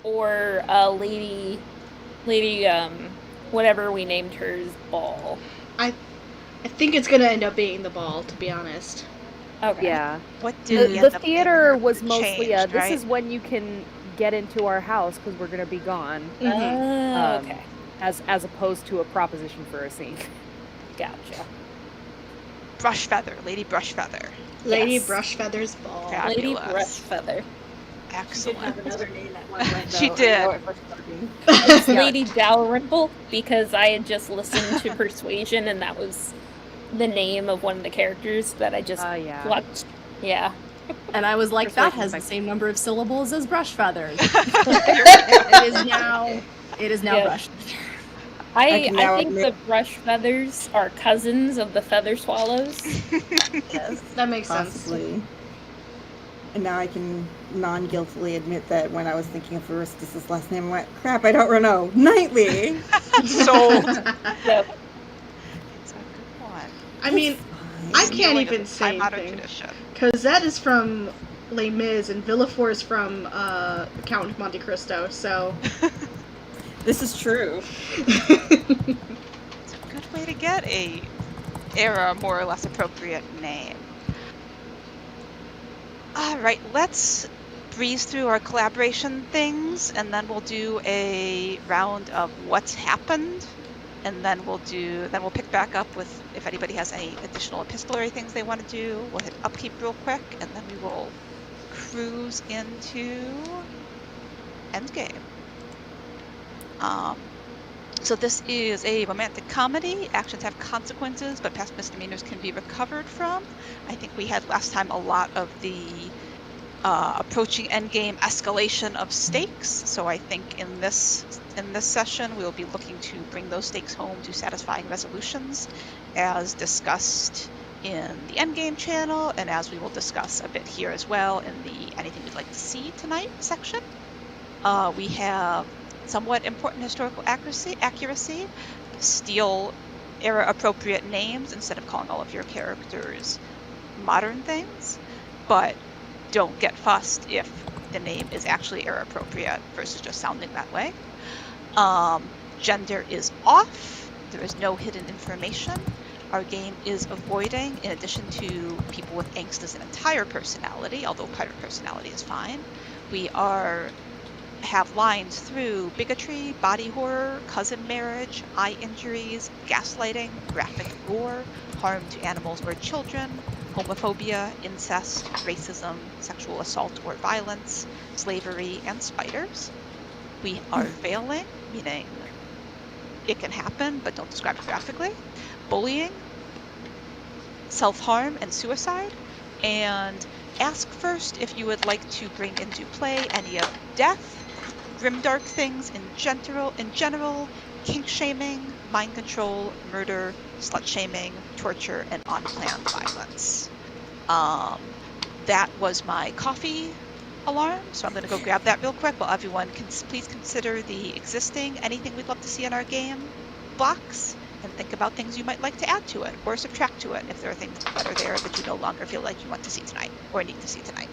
or lady, whatever we named her's ball. I think it's gonna end up being the ball, to be honest. Okay. Yeah. What did we The end up naming theater her? was mostly Changed, this right? is when you can get into our house because we're gonna be gone. Mm-hmm. Okay. As opposed to a proposition for a scene. Gotcha. Brushfeather, Lady Brushfeather. Lady Yes. Brushfeather's ball. Lady Fabulous. Brushfeather. She did have Excellent. another name at one point, though. She I did. know it for certain. It's Yeah. Lady Dalrymple because I had just listened to Persuasion and that was the name of one of the characters that I just Yeah. watched. Yeah. And I was like, that Persuasion's has my- the same number of syllables as brush feathers. You're It is now Yeah. brush. I can now think admit- the brush feathers are cousins of the feather swallows. Yes. That makes sense. Possibly. And now I can non-guiltily admit that when I was thinking of Aristus's last name, I went, crap, I don't know. Knightley! sold. Yep. It's a good one. I mean, I can't Stealing even of the say time-honored anything. tradition. Because that is from Les Mis, and Villefort is from Count of Monte Cristo, so... This is true. It's a good way to get a era more or less appropriate name. Alright, let's breeze through our collaboration things and then we'll do a round of what's happened and then we'll pick back up with if anybody has any additional epistolary things they want to do. We'll hit upkeep real quick and then we will cruise into endgame. So this is a romantic comedy. Actions have consequences, but past misdemeanors can be recovered from. I think we had last time a lot of the approaching endgame escalation of stakes. So I think in this session we'll be looking to bring those stakes home to satisfying resolutions, as discussed in the endgame channel, and as we will discuss a bit here as well in the anything we'd like to see tonight section. We have somewhat important historical accuracy, steal era appropriate names instead of calling all of your characters modern things, but don't get fussed if the name is actually era appropriate versus just sounding that way. Gender is off. There is no hidden information. Our game is avoiding, in addition to people with angst as an entire personality, although pirate personality is fine, we have lines through bigotry, body horror, cousin marriage, eye injuries, gaslighting, graphic gore, harm to animals or children, homophobia, incest, racism, sexual assault or violence, slavery, and spiders. We are veiling, meaning it can happen, but don't describe it graphically, bullying, self-harm, and suicide, and ask first if you would like to bring into play any of death, grimdark things in general, kink shaming, mind control, murder, slut shaming, torture, and unplanned violence. That was my coffee alarm, so I'm going to go grab that real quick while everyone can please consider the existing anything we'd love to see in our game box and think about things you might like to add to it or subtract to it if there are things that are there that you no longer feel like you want to see tonight or need to see tonight.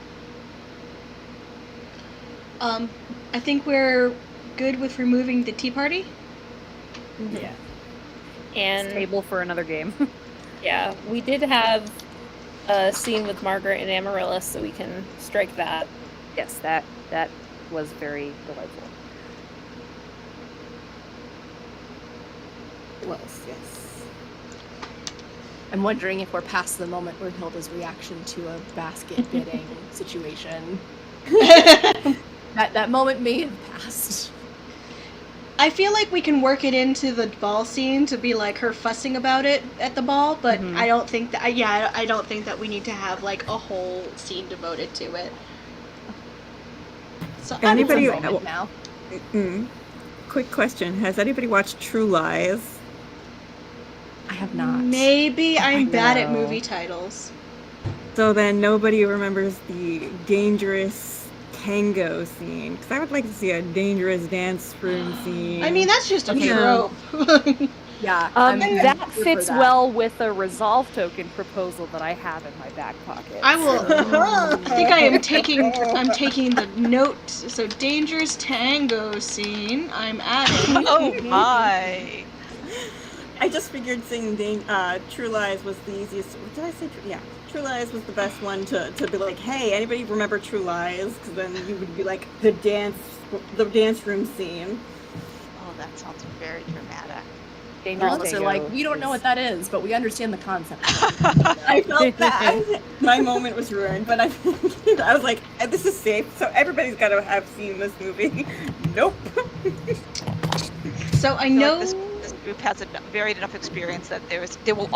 I think we're good with removing the tea party. Yeah. And Table for another game. yeah, we did have a scene with Margaret and Amaryllis, so we can strike that. Yes, that was very delightful. Was, yes. I'm wondering if we're past the moment where Hilda's reaction to a basket bidding situation. That moment may have passed. I feel like we can work it into the ball scene to be like her fussing about it at the ball, but I don't think that. I don't think that we need to have like a whole scene devoted to it. So Anybody- It's a moment now. Quick question. Has anybody watched True Lies? I have not. maybe I'm bad at know. movie titles. So then nobody remembers the dangerous tango scene. Because I would like to see a dangerous dance room scene. I mean, that's just a Okay. trope. Yeah. I'm That here for fits that. well with a resolve token proposal that I have in my back pocket. I will. so- I think I am taking. I'm taking the note. So dangerous tango scene. I'm adding. Oh my. I just figured saying True Lies was the easiest. Did I say True? Yeah, True Lies was the best one to be like, hey, anybody remember True Lies? Because then you would be like the dance room scene. Oh, that sounds very dramatic. Dangerous All of us are Tango like, we don't know what that is, but we understand the concept. I felt that my moment was ruined, but I was like, this is safe, so everybody's got to have seen this movie. Nope. So I I feel know. like this group has a varied enough experience that there will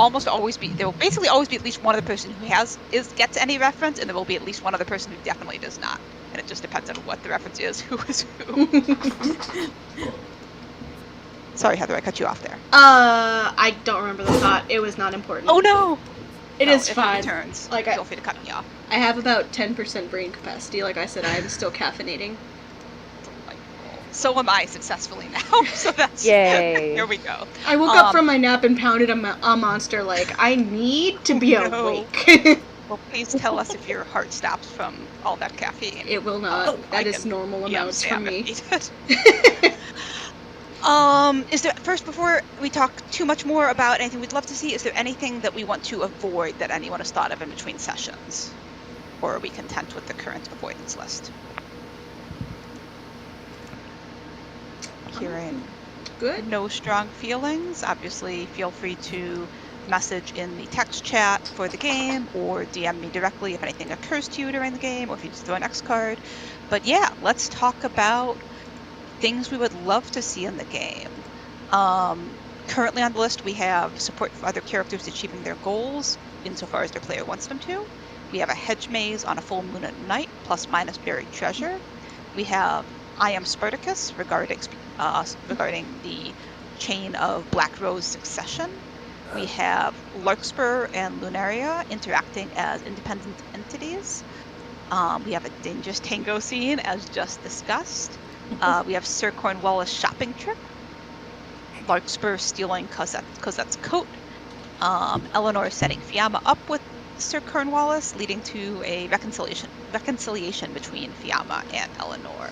basically always be at least one other person who gets any reference, and there will be at least one other person who definitely does not. And it just depends on what the reference is, who is who. Sorry, Heather, I cut you off there. I don't remember the thought. It was not important. Oh no! It No, is if fine. It returns, Like, feel free to cut me off. I have about 10% brain capacity. Like I said, I am still caffeinating. So am I successfully now. So that's Yay. Here we go. I woke up from my nap and pounded a monster. Like I need to be Oh, no. awake. Well, please tell us if your heart stops from all that caffeine. It will not. I That is can normal amounts for Sam me. if needed. Is there first before we talk too much more about anything we'd love to see? Is there anything that we want to avoid that anyone has thought of in between sessions, or are we content with the current avoidance list? Hearing Good. no strong feelings, obviously feel free to message in the text chat for the game or DM me directly if anything occurs to you during the game or if you just throw an X card. But yeah, let's talk about things we would love to see in the game. Currently on the list we have support for other characters achieving their goals insofar as their player wants them to. We have a hedge maze on a full moon at night, plus minus buried treasure. We have I Am Spartacus regarding the chain of Black Rose succession. We have Larkspur and Lunaria interacting as independent entities. We have a dangerous tango scene, as just discussed. We have Sir Cornwallis' shopping trip. Larkspur stealing Cosette's coat. Eleanor setting Fiamma up with Sir Cornwallis, leading to a reconciliation between Fiamma and Eleanor.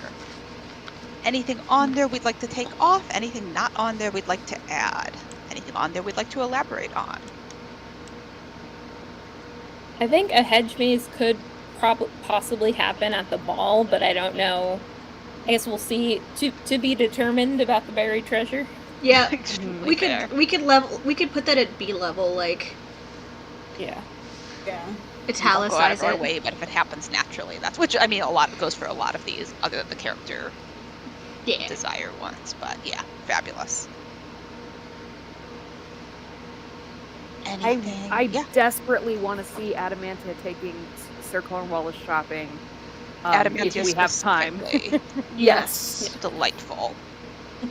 Anything on there we'd like to take off? Anything not on there we'd like to add? Anything on there we'd like to elaborate on? I think a hedge maze could possibly happen at the ball, but I don't know. I guess we'll see. To be determined about the buried treasure. Yeah, Extremely we fair. could put that at B level. Like Yeah. Yeah. We won't go out of italicize our it. way, but if it happens naturally, that's which I mean a lot goes for a lot of these, other than the character Yeah. desire ones. But yeah, fabulous. Anything? I yeah. desperately want to see Adamantia taking Sir Cornwallis shopping. If Adamantia we have time. specifically. Yes. Delightful.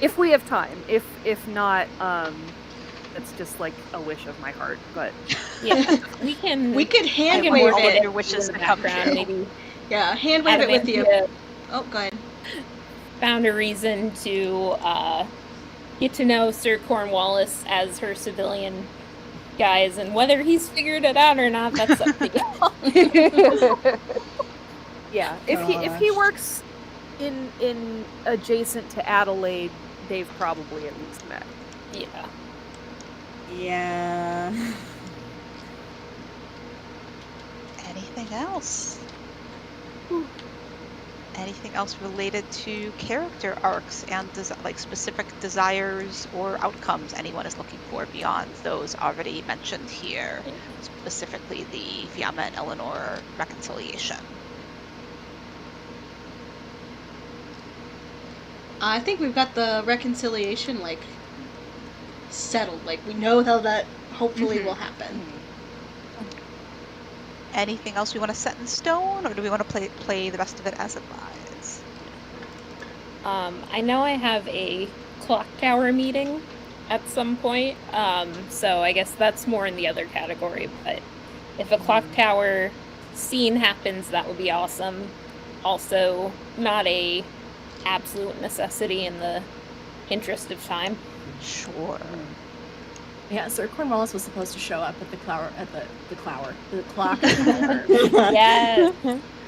If we have time. If not, that's just like a wish of my heart. But Yeah. We can. We could hand can wave work all of it. your wishes in the to come background, true. maybe Yeah, hand wave it with you. Adamantia Oh, go ahead. found a reason to get to know Sir Cornwallis as her civilian guys, and whether he's figured it out or not, that's up to y'all. yeah, if he Gosh. works in adjacent to Adelaide, they've probably at least met. Yeah. Yeah. Anything else? Anything else related to character arcs and like specific desires or outcomes anyone is looking for beyond those already mentioned here, specifically the Fiamma and Eleanor reconciliation? I think we've got the reconciliation like settled. Like we know how that hopefully Mhm. will happen. Anything else we want to set in stone, or do we want to play the rest of it as it lies? I know I have a clock tower meeting at some point, so I guess that's more in the other category, but if a clock tower scene happens, that would be awesome. Also, not a absolute necessity in the interest of time. Sure. Yeah, Sir Cornwallis was supposed to show up at the clock tower Yes.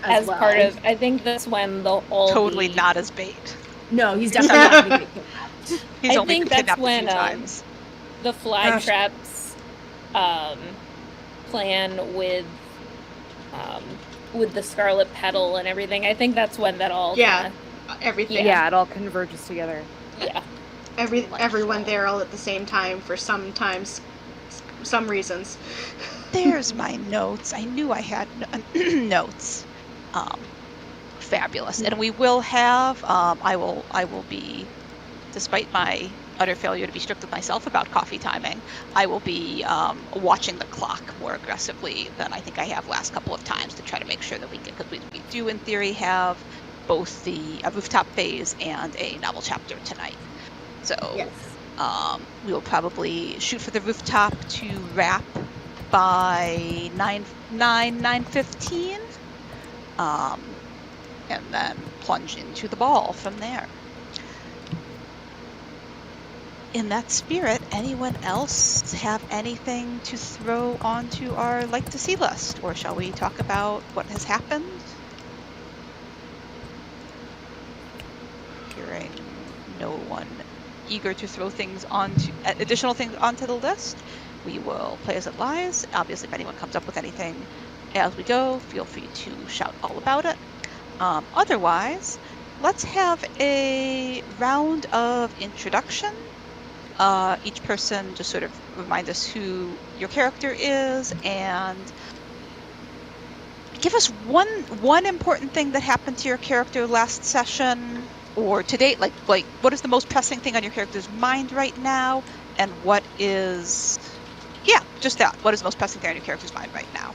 As well. part of, I think that's when Totally not as bait. No, he's definitely not going to get kidnapped. He's I only think been that's kidnapped a few when times. the fly Gosh. traps plan with the Scarlet Petal and everything. I think that's when that all everything. Yeah, it all converges together. yeah. Everyone there all at the same time for some reasons. There's my notes. I knew I had notes. Fabulous. And we will have, I will be, despite my utter failure to be strict with myself about coffee timing, I will be watching the clock more aggressively than I think I have last couple of times to try to make sure that we get, because we do in theory have both the rooftop phase and a novel chapter tonight. So Yes. we will probably shoot for the rooftop to wrap by 9:15, and then plunge into the ball from there. In that spirit, anyone else have anything to throw onto our like to see list, or shall we talk about what has happened? Hearing no one eager to throw things additional things onto the list, we will play as it lies. Obviously, if anyone comes up with anything as we go, feel free to shout all about it. Otherwise, let's have a round of introduction. Each person just sort of remind us who your character is and give us one important thing that happened to your character last session or to date. Like what is the most pressing thing on your character's mind right now, and what is just that. What is the most pressing thing on your character's mind right now?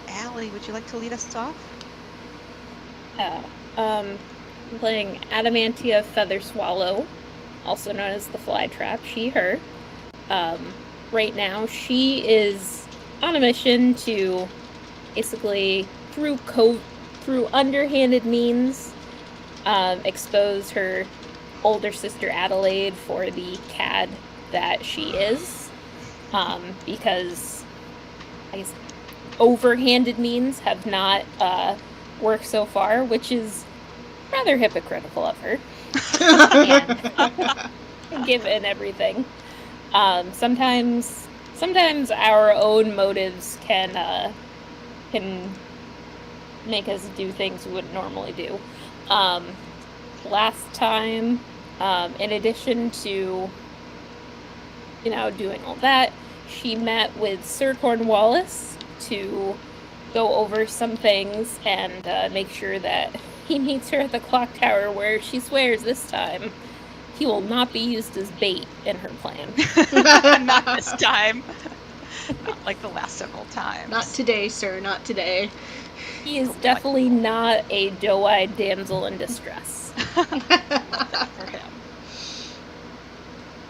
Allie, would you like to lead us off? I'm playing Adamantia Feather Swallow, also known as the Fly Trap, she, her. Right now, she is on a mission to basically, through underhanded means, expose her older sister Adelaide for the cad that she is. Because, I guess, overhanded means have not worked so far, which is rather hypocritical of her. Given everything. Sometimes our own motives can make us do things we wouldn't normally do. Last time, in addition to doing all that, she met with Sir Cornwallis to go over some things and make sure that he meets her at the clock tower, where she swears this time he will not be used as bait in her plan. Not this time. Not like the last several times. Not today, sir, not today. He is definitely not a doe-eyed damsel in distress. Love that for him.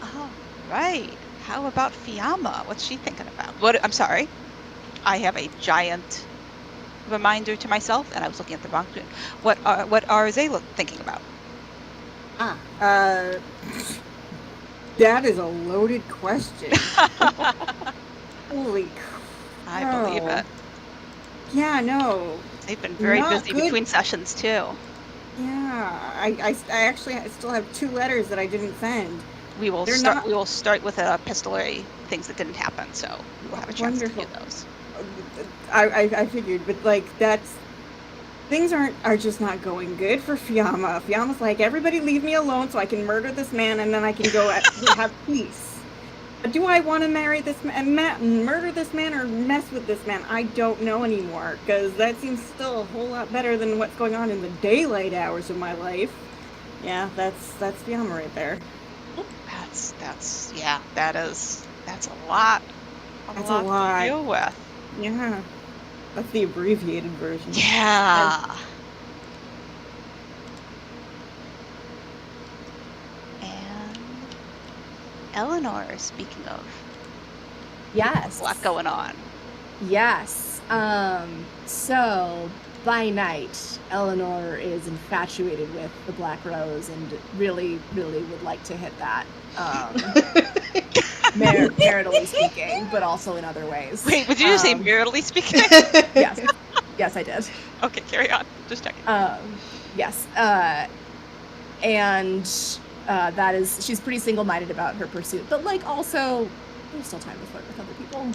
All right. How about Fiamma? What's she thinking about? I'm sorry. I have a giant reminder to myself, and I was looking at the wrong screen. What are they thinking about? That is a loaded question. Holy crap. I believe it. Yeah, no. They've been very Not busy good. between sessions too. Yeah, I actually still have 2 letters that I didn't send. We will They're start. not- We will start with epistolary things that didn't happen, so we will have a chance Wonderful. to do those. I figured, but like things are just not going good for Fiamma. Fiamma's like, everybody leave me alone so I can murder this man and then I can go have peace. But do I want to marry this man, murder this man, or mess with this man? I don't know anymore, because that seems still a whole lot better than what's going on in the daylight hours of my life. Yeah, that's Fiamma right there. That's a lot. That's a lot. to deal with. Yeah, that's the abbreviated version. Yeah. And Eleanor, speaking of, Yes. a lot going on. Yes. So by night, Eleanor is infatuated with the Black Rose and really, really would like to hit that. Maritally speaking, but also in other ways. Wait, would you just say maritally speaking? Yes, I did. Okay, carry on. Just checking. Yes. And that is, she's pretty single-minded about her pursuit, but like also there's still time to flirt with other people.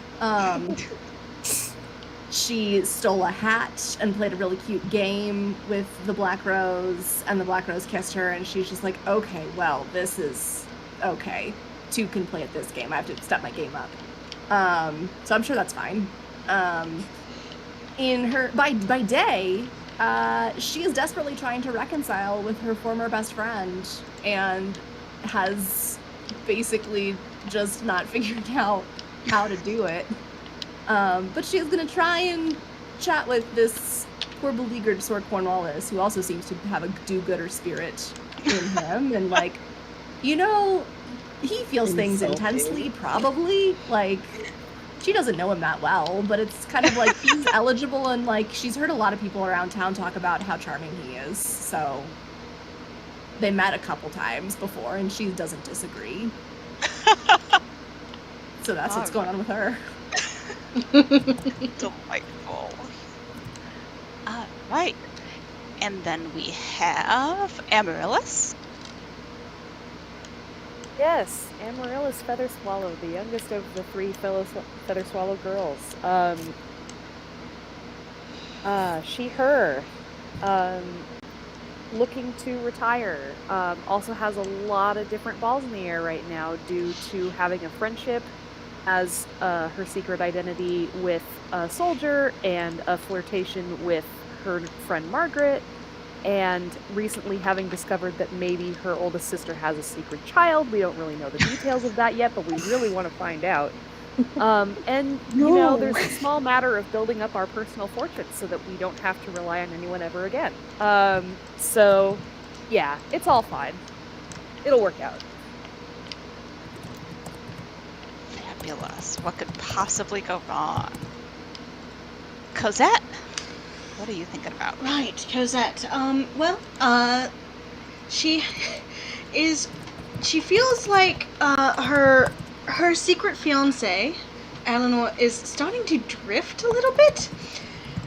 She stole a hat and played a really cute game with the Black Rose, and the Black Rose kissed her, and she's just like, okay, well, this is okay. Two can play at this game. I have to step my game up. So I'm sure that's fine. By day, she is desperately trying to reconcile with her former best friend and has basically just not figured out how to do it. But she's gonna try and chat with this poor beleaguered Sir Cornwallis, who also seems to have a do-gooder spirit in him, and like, you know, he feels things intensely, probably. Like, she doesn't know him that well, but it's kind of like he's eligible, and like she's heard a lot of people around town talk about how charming he is, so they met a couple times before, and she doesn't disagree. So that's what's going on with her. Delightful. Right. And then we have Amaryllis. Yes, Amaryllis Featherswallow, the youngest of the three Featherswallow girls. Her. Looking to retire. Also has a lot of different balls in the air right now due to having a friendship as her secret identity with a soldier and a flirtation with her friend Margaret, and recently having discovered that maybe her oldest sister has a secret child. We don't really know the details of that yet, but we really want to find out. And, you know, there's a small matter of building up our personal fortunes so that we don't have to rely on anyone ever again. So, yeah, it's all fine. It'll work out. Fabulous. What could possibly go wrong? Cosette, what are you thinking about? Right, Cosette. She feels like her secret fiance, Eleanor, is starting to drift a little bit.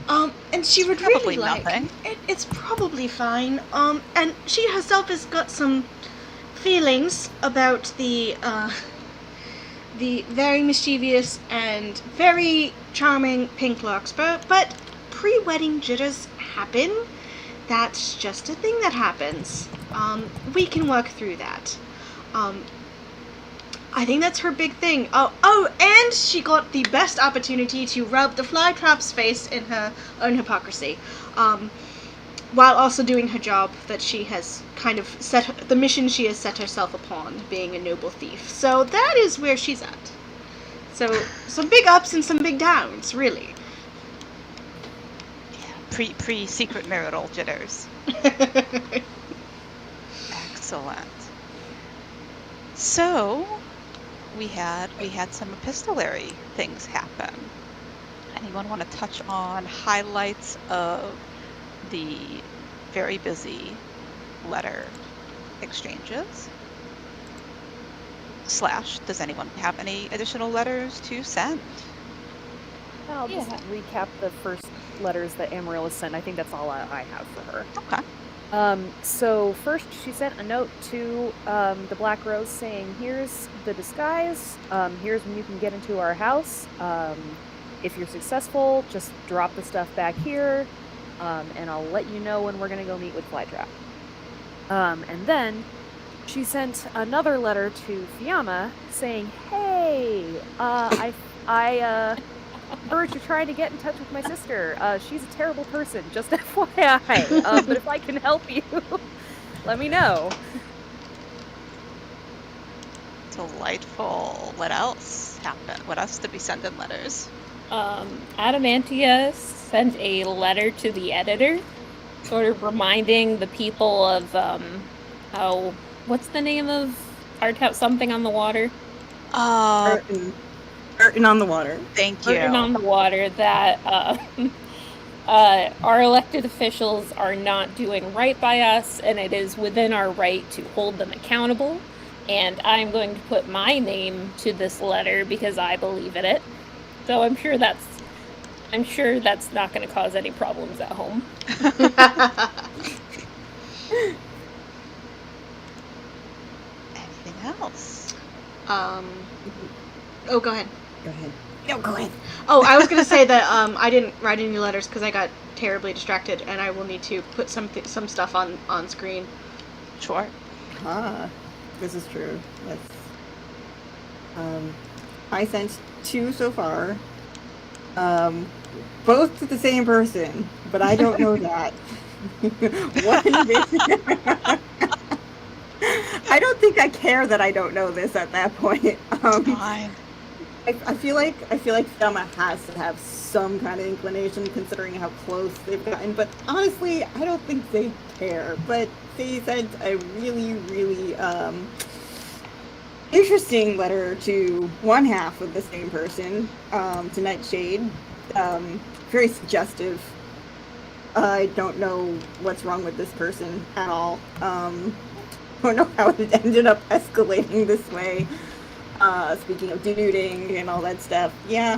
And she would really like nothing. It's probably fine. And she herself has got some feelings about the very mischievous and very charming Pink Larkspur, but pre-wedding jitters happen. That's just a thing that happens. We can work through that. I think that's her big thing. Oh, and she got the best opportunity to rub the flytrap's face in her own hypocrisy, while also doing her job that she has kind of the mission she has set herself upon, being a noble thief. So that is where she's at. So some big ups and some big downs, really. Yeah, pre-secret marital jitters. Excellent. So we had some epistolary things happen. Anyone want to touch on highlights of the very busy letter exchanges? / does anyone have any additional letters to send? I'll just recap the first letters that Amaryllis sent. I think that's all I have for her. Okay. So first she sent a note to the Black Rose saying, here's the disguise, here's when you can get into our house. If you're successful, just drop the stuff back here, and I'll let you know when we're going to go meet with Flytrap. And then she sent another letter to Fiamma saying, hey, I heard you're trying to get in touch with my sister. She's a terrible person, just FYI. But if I can help you, let me know. Delightful. What else happened? What else did we send in letters? Adamantia sent a letter to the editor, sort of reminding the people of how, what's the name of Art House something on the water? Urton on the Water. Thank you. Urton on the Water, that our elected officials are not doing right by us, and it is within our right to hold them accountable. And I'm going to put my name to this letter because I believe in it. So I'm sure that's not going to cause any problems at home. Anything else? Oh, go ahead. Go ahead. No, go ahead. Oh, I was gonna say that I didn't write any letters because I got terribly distracted, and I will need to put some stuff on screen. Sure. Ah, this is true. Yes. I sent 2 so far. Both to the same person, but I don't know that. One bit. I don't think I care that I don't know this at that point. Fine. I feel like Fiamma has to have some kind of inclination considering how close they've gotten, but honestly, I don't think they care. But they sent a really, really interesting letter to one half of the same person, to Nightshade. Very suggestive. I don't know what's wrong with this person at all. I don't know how it ended up escalating this way. Speaking of denuding and all that stuff, yeah.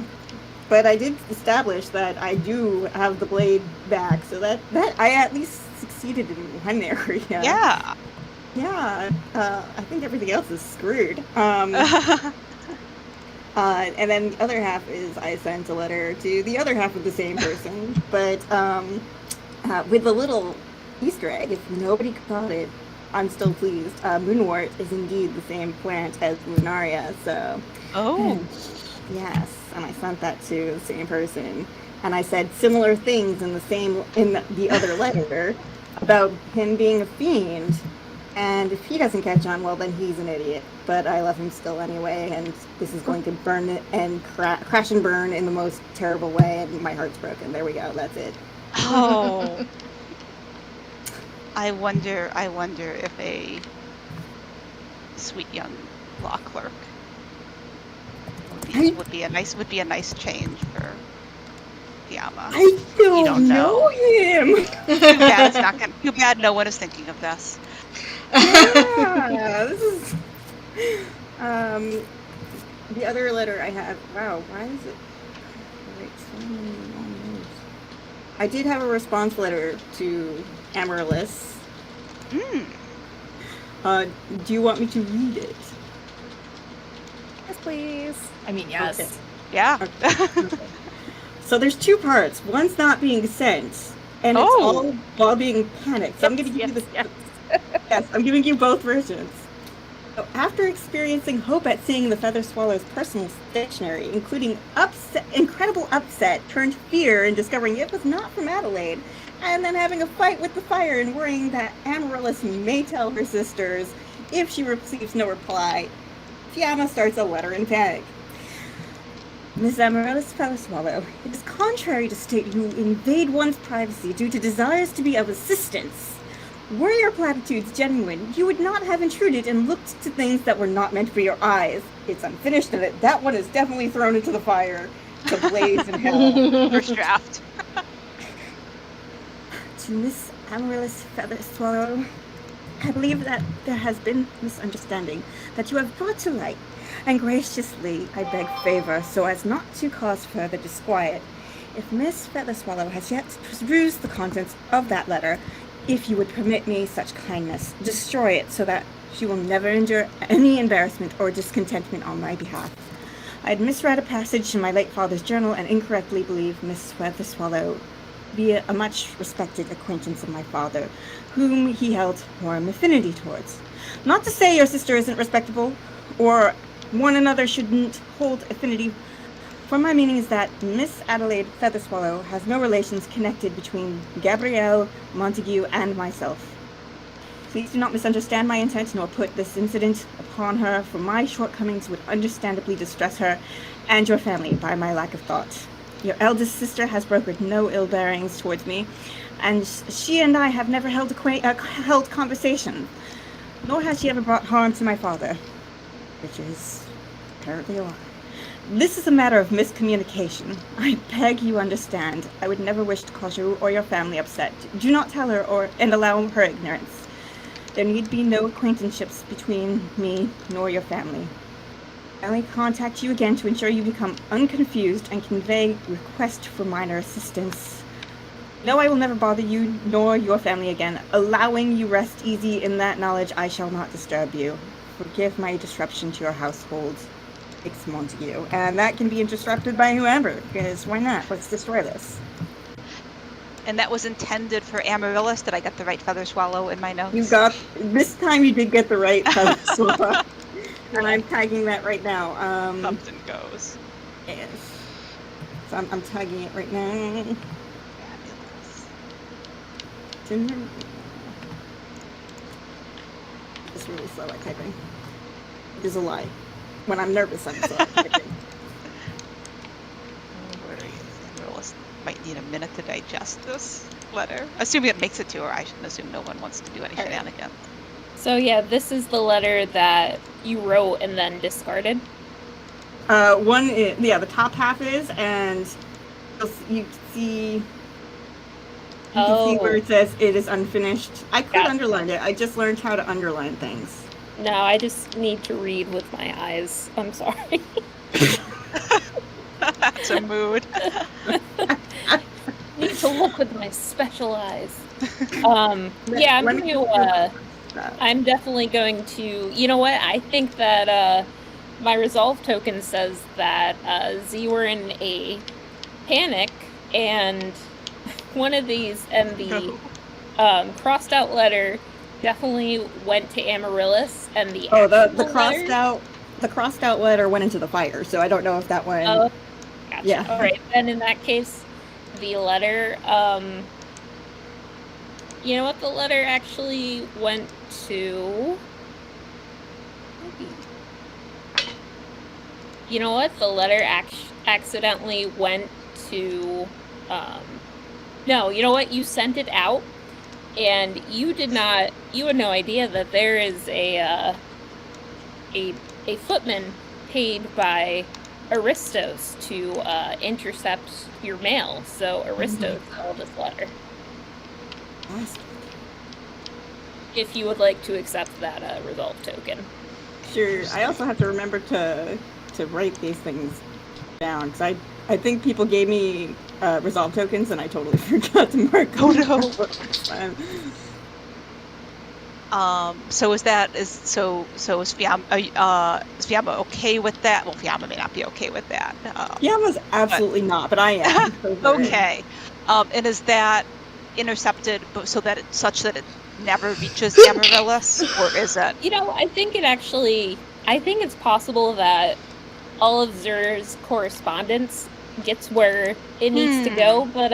But I did establish that I do have the blade back, so that I at least succeeded in one area. Yeah. Yeah. I think everything else is screwed. And then the other half is I sent a letter to the other half of the same person, but with a little Easter egg. If nobody caught it, I'm still pleased. Moonwort is indeed the same plant as Lunaria, so... Oh. Yes, and I sent that to the same person. And I said similar things in the other letter about him being a fiend. And if he doesn't catch on, well, then he's an idiot. But I love him still anyway, and this is going to burn it and crash and burn in the most terrible way, and my heart's broken. There we go, that's it. Oh. I wonder if a sweet young law clerk would be a nice change for Fiamma. I don't know him. Too bad no one is thinking of this. Yeah, this is the other letter I have. Wow, why is it? Wait, so many long names. I did have a response letter to Amaryllis. Do you want me to read it? Yes, please. I mean, yes. Okay. Yeah. Okay. So there's 2 parts. One's not being sent, and it's all while being panicked. So I'm going to give you this. Yes, I'm giving you both versions. So after experiencing hope at seeing the Feather Swallow's personal stationery, including incredible upset, turned fear in discovering it was not from Adelaide, and then having a fight with the fire and worrying that Amaryllis may tell her sisters if she receives no reply, Fiamma starts a letter in panic. Miss Amaryllis Featherswallow, it is contrary to state you invade one's privacy due to desires to be of assistance. Were your platitudes genuine, you would not have intruded and looked to things that were not meant for your eyes. It's unfinished, and that one is definitely thrown into the fire to blaze in hell. First draft. To Miss Amaryllis Featherswallow, I believe that there has been misunderstanding that you have brought to light, and graciously I beg favor so as not to cause further disquiet. If Miss Featherswallow has yet perused the contents of that letter, if you would permit me such kindness, destroy it so that she will never endure any embarrassment or discontentment on my behalf. I had misread a passage in my late father's journal and incorrectly believed Miss Featherswallow be a much respected acquaintance of my father, whom he held warm affinity towards. Not to say your sister isn't respectable, or one another shouldn't hold affinity, for my meaning is that Miss Adelaide Featherswallow has no relations connected between Gabrielle, Montague, and myself. Please do not misunderstand my intent, nor put this incident upon her, for my shortcomings would understandably distress her and your family by my lack of thought. Your eldest sister has brokered no ill bearings towards me, and she and I have never held conversation, nor has she ever brought harm to my father, which is apparently a lie. This is a matter of miscommunication. I beg you understand. I would never wish to cause you or your family upset. Do not tell her and allow her ignorance. There need be no acquaintanceships between me nor your family. I only contact you again to ensure you become unconfused and convey request for minor assistance. No, I will never bother you nor your family again. Allowing you rest easy in that knowledge, I shall not disturb you. Forgive my disruption to your household. It's Montague. And that can be disrupted by whoever, because why not? Let's destroy this. And that was intended for Amaryllis. Did I get the right feather swallow in my notes? This time you did get the right feather swallow. And I'm tagging that right now. Comes and goes. Yes. So I'm tagging it right now. Fabulous. It's really slow at typing. It is a lie. When I'm nervous, I'm slow at typing. Amaryllis might need a minute to digest this letter. Assuming it makes it to her, I shouldn't assume no one wants to do any shenanigans. So yeah, this is the letter that you wrote and then discarded. The top half is, and you can see where it says it is unfinished. I could underline it. I just learned how to underline things. No, I just need to read with my eyes. I'm sorry. That's a mood. Need to look with my special eyes. Yeah, I'm definitely going to. You know what? I think that my resolve token says that Z were in a panic, and one of these and the crossed out letter definitely went to Amaryllis, and the crossed out letter went into the fire. So I don't know if that went. Oh, gotcha. Yeah. All right. Then in that case, the letter. You know what? The letter actually went to. Maybe. You know what? The letter accidentally went to. No, you know what? You sent it out, and you did not. You had no idea that there is a footman paid by Aristos to intercept your mail. So Aristos called this letter. If you would like to accept that resolve token. Sure. I also have to remember to write these things down, because I think people gave me resolve tokens and I totally forgot to mark them. Oh no. So is Fiamma okay with that? Well, Fiamma may not be okay with that. Fiamma's absolutely not, but I am. Okay. And is that intercepted so that such that it never reaches Amaryllis, or is it? You know, I think it's possible that all of Zur's correspondence gets where it needs to go, but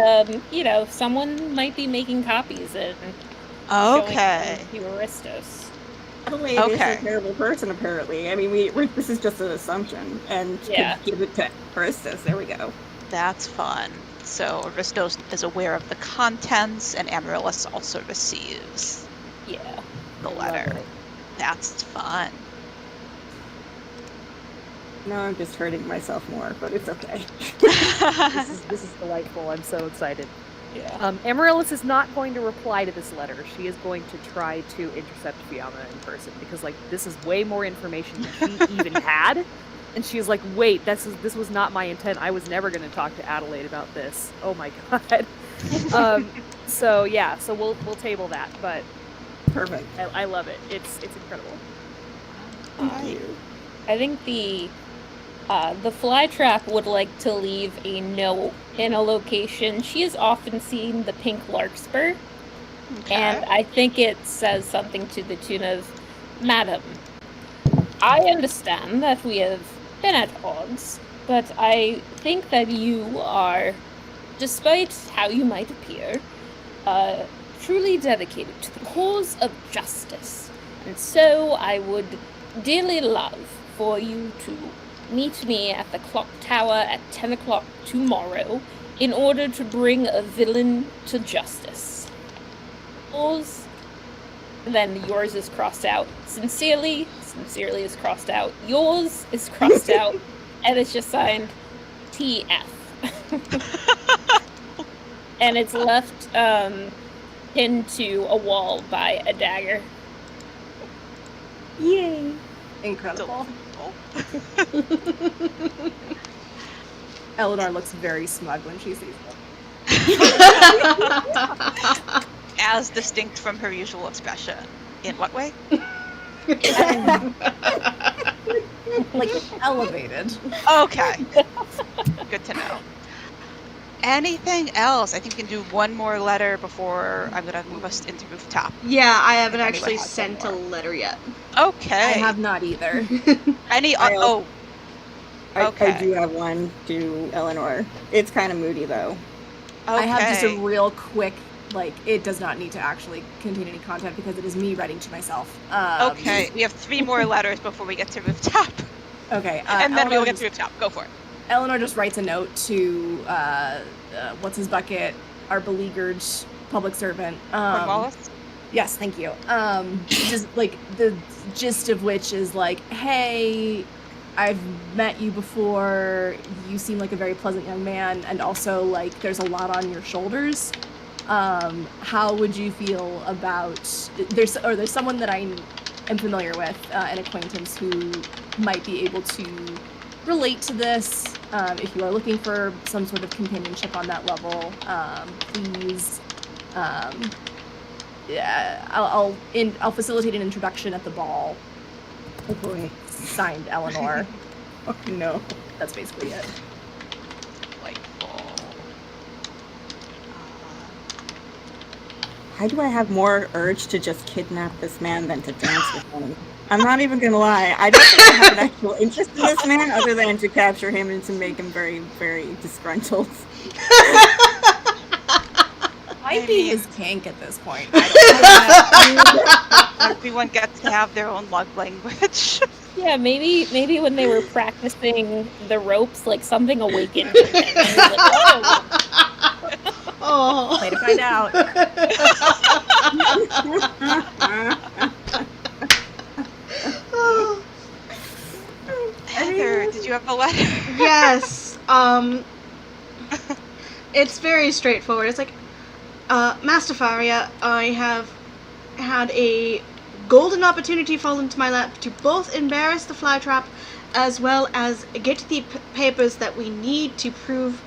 you know, someone might be making copies and okay. showing them to Aristos. Adelaide is a terrible person, apparently. I mean, this is just an assumption, and could give it to Aristos. There we go. That's fun. So Aristos is aware of the contents, and Amaryllis also receives the letter. That's fun. No, I'm just hurting myself more, but it's okay. This is delightful. I'm so excited. Yeah. Amaryllis is not going to reply to this letter. She is going to try to intercept Fiamma in person, because this is way more information than she even had. And she's like, wait, this was not my intent. I was never going to talk to Adelaide about this. Oh my god. So we'll table that. But perfect. I love it. It's incredible. Thank you. I think the flytrap would like to leave a note in a location. She has often seen the pink larkspur, and I think it says something to the tune of, "Madam, I understand that we have been at odds, but I think that you are, despite how you might appear, truly dedicated to the cause of justice, and so I would dearly love for you to meet me at the clock tower at 10 o'clock tomorrow in order to bring a villain to justice. Yours," and then yours is crossed out. Sincerely is crossed out. Yours is crossed out. and it's just signed TF. And it's left pinned to a wall by a dagger. Yay. Incredible. Delightful. Eleanor looks very smug when she sees it. As distinct from her usual expression. In what way? Like elevated. Okay. Good to know. Anything else? I think we can do one more letter before I'm going to move us into rooftop. Yeah, I haven't If anyone actually has sent a one more. letter yet. Okay. I have not either. Any? I Oh, I Okay. do have one to Eleanor. It's kind of moody though. okay. I have just a real quick, like, it does not need to actually contain any content because it is me writing to myself. Okay, we have 3 more letters before we get to rooftop, Okay. and then we will Eleanor get to rooftop. Go for it. Eleanor just writes a note to what's his bucket, our beleaguered public servant. Cornwallis. Yes, thank you. Just like the gist of which is like, hey, I've met you before. You seem like a very pleasant young man, and also like there's a lot on your shoulders. How would you feel about there's someone that I am familiar with, an acquaintance who might be able to relate to this. If you are looking for some sort of companionship on that level, please. Yeah, I'll facilitate an introduction at the ball. Oh boy. Signed, Eleanor. Oh no. That's basically it. Delightful. Why do I have more urge to just kidnap this man than to dance with him? I'm not even gonna lie. I don't think I have an actual interest in this man other than to capture him and to make him very, very disgruntled. Might be his kink at this point. Everyone gets to have their own love language. Yeah, maybe when they were practicing the ropes, like something awakened in him. And he was like, oh. Oh. Way to find out. Heather, did you have a letter? Yes. It's very straightforward. It's like, Master Faria, I have had a golden opportunity fall into my lap to both embarrass the flytrap as well as get the papers that we need to prove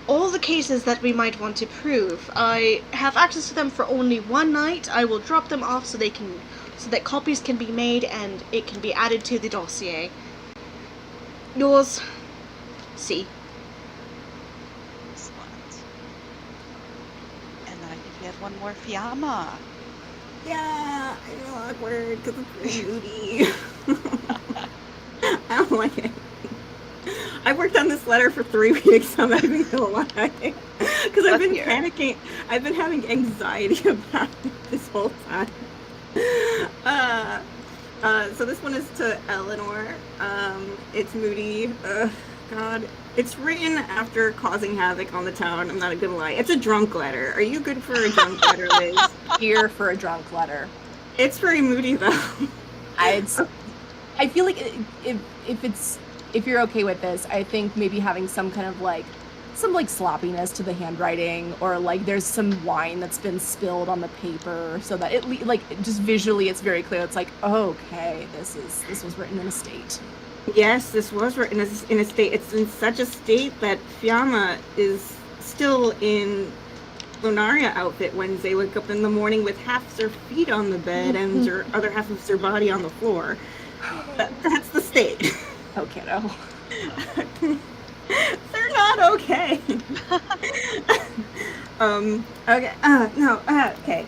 all the cases that we might want to prove. I have access to them for only one night. I will drop them off so that copies can be made and it can be added to the dossier. Yours, C. Excellent. And then I think we have one more Fiamma. Yeah, I know, awkward because it's very moody. I don't like it. I worked on this letter for 3 weeks. I'm not even gonna lie, because I've been panicking. I've been having anxiety about it this whole time. So this one is to Eleanor. It's moody. God, it's written after causing havoc on the town. I'm not gonna lie. It's a drunk letter. Are you good for a drunk letter, Liz? Here for a drunk letter. It's very moody though. I feel like if you're okay with this, I think maybe having some kind of like sloppiness to the handwriting, or like there's some wine that's been spilled on the paper, so that it just visually it's very clear. It's like, oh, okay, this was written in a state. Yes, this was written in a state. It's in such a state that Fiamma is still in Lunaria outfit when they wake up in the morning with half their feet on the bed and their other half of their body on the floor. That's the state. Oh, kiddo. They're not okay. Okay. Okay.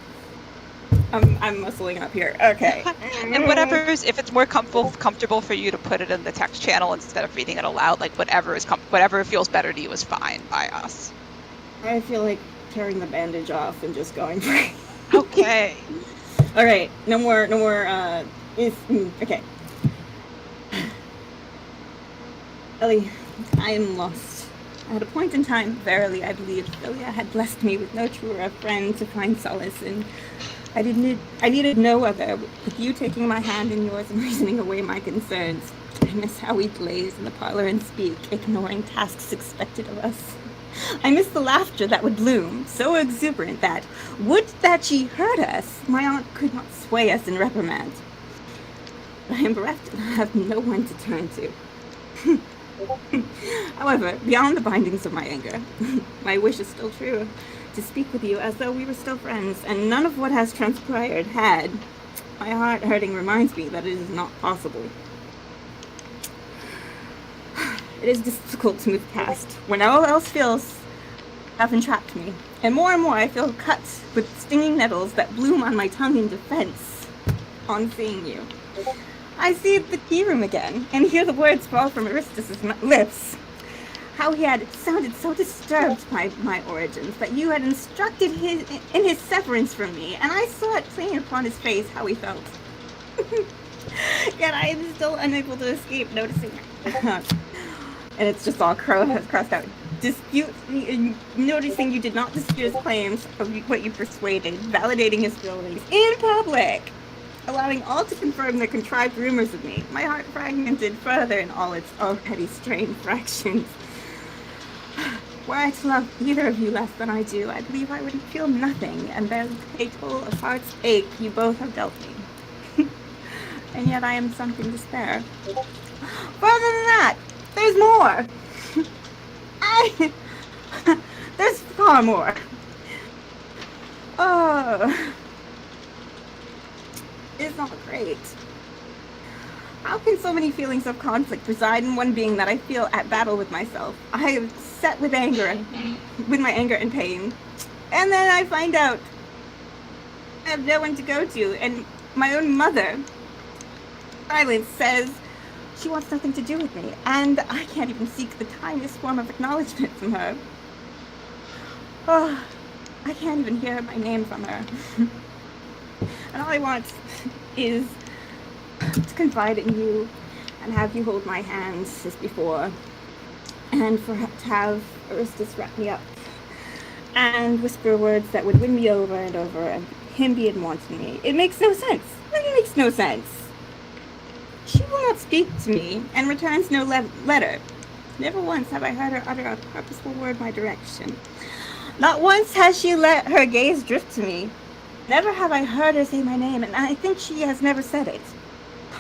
I'm muscling up here. Okay. And if it's more comfortable for you to put it in the text channel instead of reading it aloud, like whatever feels better to you is fine by us. I feel like tearing the bandage off and just going for it. Okay. All right. No more. Okay. Ellie, I am lost. At a point in time, verily, I believed Philia had blessed me with no truer friend to find solace in. I needed no other. With you taking my hand in yours and reasoning away my concerns, I miss how we glaze in the parlor and speak, ignoring tasks expected of us. I miss the laughter that would bloom, so exuberant that, would that she heard us, my aunt could not sway us in reprimand. But I am bereft and have no one to turn to. However, beyond the bindings of my anger, my wish is still true, to speak with you as though we were still friends, and none of what has transpired had. My heart hurting reminds me that it is not possible. It is difficult to move past, when all else feels have entrapped me, and more I feel cut with stinging nettles that bloom on my tongue in defense on seeing you. I see the tea room again, and hear the words fall from Aristus's lips. How he had sounded so disturbed by my origins, that you had instructed in his severance from me, and I saw it plain upon his face how he felt. Yet I am still unable to escape noticing and it's just all crossed out. Noticing you did not dispute his claims of what you persuaded, validating his feelings in public, allowing all to confirm their contrived rumors of me. My heart fragmented further in all its already strained fractions. Were I to love either of you less than I do, I believe I would feel nothing, and bear the pay toll of heart's ache you both have dealt me. And yet I am sunk in despair. Further than that, there's more. There's far more. Oh, it's not great. How can so many feelings of conflict reside in one being that I feel at battle with myself? I am set with anger, with my anger and pain. And then I find out I have no one to go to, and my own mother, silence, says she wants nothing to do with me, and I can't even seek the tiniest form of acknowledgement from her. Oh, I can't even hear my name from her. And all I want is to confide in you and have you hold my hands as before, and to have Aristus wrap me up and whisper words that would win me over and over, and him be in wanting me. It makes no sense. It makes no sense. She will not speak to me and returns no letter. Never once have I heard her utter a purposeful word my direction. Not once has she let her gaze drift to me. Never have I heard her say my name, and I think she has never said it.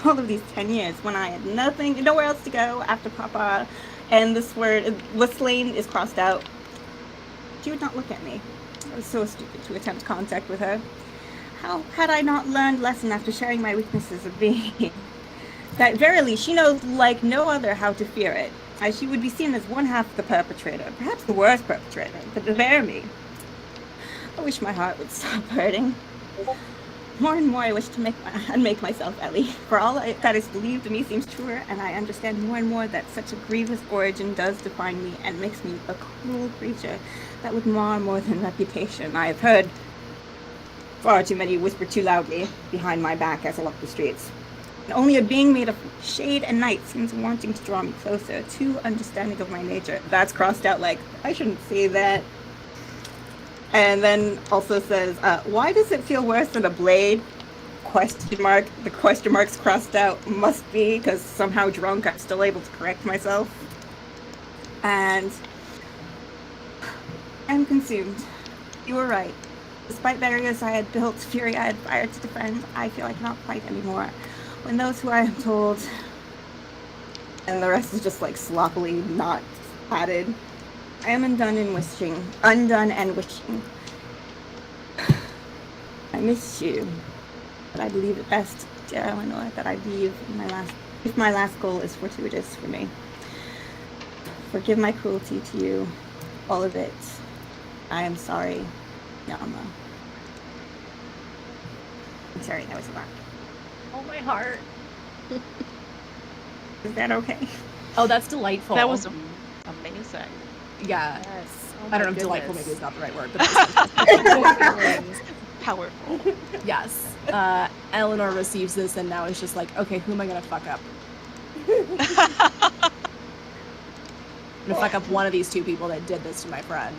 All of these 10 years, when I had nowhere else to go after Papa, and this word, whistling, is crossed out, she would not look at me. I was so stupid to attempt contact with her. How had I not learned lesson after sharing my weaknesses of being? That verily she knows like no other how to fear it, as she would be seen as one half the perpetrator, perhaps the worst perpetrator, but to bear me. I wish my heart would stop hurting. More and more I wish to make myself Ellie, for all that is believed of me seems truer, and I understand more and more that such a grievous origin does define me and makes me a cruel creature that would mar more than reputation. I have heard far too many whisper too loudly behind my back as I walk the streets. And only a being made of shade and night seems wanting to draw me closer, too understanding of my nature. That's crossed out like, I shouldn't say that. And then also says, why does it feel worse than a blade? Question mark. The question mark's crossed out. Must be, because somehow drunk I'm still able to correct myself. And I'm consumed. You were right. Despite barriers I had built, fury I had fired to defend, I feel I cannot fight anymore. When those who I am told, and the rest is just like sloppily not added. I am undone and wishing. I miss you, but I believe it best, dear Eleanor, that I leave if my last goal is fortuitous for me. Forgive my cruelty to you, all of it. I am sorry, Yama. I'm sorry, that was a lot. Oh, my heart. Is that okay? Oh, that's delightful. That was amazing. Yeah. Yes. Oh I don't know my if delightful goodness. maybe is not the right word, but Powerful. yes. Eleanor receives this and now is just like, okay, who am I gonna fuck up? I'm gonna fuck up one of these two people that did this to my friend.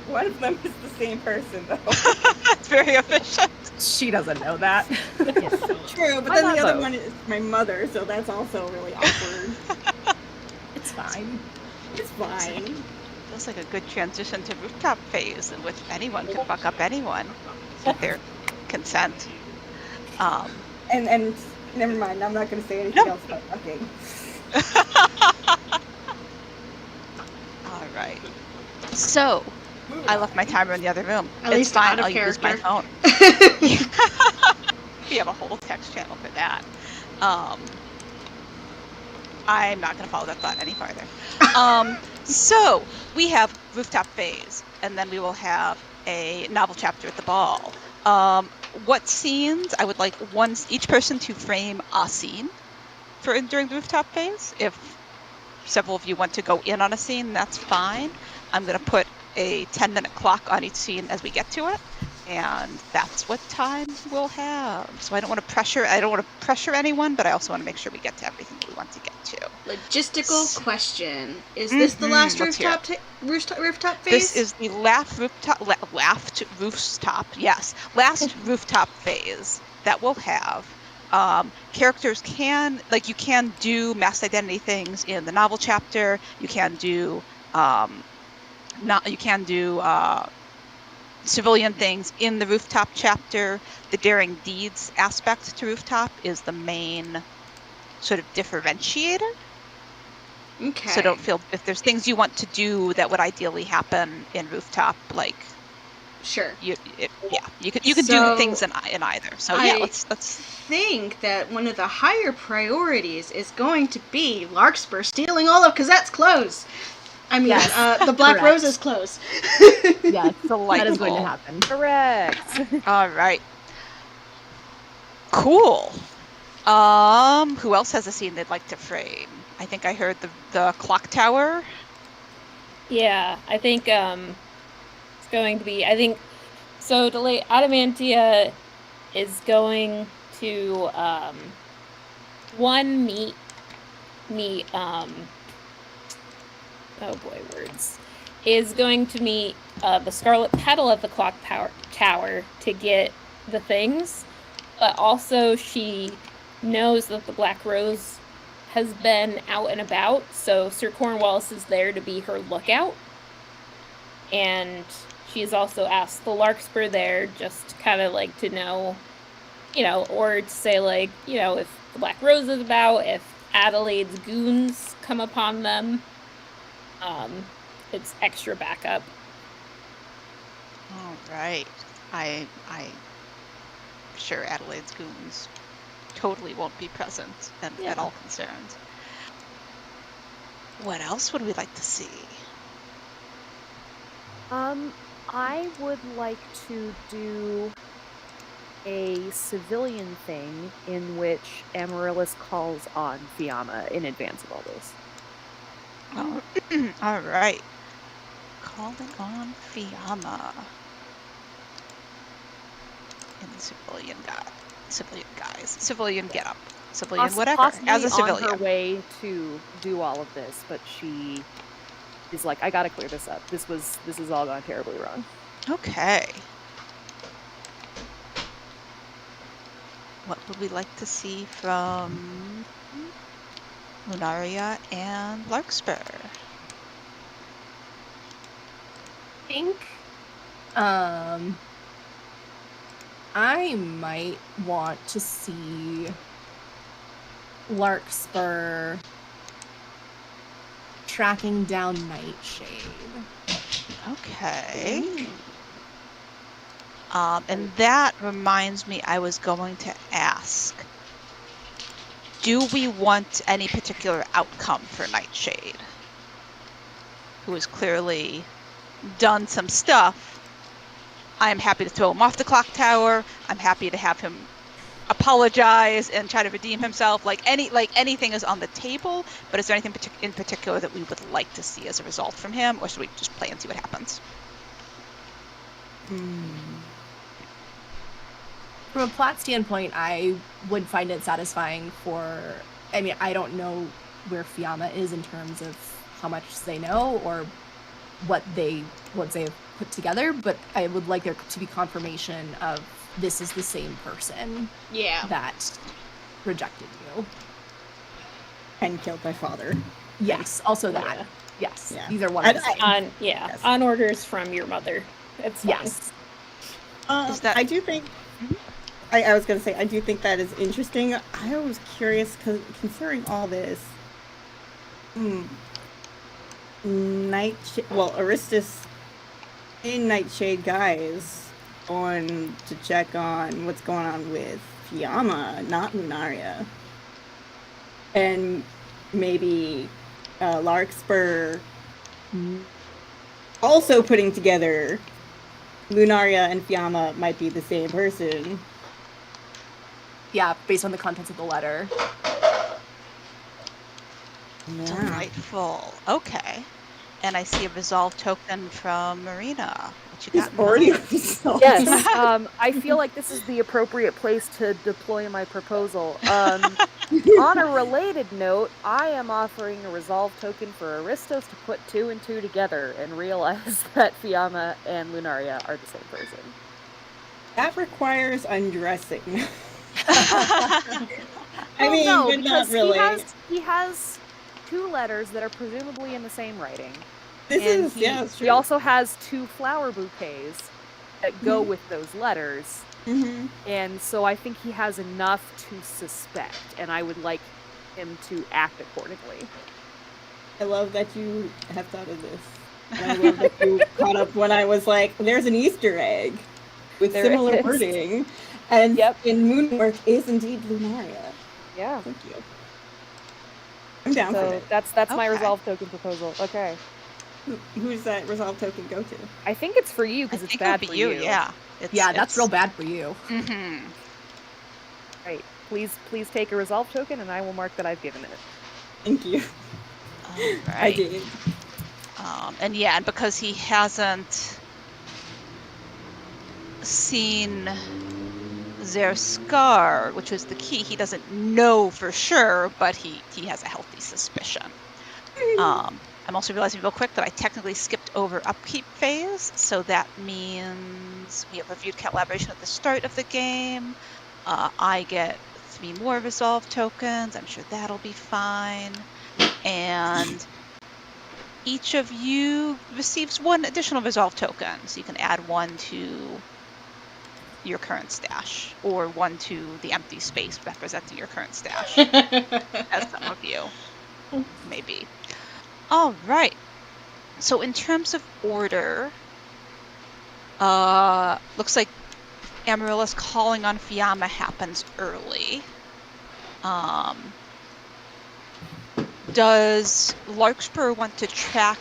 One of them is the same person, though. That's very efficient. She doesn't know that. Yes, so True, but Why then not the other both? one is my mother, so that's also really awkward. It's fine. It's fine. Feels like a good transition to rooftop phase in which anyone can fuck up anyone with their consent. And never mind, I'm not going to say anything else about fucking. All right. So, I left my timer in the other room. At It's least fine. out of I'll use my character. phone. We have a whole text channel for that. I'm not going to follow that thought any farther. So we have rooftop phase, and then we will have a novel chapter at the ball. What scenes? I would like each person to frame a scene for during the rooftop phase. If several of you want to go in on a scene, that's fine. I'm going to put a 10-minute clock on each scene as we get to it, and that's what time we'll have. So I don't want to pressure anyone, but I also want to make sure we get to everything that we want to get to. Logistical question: is this the last let's hear rooftop phase? This is the last rooftop. Yes, last rooftop phase that we'll have. Characters can do masked identity things in the novel chapter. You can do civilian things in the rooftop chapter. The daring deeds aspect to rooftop is the main sort of differentiator. Okay. So don't feel if there's things you want to do that would ideally happen in rooftop, like Sure. you can do things in either. So let's think that one of the higher priorities is going to be Larkspur stealing all of Cosette's clothes. I mean, the Black Correct. Rose's clothes. Yes, Delightful. that is going to happen. Correct. All right. Cool. Who else has a scene they'd like to frame? I think I heard the clock tower. Yeah, I think it's going to be. I think so. Adamantia is going to meet oh boy, words. Is going to meet the Scarlet Petal at the clock tower to get the things, but also she knows that the Black Rose has been out and about, so Sir Cornwallis is there to be her lookout. And she has also asked the Larkspur there just kind of like to know, or to say like, if the Black Rose is about, if Adelaide's goons come upon them, it's extra backup. All right. I'm sure Adelaide's goons totally won't be present and at all concerned. What else would we like to see? I would like to do a civilian thing in which Amaryllis calls on Fiamma in advance of all this. Oh, all right. Calling on Fiamma in the civilian getup, civilian whatever, Possibly as a civilian. on her way to do all of this, but she is like, I gotta clear this up. This has all gone terribly wrong. Okay. What would we like to see from Lunaria and Larkspur? I think I might want to see Larkspur tracking down Nightshade. Okay. And that reminds me, I was going to ask, do we want any particular outcome for Nightshade, who has clearly done some stuff? I am happy to throw him off the clock tower. I'm happy to have him apologize and try to redeem himself. Anything is on the table, but is there anything in particular that we would like to see as a result from him, or should we just play and see what happens? From a plot standpoint, I would find it satisfying I don't know where Fiamma is in terms of how much they know or what they've put together, but I would like there to be confirmation of this is the same person Yeah. that rejected you. And killed my father. Yes, also that. Yeah. Yes, Yeah. either one And of the same. Yes. On orders from your mother. It's fine. Yes. Is that- I do think. I was gonna say I do think that is interesting. I was curious because considering all this, Aristus and Nightshade guys on to check on what's going on with Fiamma, not Lunaria, and maybe Larkspur also putting together Lunaria and Fiamma might be the same person. Yeah, based on the contents of the letter. Delightful. Okay. And I see a resolve token from Marina. What you He's got? in already mind? resolved. Yes, I feel like this is the appropriate place to deploy my proposal. On a related note, I am offering a resolve token for Aristos to put 2 and 2 together and realize that Fiamma and Lunaria are the same person. That requires undressing. Well, mean, no, but not because really. he has 2 letters that are presumably in the same writing. This And is it's true. he also has 2 flower bouquets that go with those letters. Mm-hmm. And so I think he has enough to suspect, and I would like him to act accordingly. I love that you have thought of this. And I love that you caught up when I was like, there's an Easter egg with There similar is. wording. And Yep. in Moonwork is indeed Lunaria. Yeah. Thank you. I'm down for So it. that's my Okay. resolve token proposal. Okay. Who's that resolve token go to? I think it's for you I because it's think it bad would for be you. you. Yeah. Yeah, that's real bad for you. Mm-hmm. Right. Please take a resolve token, and I will mark that I've given it. Thank you. All right. I did. And because he hasn't seen their scar, which was the key, he doesn't know for sure, but he has a healthy suspicion. I'm also realizing real quick that I technically skipped over upkeep phase, so that means we have reviewed collaboration at the start of the game. I get 3 more resolve tokens. I'm sure that'll be fine. And each of you receives 1 additional resolve token, so you can add 1 to your current stash, or 1 to the empty space representing your current stash, as some of you maybe. All right. So in terms of order, looks like Amaryllis calling on Fiamma happens early. Does Larkspur want to track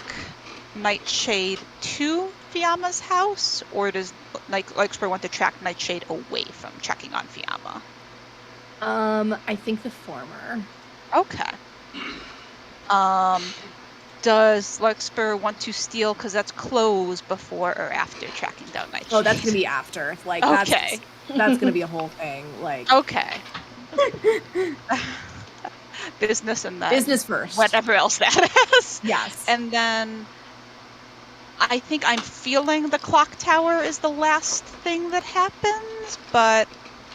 Nightshade to Fiamma's house, or does Larkspur want to track Nightshade away from checking on Fiamma? I think the former. Okay. Does Larkspur want to steal because that's closed before or after tracking down Nightshade? Oh, that's gonna be after. Like, Okay. that's gonna be a whole thing. Like, Okay. Business and then business first. whatever else that is. Yes. And then I think I'm feeling the clock tower is the last thing that happens, but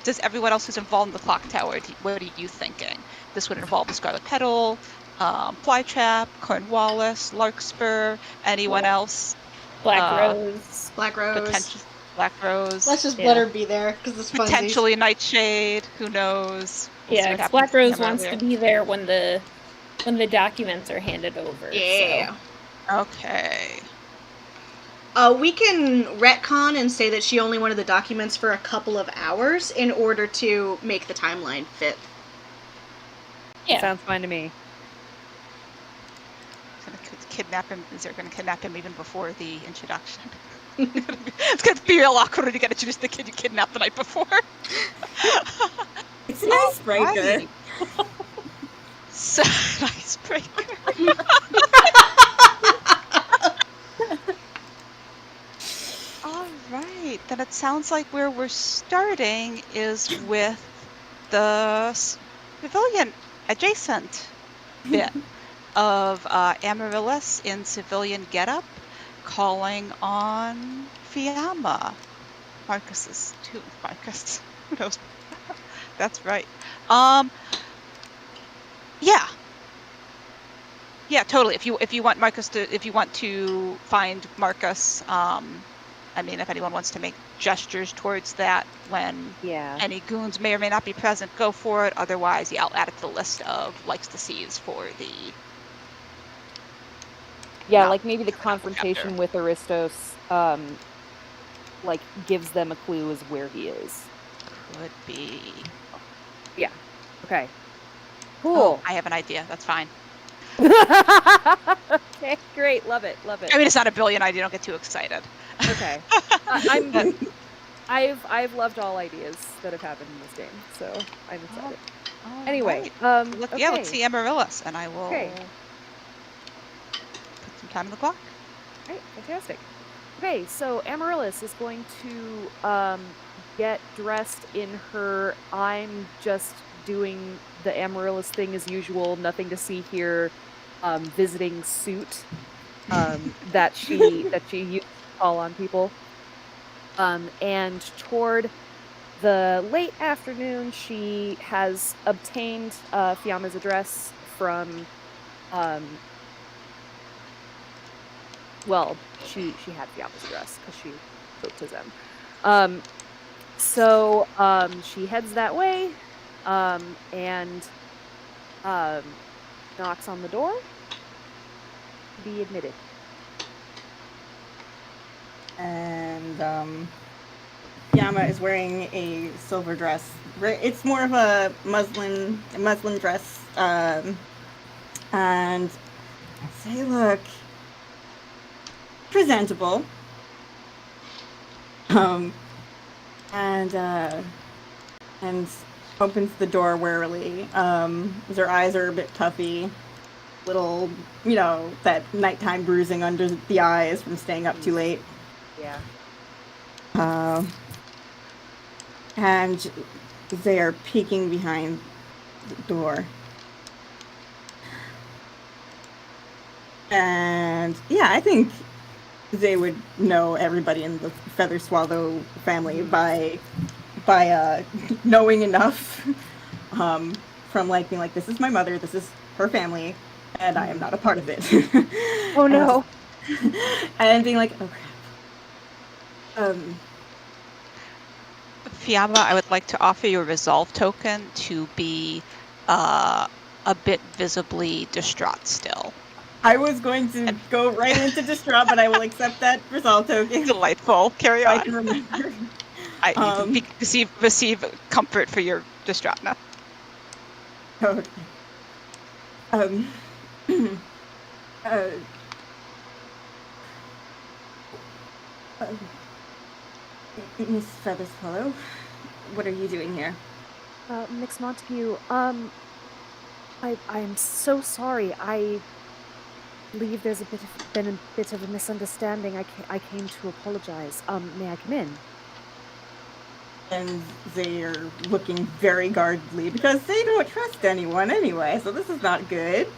does everyone else who's involved in the clock tower, what are you thinking? This would involve the Scarlet Petal, Flytrap, Cornwallis, Larkspur, anyone else? Black Rose. Black Rose. Potential Black Rose. Let's just Yeah. let her be there because it's funsies. Potentially Nightshade. Who knows? We'll see Yeah, what 'cause happens Black to Rose him wants earlier. to be there when the documents are handed over. Yeah. Okay. We can retcon and say that she only wanted the documents for a couple of hours in order to make the timeline fit. Yeah. Sounds fine to me. Gonna kidnap him. Is there going to kidnap him even before the introduction? It's going to be real awkward when you get introduced to the kid you kidnapped the night before. It's an icebreaker. Right. So, icebreaker. All right. Then it sounds like where we're starting is with the civilian adjacent bit of Amaryllis in civilian getup, calling on Fiamma. Marcus's too. Marcus. Who knows? That's right. Yeah. Yeah, totally. If you want to find Marcus, I mean, if anyone wants to make gestures towards that when any goons may or may not be present, go for it. Otherwise, yeah, I'll add it to the list of likes to sees for the. Yeah, Not like maybe the chapter. confrontation with Aristos, like gives them a clue as where he is. Could be. Yeah. Okay. Oh, Cool. I have an idea. That's fine. Okay, great. Love it. Love it. I mean, it's not a brilliant idea. Don't get too excited. Okay. I've loved all ideas that have happened in this game, so I'm excited. Anyway, right. okay. Yeah, let's see Amaryllis, and I will Okay. put some time on the clock. Right, fantastic. Okay, so Amaryllis is going to get dressed in her I'm just doing the Amaryllis thing as usual, nothing to see here, visiting suit that she used to call on people. And toward the late afternoon, she has obtained Fiamma's address from well, she had Fiamma's address because she spoke to them. So she heads that way and knocks on the door to be admitted. And Fiamma is wearing a silver dress. It's more of a muslin dress. And they look presentable. And opens the door warily. Her eyes are a bit puffy. Little, that nighttime bruising under the eyes from staying up too late. Yeah. And they are peeking behind the door. And yeah, I think they would know everybody in the Feather Swallow family by knowing enough from like being like, this is my mother, this is her family, and I am not a part of it. Oh no. And being like, oh crap. Fiamma, I would like to offer you a resolve token to be a bit visibly distraught still. I was going to go right into distraught, but I will accept that resolve token. Delightful. Carry on. I can remember. You can receive comfort for your distraughtness. Okay. Miss Featherswallow, what are you doing here? Mix Montague, I'm so sorry. I believe there's been a bit of a misunderstanding. I came to apologize. May I come in? And they're looking very guardedly because they don't trust anyone anyway, so this is not good.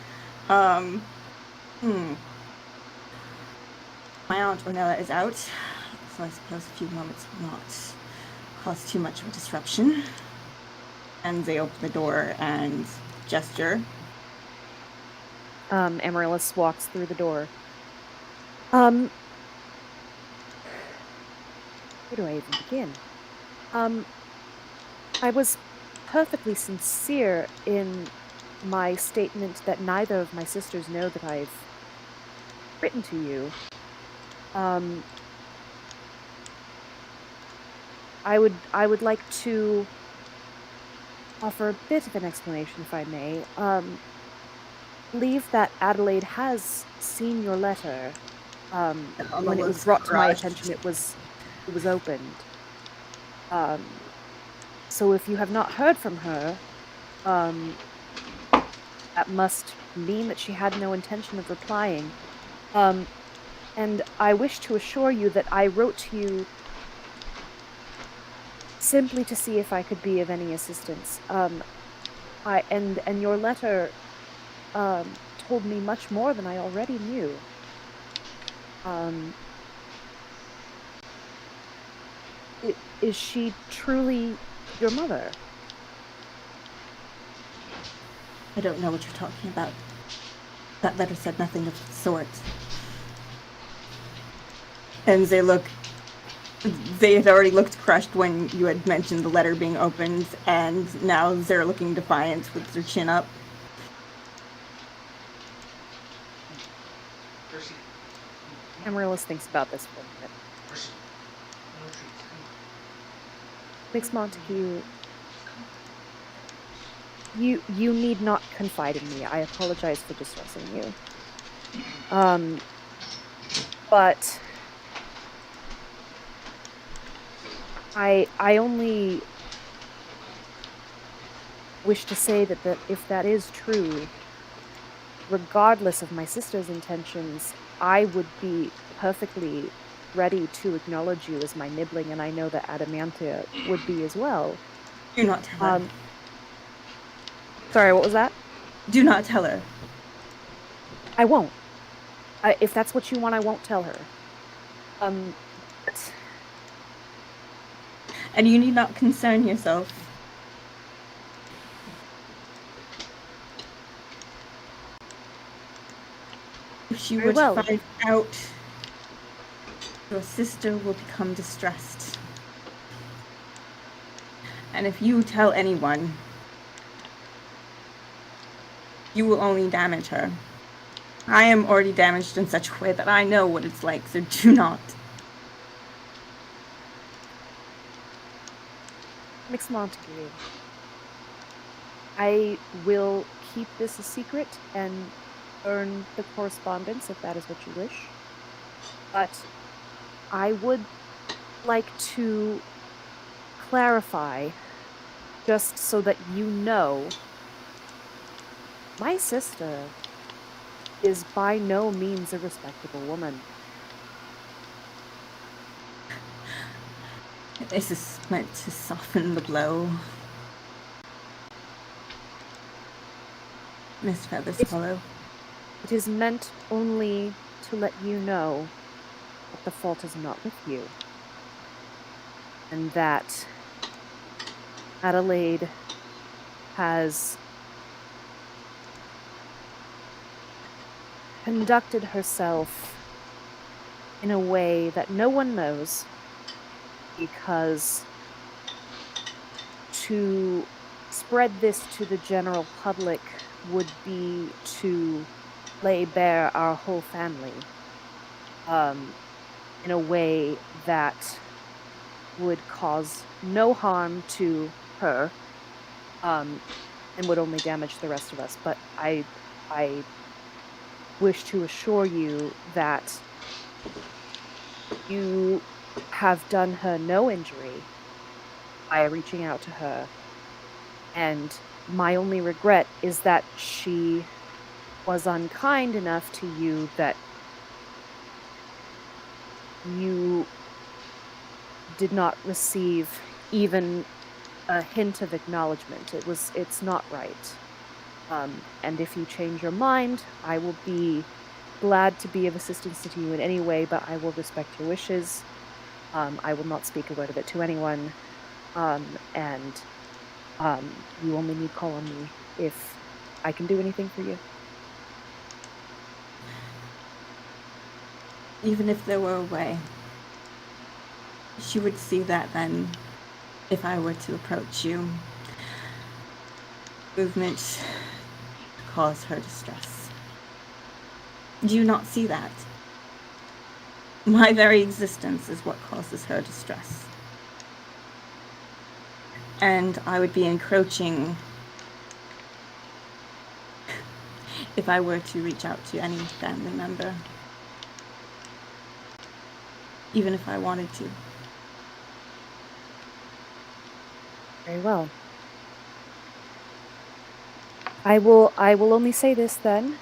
My Aunt Ornella is out, so I suppose a few moments will not cause too much of a disruption. And they open the door and gesture. Amaryllis walks through the door. Where do I even begin? I was perfectly sincere in my statement that neither of my sisters know that I've written to you. I would like to offer a bit of an explanation, if I may. Believe that Adelaide has seen your letter. When it was brought to my attention, it was opened. So if you have not heard from her, that must mean that she had no intention of replying. And I wish to assure you that I wrote to you simply to see if I could be of any assistance. And your letter told me much more than I already knew. Is she truly your mother? I don't know what you're talking about. That letter said nothing of the sort. And they had already looked crushed when you had mentioned the letter being opened, and now they're looking defiant with their chin up. Amaryllis thinks about this for a minute. Mix Montague, you need not confide in me. I apologize for distressing you. But I only wish to say that if that is true, regardless of my sister's intentions, I would be perfectly ready to acknowledge you as my nibbling, and I know that Adamantia would be as well. Do not tell her. Sorry, what was that? Do not tell her. I won't. If that's what you want, I won't tell her. And you need not concern yourself. If she were to find out, your sister will become distressed. And if you tell anyone, you will only damage her. I am already damaged in such a way that I know what it's like, so do not. Mix Montague, I will keep this a secret and burn the correspondence if that is what you wish. But I would like to clarify, just so that you know, my sister is by no means a respectable woman. This is meant to soften the blow. Miss Featherswallow. It is meant only to let you know that the fault is not with you. And that Adelaide has conducted herself in a way that no one knows, because to spread this to the general public would be to lay bare our whole family in a way that would cause no harm to her and would only damage the rest of us. But I wish to assure you that you have done her no injury by reaching out to her, and my only regret is that she was unkind enough to you that you did not receive even a hint of acknowledgement. It's not right. And if you change your mind, I will be glad to be of assistance to you in any way, but I will respect your wishes. I will not speak a word of it to anyone. And you only need call on me if I can do anything for you. Even if there were a way, she would see that then if I were to approach you. Movement cause her distress. Do you not see that? My very existence is what causes her distress. And I would be encroaching if I were to reach out to any family member. Even if I wanted to. Very well. I will only say this then,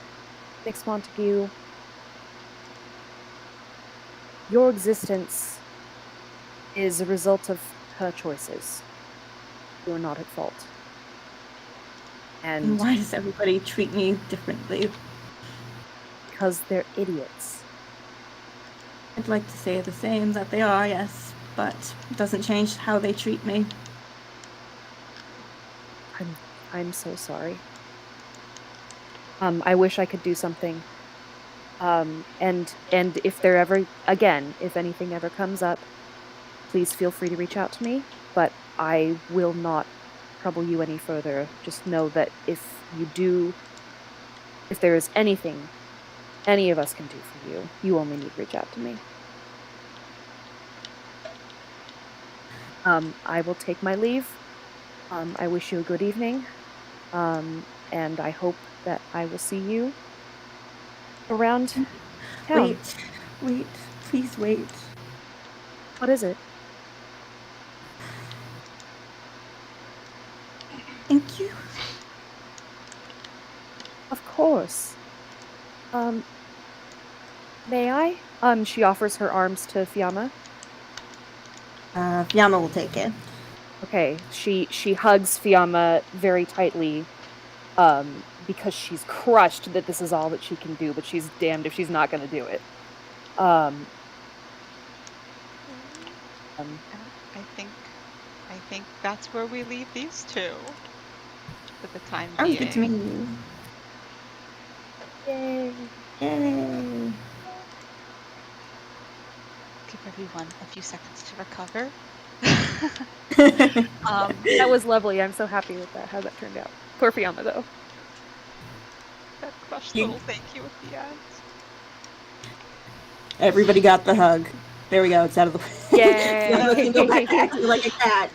Mix Montague. Your existence is a result of her choices. You are not at fault. And why does everybody treat me differently? Because they're idiots. I'd like to say the same, that they are, yes, but it doesn't change how they treat me. I'm so sorry. I wish I could do something. And if there ever, again, if anything ever comes up, please feel free to reach out to me, but I will not trouble you any further. Just know that if there is anything any of us can do for you, you only need to reach out to me. I will take my leave. I wish you a good evening. And I hope that I will see you around town. Wait, please wait. What is it? Thank you. Of course. May I? She offers her arms to Fiamma. Fiamma will take it. Okay, she hugs Fiamma very tightly, because she's crushed that this is all that she can do, but she's damned if she's not gonna do it. I think that's where we leave these two for the time Sounds being. good to me. Yay! Yay! Give everyone a few seconds to recover. That was lovely. I'm so happy with that. How that turned out. Poor Fiamma, though. That crushed little thank you at the end. Everybody got the hug. There we go. It's out of the way. Yay! Go back acting like a cat.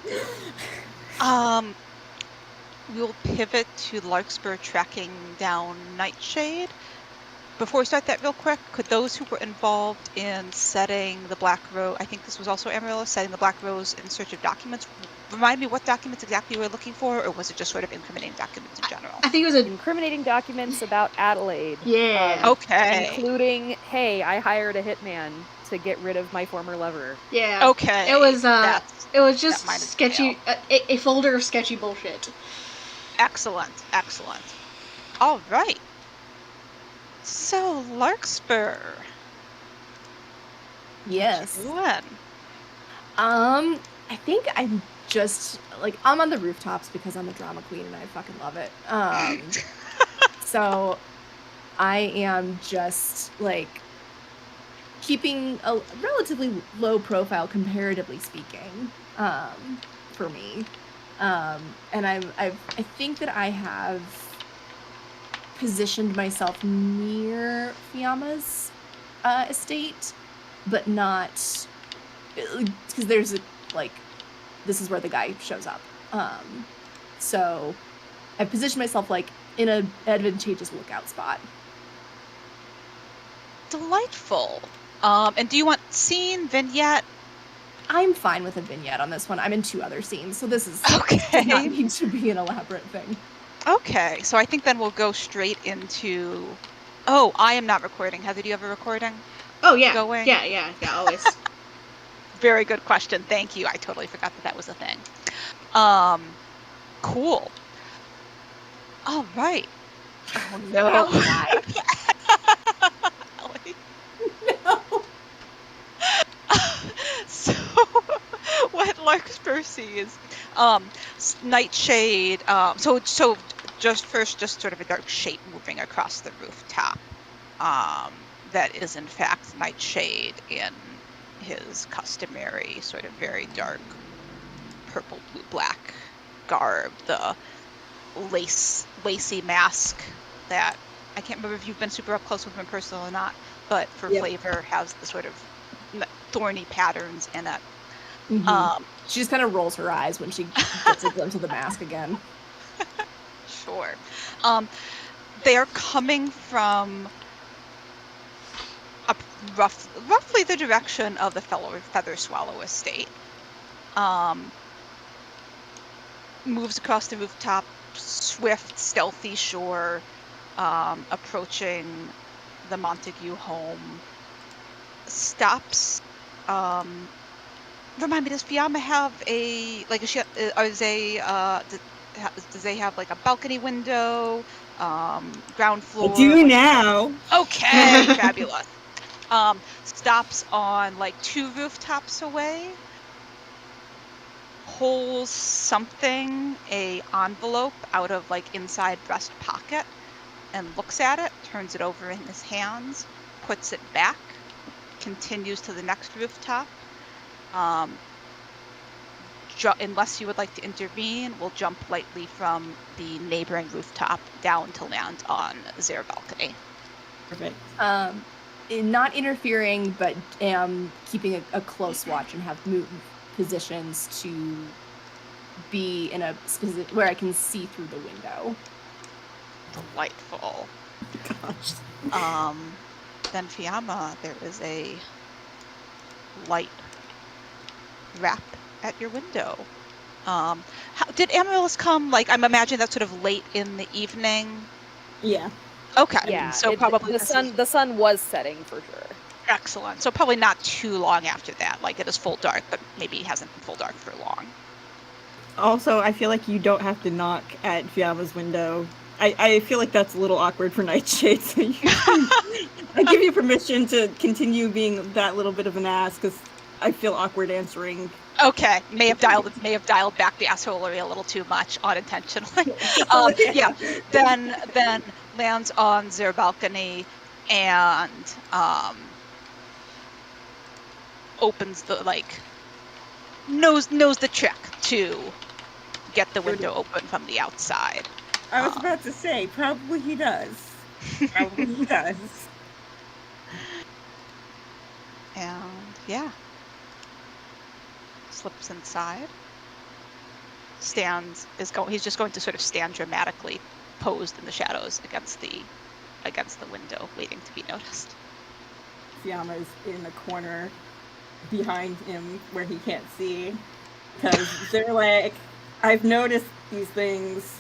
We'll pivot to Larkspur tracking down Nightshade. Before we start that real quick, could those who were involved in setting the Black Rose, I think this was also Amarillo, setting the Black Rose in search of documents, remind me what documents exactly you were looking for, or was it just sort of incriminating documents in general? I think it was incriminating documents about Adelaide. Yeah. Okay. Including, hey, I hired a hitman to get rid of my former lover. Yeah. Okay. It was just that sketchy, a folder of sketchy bullshit. Excellent. All right. So, Larkspur. Yes. When? I think I'm just like I'm on the rooftops because I'm a drama queen and I fucking love it. So I am just like keeping a relatively low profile comparatively speaking, for me. And I think that I have positioned myself near Fiamma's estate, but not because there's a like this is where the guy shows up. So I've positioned myself like in an advantageous lookout spot. Delightful. And do you want scene, vignette? I'm fine with a vignette on this one. I'm in 2 other scenes, so this is Okay. does not need to be an elaborate thing. Okay, so I think then we'll go straight into. Oh, I am not recording. Heather, do you have a recording? Oh yeah. Going? Yeah, always. Very good question. Thank you. I totally forgot that was a thing. Cool. All right. Oh no. Ellie. No. So what Larkspur sees, Nightshade. So just sort of a dark shape moving across the rooftop. That is in fact Nightshade in his customary sort of very dark purple, blue, black garb, the lacy mask that I can't remember if you've been super up close with him in person or not, but for flavor has the sort of thorny patterns in it. Mm-hmm. She just kind of rolls her eyes when she gets a glimpse of the mask again. Sure. They are coming from roughly the direction of the Feather Swallow estate. Moves across the rooftop, swift, stealthy shore, approaching the Montague home. Stops. Remind me, does Fiamma have a like? Does they have like a balcony window, ground floor? I do now. Okay, fabulous. stops on like 2 rooftops away, pulls something, a envelope out of like inside breast pocket, and looks at it, turns it over in his hands, puts it back, continues to the next rooftop. Unless you would like to intervene, we'll jump lightly from the neighboring rooftop down to land on their balcony. Perfect. Not interfering, but keeping a close watch and have moved positions to be in a specific where I can see through the window. Delightful. Gosh. Then Fiamma, there is a light rap at your window. Did Amaryllis come, like, I'm imagining that's sort of late in the evening? Yeah. Okay. Yeah, So probably the sun was setting for sure. Excellent. So probably not too long after that. Like, it is full dark, but maybe it hasn't been full dark for long. Also, I feel like you don't have to knock at Fiamma's window. I feel like that's a little awkward for Nightshade, so I give you permission to continue being that little bit of an ass, because I feel awkward answering. Okay, may have dialed back the assholery a little too much unintentionally. Yeah. Then lands on their balcony and opens the knows the trick to get the window open from the outside. I was about to say, probably he does. Probably he does. And yeah. Slips inside. He's just going to sort of stand dramatically posed in the shadows against the window, waiting to be noticed. Fiamma's in the corner behind him where he can't see, because they're like, I've noticed these things,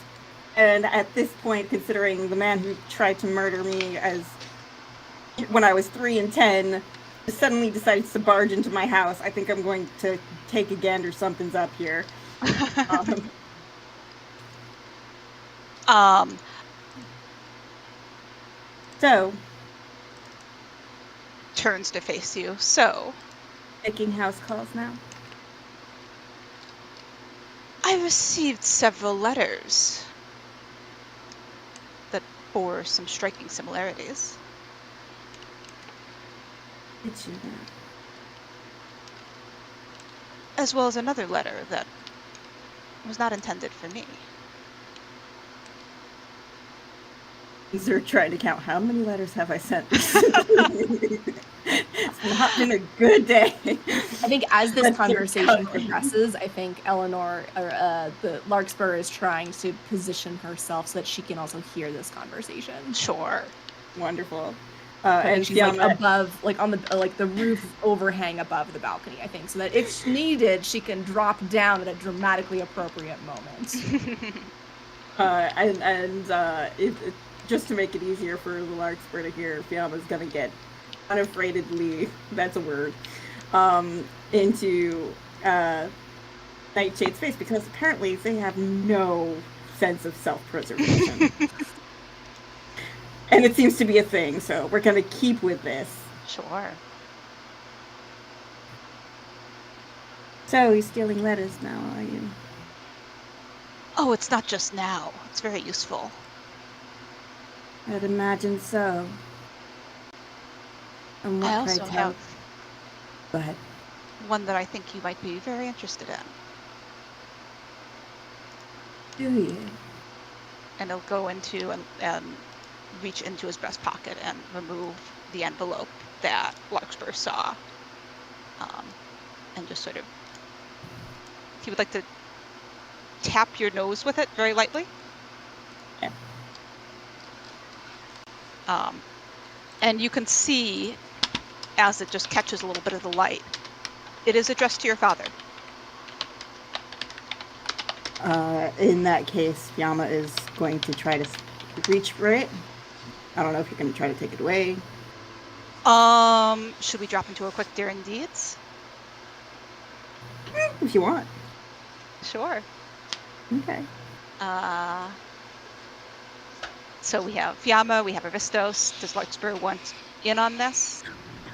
and at this point, considering the man who tried to murder me when I was 3 and 10 suddenly decides to barge into my house, I think I'm going to take a gander. Something's up here. So turns to face you. So making house calls now. I received several letters that bore some striking similarities. Did you know? As well as another letter that was not intended for me. They're trying to count how many letters have I sent. It's not been a good day. I think as this conversation progresses, I think Eleanor, or the Larkspur, is trying to position herself so that she can also hear this conversation. Sure. Wonderful. And she's like above, like on the roof overhang above the balcony, I think, so that if needed, she can drop down at a dramatically appropriate moment. Just to make it easier for the Larkspur to hear, Fiamma's gonna get unaffraidly, that's a word, into Nightshade's face, because apparently they have no sense of self-preservation. And it seems to be a thing, so we're gonna keep with this. Sure. So, you're stealing letters now, are you? Oh, it's not just now. It's very useful. I'd imagine so. And what I also have Go ahead. one that I think you might be very interested in. Do you? And he'll go into and reach into his breast pocket and remove the envelope that Larkspur saw. And just sort of, he would like to tap your nose with it very lightly. Yeah. And you can see, as it just catches a little bit of the light, it is addressed to your father. In that case, Fiamma is going to try to reach for it. I don't know if you're going to try to take it away. Should we drop into a quick daring deeds? If you want. Sure. Okay. So we have Fiamma, we have Aristos. Does Larkspur want in on this?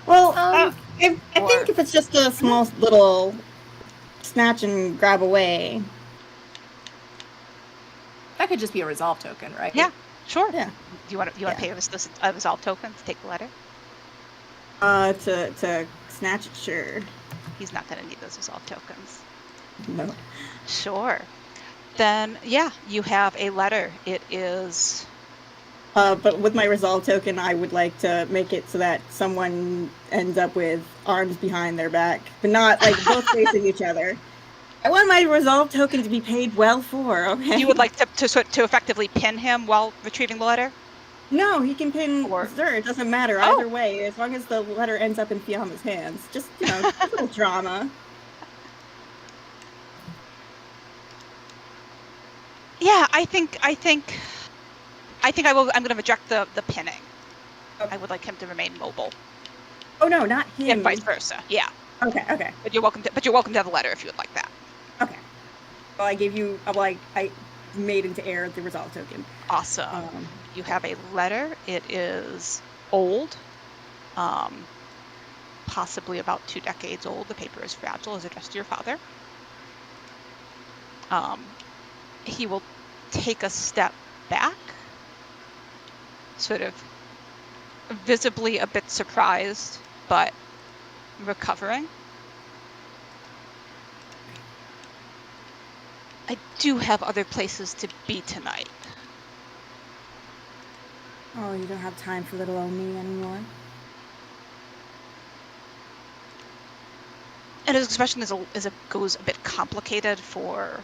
Well, Um, I think if it's just a small little snatch and grab away. that could just be a resolve token, right? Yeah, sure. Yeah. Do you want to pay a resolve token to take the letter? To snatch it, sure. He's not going to need those resolve tokens. No. Sure. Then, yeah, you have a letter. It is... But with my resolve token, I would like to make it so that someone ends up with arms behind their back, but not like both facing each other. I want my resolve token to be paid well for. Okay. You would like to effectively pin him while retrieving the letter? No, he can pin Or- Zer. It doesn't matter Oh. either way, as long as the letter ends up in Fiamma's hands. Just a little drama. Yeah, I think I'm going to reject the pinning. Okay. I would like him to remain mobile, Oh no, not him. and vice versa. Yeah, Okay. but you're welcome to have the letter if you would like that. Okay. Well, I gave you. Well, I made into air the resolve token. Awesome. You have a letter. It is old, possibly about 2 decades old. The paper is fragile. Is addressed to your father. He will take a step back, sort of visibly a bit surprised, but recovering. I do have other places to be tonight. Oh, you don't have time for little old me anymore. And his expression goes a bit complicated for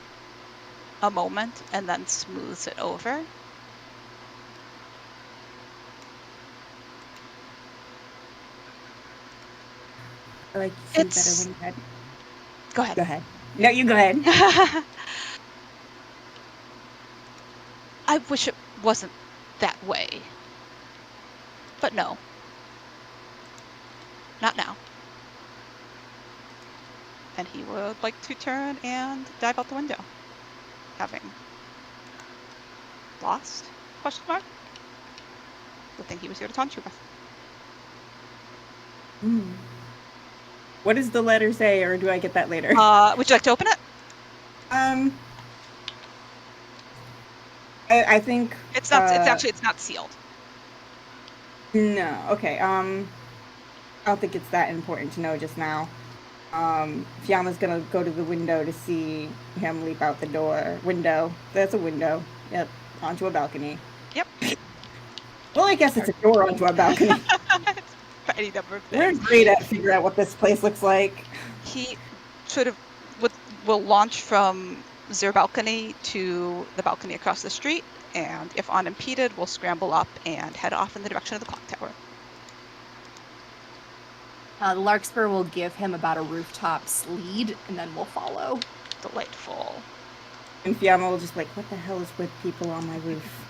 a moment and then smooths it over. I like you better when you had. Go ahead. Go ahead. No, you go ahead. I wish it wasn't that way. But no. Not now. And he would like to turn and dive out the window. Having lost? Question mark? The thing he was here to taunt you with. What does the letter say, or do I get that later? Would you like to open it? I think It's not. It's not sealed. No. Okay. I don't think it's that important to know just now. Fiamma's gonna go to the window to see him leap out the window. That's a window. Yep. Onto a balcony. Yep. Well, I guess it's a door onto a balcony. For any number of We're things. great at figuring out what this place looks like. He sort of will launch from their balcony to the balcony across the street, and if unimpeded, will scramble up and head off in the direction of the clock tower. Larkspur will give him about a rooftops lead, and then we'll follow. Delightful. And Fiamma will just be like, what the hell is with people on my roof?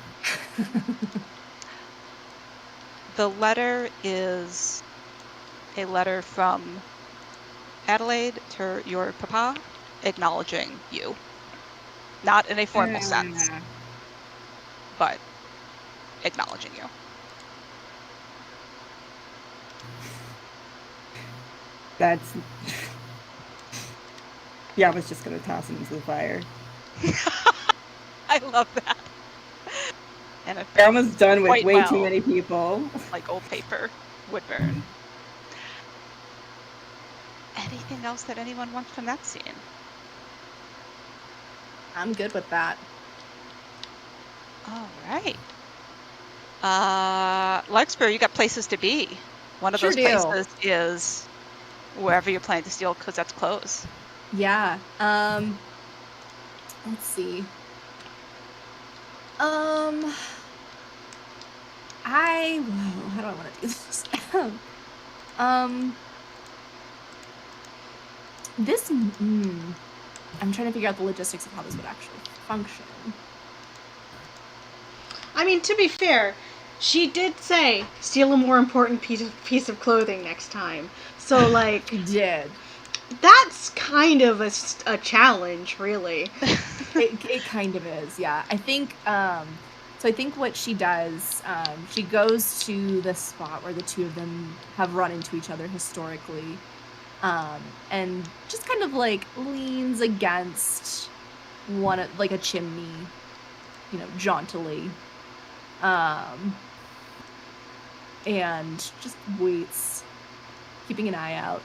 The letter is a letter from Adelaide to your papa, acknowledging you. Not in a formal sense, but acknowledging you. That's... Fiamma's just gonna toss him into the fire. I love that. And Fiamma's done with quite way well. too many people. Like old paper would burn. Anything else that anyone wants from that scene? I'm good with that. All right. Larkspur, you got places to be. One of Sure those do. places is wherever you're planning to steal Cosette's clothes. Yeah. Let's see. How do I want to do this? I'm trying to figure out the logistics of how this would actually function. I mean, to be fair, she did say steal a more important piece of clothing next time. So, like, She did. that's kind of a challenge, really. It kind of is, yeah. I think So I think what she does, she goes to the spot where the two of them have run into each other historically, and just kind of like leans against like a chimney, jauntily, and just waits, keeping an eye out.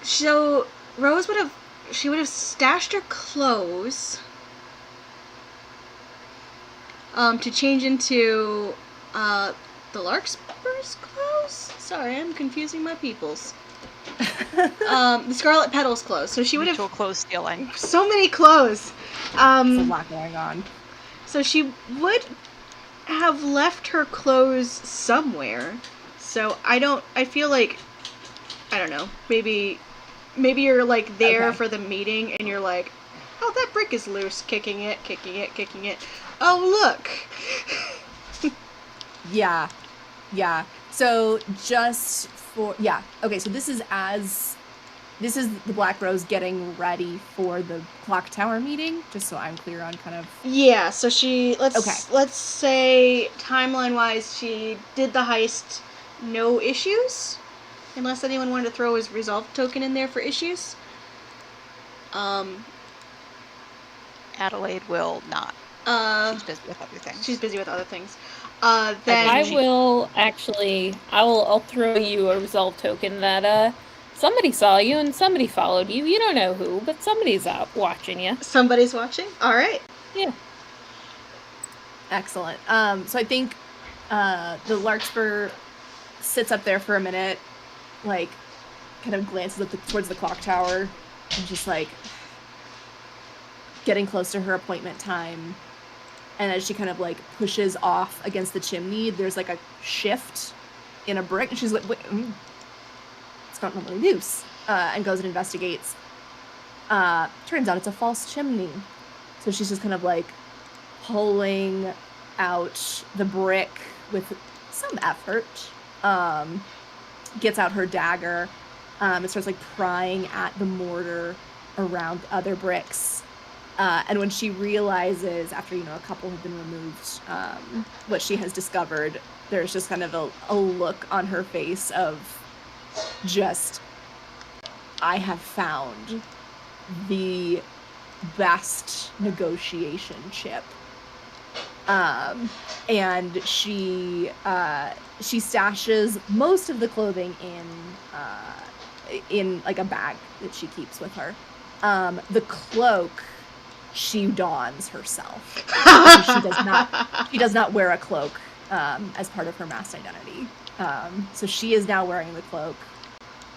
So Rose would have stashed her clothes to change into the Larkspur's clothes. Sorry, I'm confusing my peoples. The Scarlet Petals clothes. So she would have clothes stealing. So many clothes. There's a lot going on. So she would have left her clothes somewhere. So I feel like, I don't know, maybe you're like there for the meeting and you're like, oh, that brick is loose, kicking it. Oh, look. Yeah. So just for, okay, so this is the Black Rose getting ready for the clock tower meeting, just so I'm clear on kind of. Yeah, so let's say timeline wise she did the heist, no issues, unless anyone wanted to throw his resolve token in there for issues. Adelaide will not. She's busy with other things. Then I'll throw you a resolve token that somebody saw you and somebody followed you. You don't know who, but somebody's out watching you. Somebody's watching? All right. Yeah. Excellent. So I think the Larkspur sits up there for a minute, like, kind of glances towards the clock tower, and just, like, getting close to her appointment time. And as she kind of, like, pushes off against the chimney, there's, like, a shift in a brick, and she's like, wait, it's not normally loose, and goes and investigates. Turns out it's a false chimney. So she's just kind of, like, pulling out the brick with some effort, gets out her dagger, and starts, like, prying at the mortar around other bricks. And when she realizes, after, a couple have been removed, what she has discovered, there's just kind of a look on her face of just, I have found the best negotiation chip. And she stashes most of the clothing in like a bag that she keeps with her. The cloak she dons herself. She does not wear a cloak as part of her masked identity. So she is now wearing the cloak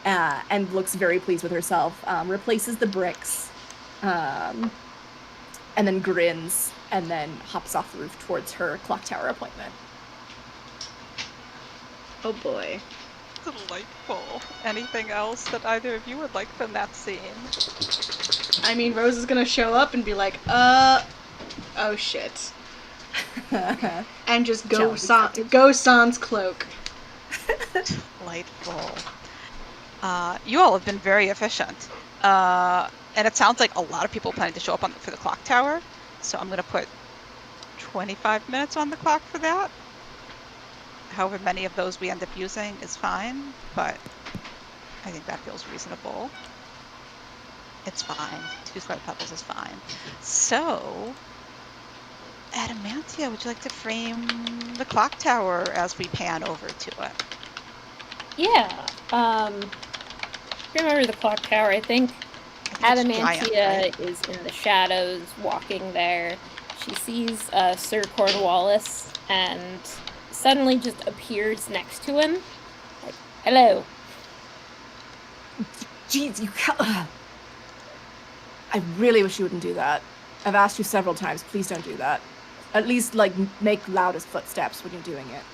and looks very pleased with herself. Replaces the bricks, and then grins, and then hops off the roof towards her clock tower appointment. Oh boy. Delightful. Anything else that either of you would like from that scene? I mean, Rose is gonna show up and be like, oh shit. And just go sans cloak. Delightful. You all have been very efficient. And it sounds like a lot of people planning to show up for the clock tower. So I'm going to put 25 minutes on the clock for that. However many of those we end up using is fine, but I think that feels reasonable. It's fine. 2 Scarlet Petals is fine. So, Adamantia, would you like to frame the clock tower as we pan over to it? Yeah. Remember the clock tower, I think Adamantia is in the shadows, walking there. She sees Sir Cornwallis and suddenly just appears next to him. Like, hello. Jeez, I really wish you wouldn't do that. I've asked you several times, please don't do that. At least, like, make loudest footsteps when you're doing it.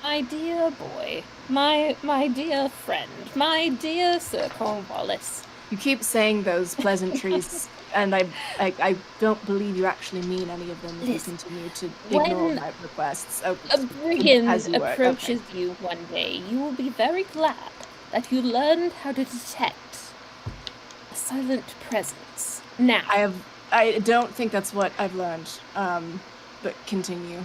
My dear boy, my dear friend, my dear Sir Cornwallis. You keep saying those pleasantries, and I don't believe you actually mean any of them if you continue to ignore my requests. A brigand approaches you one day, you will be very glad that you learned how to detect a silent presence. Now, I don't think that's what I've learned. But continue.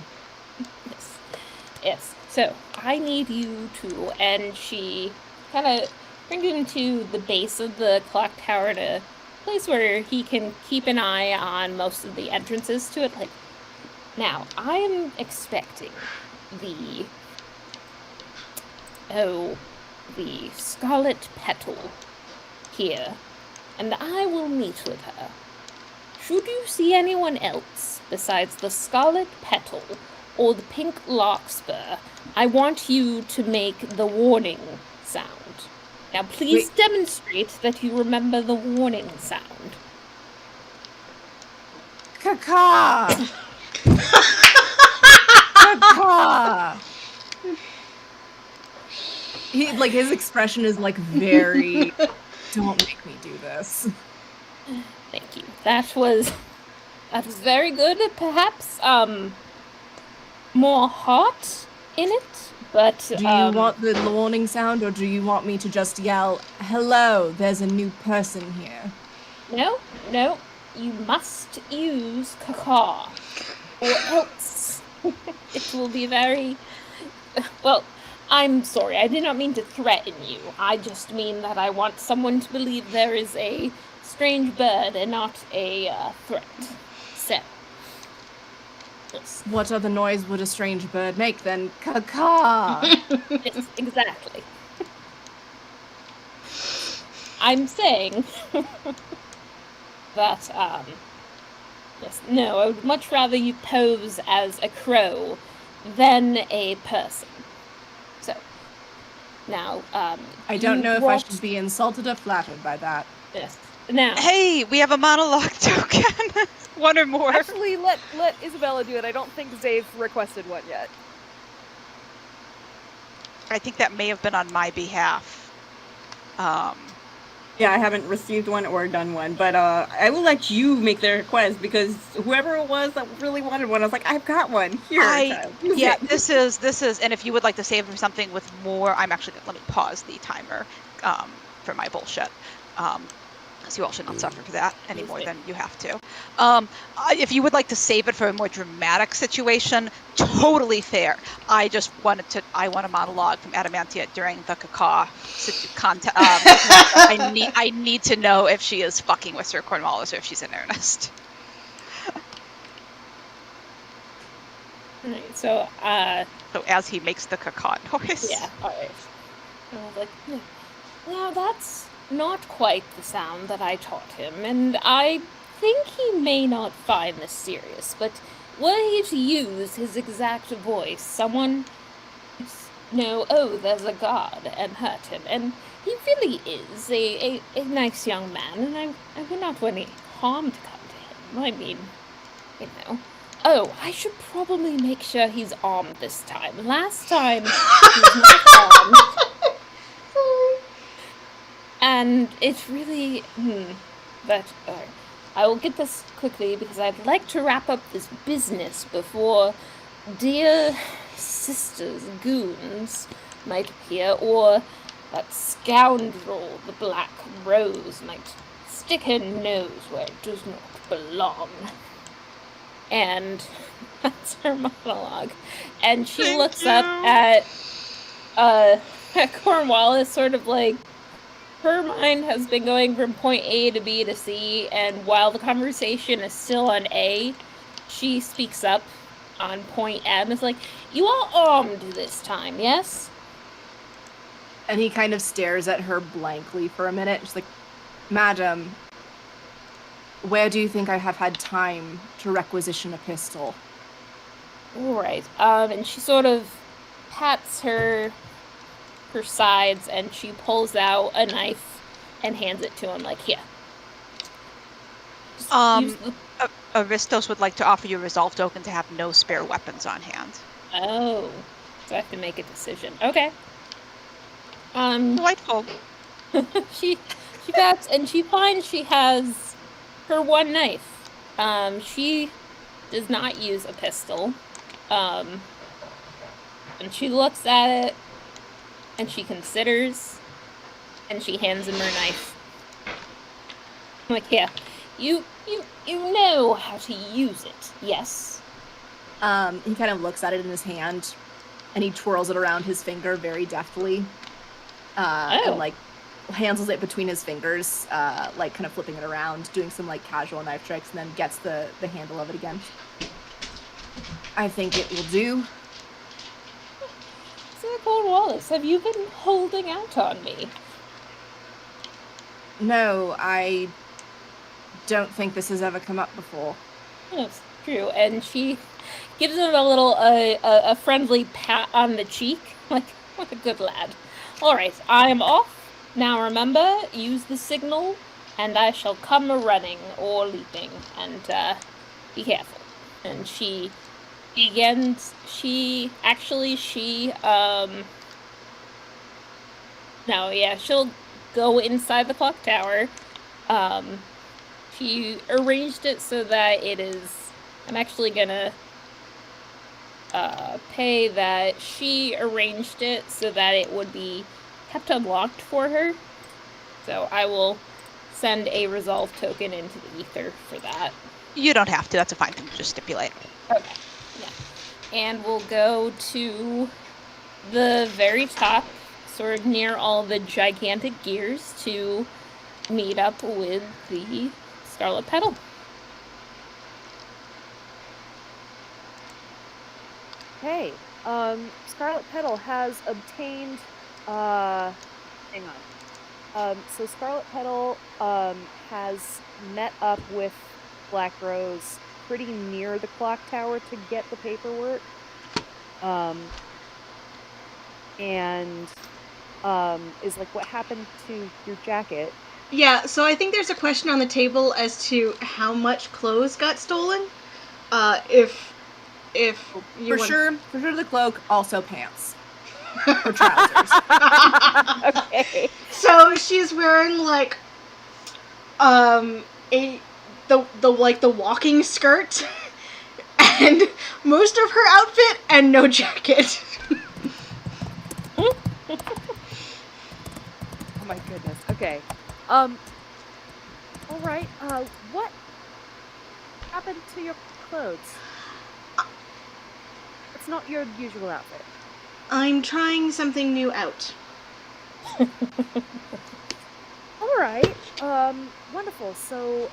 yes. So I need you to, and she kind of brings him to the base of the clock tower, to a place where he can keep an eye on most of the entrances to it. Like, now I am expecting the Scarlet Petal here, and I will meet with her. Should you see anyone else besides the Scarlet Petal or the Pink Larkspur, I want you to make the warning sound. Now, please demonstrate that you remember the warning sound. Caca! Caca! His expression is very, don't make me do this. Thank you. That was very good. Perhaps, more heart in it, but, Do you want the warning sound, or do you want me to just yell, "Hello, there's a new person here"? No, you must use caca, or else it will be very... Well, I'm sorry, I did not mean to threaten you. I just mean that I want someone to believe there is a strange bird and not a threat. So, yes. What other noise would a strange bird make then? Caca! Yes, exactly. I'm saying that, yes, no, I would much rather you pose as a crow than a person. So, now, I don't know if I should be insulted or flattered by that. Yes. Now, Hey, we have a monologue token. One or more. Actually, let Isabella do it. I don't think Zave requested one yet. I think that may have been on my behalf. Yeah, I haven't received one or done one, but I will let you make the request, because whoever it was that really wanted one, I was like, I've got one here. Yeah, this is, and if you would like to save for something with more, I'm actually let me pause the timer for my bullshit. So you all should not suffer for that any more than you have to. If you would like to save it for a more dramatic situation, totally fair. I want a monologue from Adamantia during the caca content. I need to know if she is fucking with Sir Cornwallis or if she's in earnest. Alright, so as he makes the caca noise. Yeah, alright. I was like, now that's not quite the sound that I taught him, and I think he may not find this serious, but were he to use his exact voice, someone know, oh, there's a god, and hurt him, and he really is a nice young man, and I would not want any harm to come to him. I mean, Oh, I should probably make sure he's armed this time. Last time, he was not armed. And it's really, but I will get this quickly because I'd like to wrap up this business before dear sister's goons might appear, or that scoundrel, the Black Rose, might stick her nose where it does not belong. And that's her monologue. And she looks up at Cornwallis, sort of like, her mind has been going from point A to B to C, and while the conversation is still on A, she speaks up on point M. It's like, you are armed this time, yes? And he kind of stares at her blankly for a minute. She's like, Madam, where do you think I have had time to requisition a pistol? Right. And she sort of pats her sides, and she pulls out a knife and hands it to him, like, here. Aristos would like to offer you a resolve token to have no spare weapons on hand. Oh. So I have to make a decision. Okay. Delightful. She pats, and she finds she has her one knife. She does not use a pistol. And she looks at it, and she considers, And she hands him her knife. I'm like, yeah, you know how to use it, yes? He kind of looks at it in his hand, and he twirls it around his finger very deftly, and like handles it between his fingers, like kind of flipping it around, doing some like casual knife tricks, and then gets the handle of it again. I think it will do. Sir Cornwallis, have you been holding out on me? No, I don't think this has ever come up before. That's true. And she gives him a little, a friendly pat on the cheek. Like, what a good lad. All right, I am off. Now remember, use the signal, and I shall come running or leaping, and be careful. And she begins. She'll go inside the clock tower. She arranged it so that it is. I'm actually gonna pay that she arranged it so that it would be kept unlocked for her. So I will send a resolve token into the ether for that. You don't have to. That's a fine thing to just stipulate. Okay. Yeah. And we'll go to the very top, sort of near all the gigantic gears, to meet up with the Scarlet Petal. Hey, Scarlet Petal has obtained, hang on. So Scarlet Petal, has met up with Black Rose pretty near the clock tower to get the paperwork. Is like, what happened to your jacket? Yeah, so I think there's a question on the table as to how much clothes got stolen. If you For sure the cloak, also pants. Or trousers. Okay. So she's wearing like the walking skirt and most of her outfit and no jacket. Oh my goodness. Okay. Alright, what happened to your clothes? It's not your usual outfit. I'm trying something new out. Alright, wonderful. So,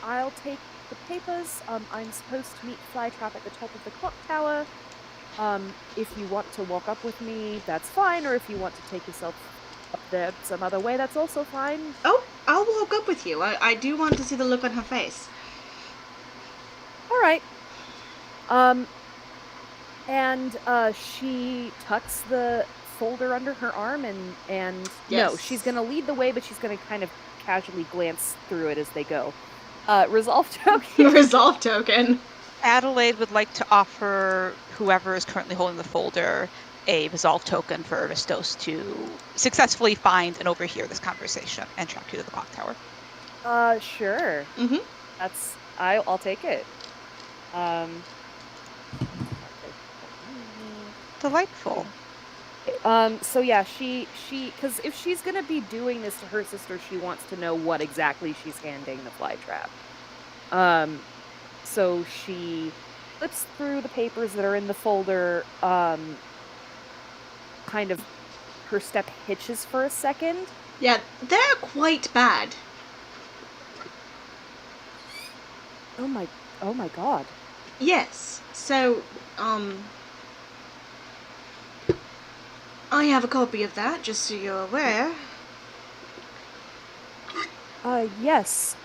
I'll take the papers. I'm supposed to meet Flytrap at the top of the clock tower. If you want to walk up with me, that's fine, or if you want to take yourself up there some other way, that's also fine. Oh, I'll walk up with you. I do want to see the look on her face. Alright. She tucks the folder under her arm and Yes. No, she's gonna lead the way, but she's gonna kind of casually glance through it as they go. Resolve token. Resolve token. Adelaide would like to offer whoever is currently holding the folder a resolve token for Aristos to successfully find and overhear this conversation and track you to the clock tower. Sure. Mm-hmm. I'll take it. Delightful. So yeah, she because if she's gonna be doing this to her sister, she wants to know what exactly she's handing the Flytrap. So she flips through the papers that are in the folder. Kind of, her step hitches for a second. Yeah, they're quite bad. Oh my god. Yes. So, I have a copy of that, just so you're aware. Yes.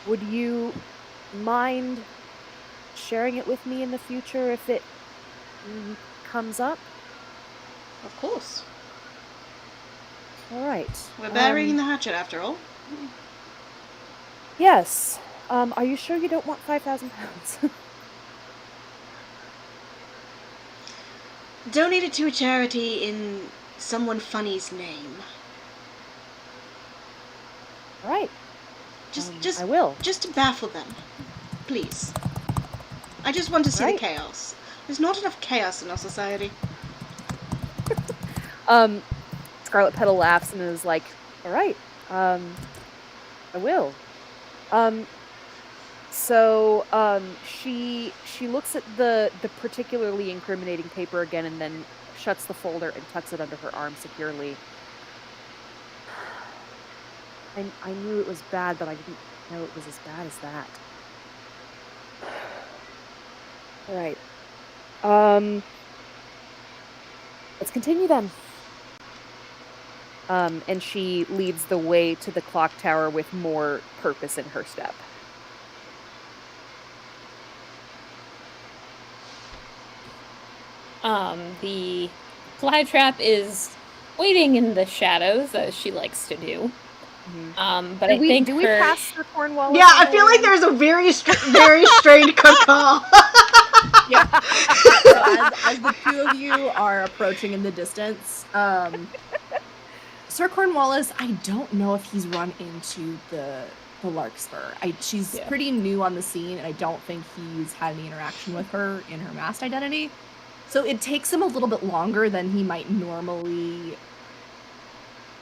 Would you mind sharing it with me in the future if it comes up? Of course. All right. We're burying the hatchet, after all. Yes. Are you sure you don't want 5,000 pounds? Donate it to a charity in someone funny's name. All right. Just I will. Just to baffle them. Please. I just want to see the chaos. There's not enough chaos in our society. Scarlet Petal laughs and is like, all right, I will. She looks at the particularly incriminating paper again and then shuts the folder and tucks it under her arm securely. I knew it was bad, but I didn't know it was as bad as that. All right. Let's continue then. And she leads the way to the clock tower with more purpose in her step. The flytrap is waiting in the shadows, as she likes to do. But I think do we pass Sir Cornwallis? Yeah, I feel like there's a very strange caca. Yeah. So as the two of you are approaching in the distance, Sir Cornwallis, I don't know if he's run into the Larkspur. She's pretty new on the scene, and I don't think he's had any interaction with her in her masked identity. So it takes him a little bit longer than he might normally,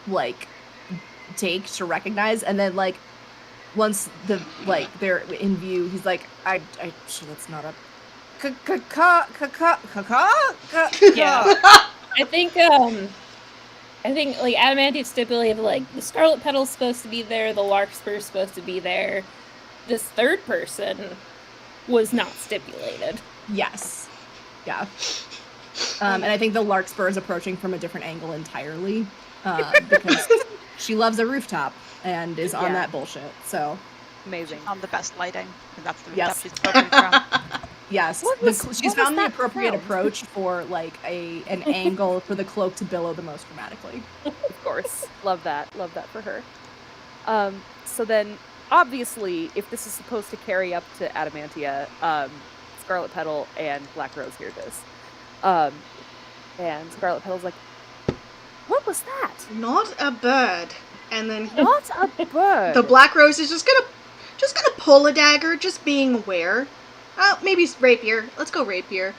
like, take to recognize. And then, like, once they're in view, he's like, that's not a yeah. I think like Adamantium stipulated like the Scarlet Petal's supposed to be there, the Larkspur's supposed to be there. This third person was not stipulated. Yes. Yeah. And I think the Larkspur is approaching from a different angle entirely, because she loves a rooftop and is on that bullshit. So amazing. On the best lighting. And that's the rooftop she's approaching from. Yes, she's found the appropriate approach for like an angle for the cloak to billow the most dramatically. Of course, love that for her. So then, obviously, if this is supposed to carry up to Adamantia, Scarlet Petal and Black Rose hear this, and Scarlet Petal's like, "What was that? Not a bird." And then Not a bird. the Black Rose is just gonna pull a dagger, just being aware. Maybe rapier. Let's go rapier.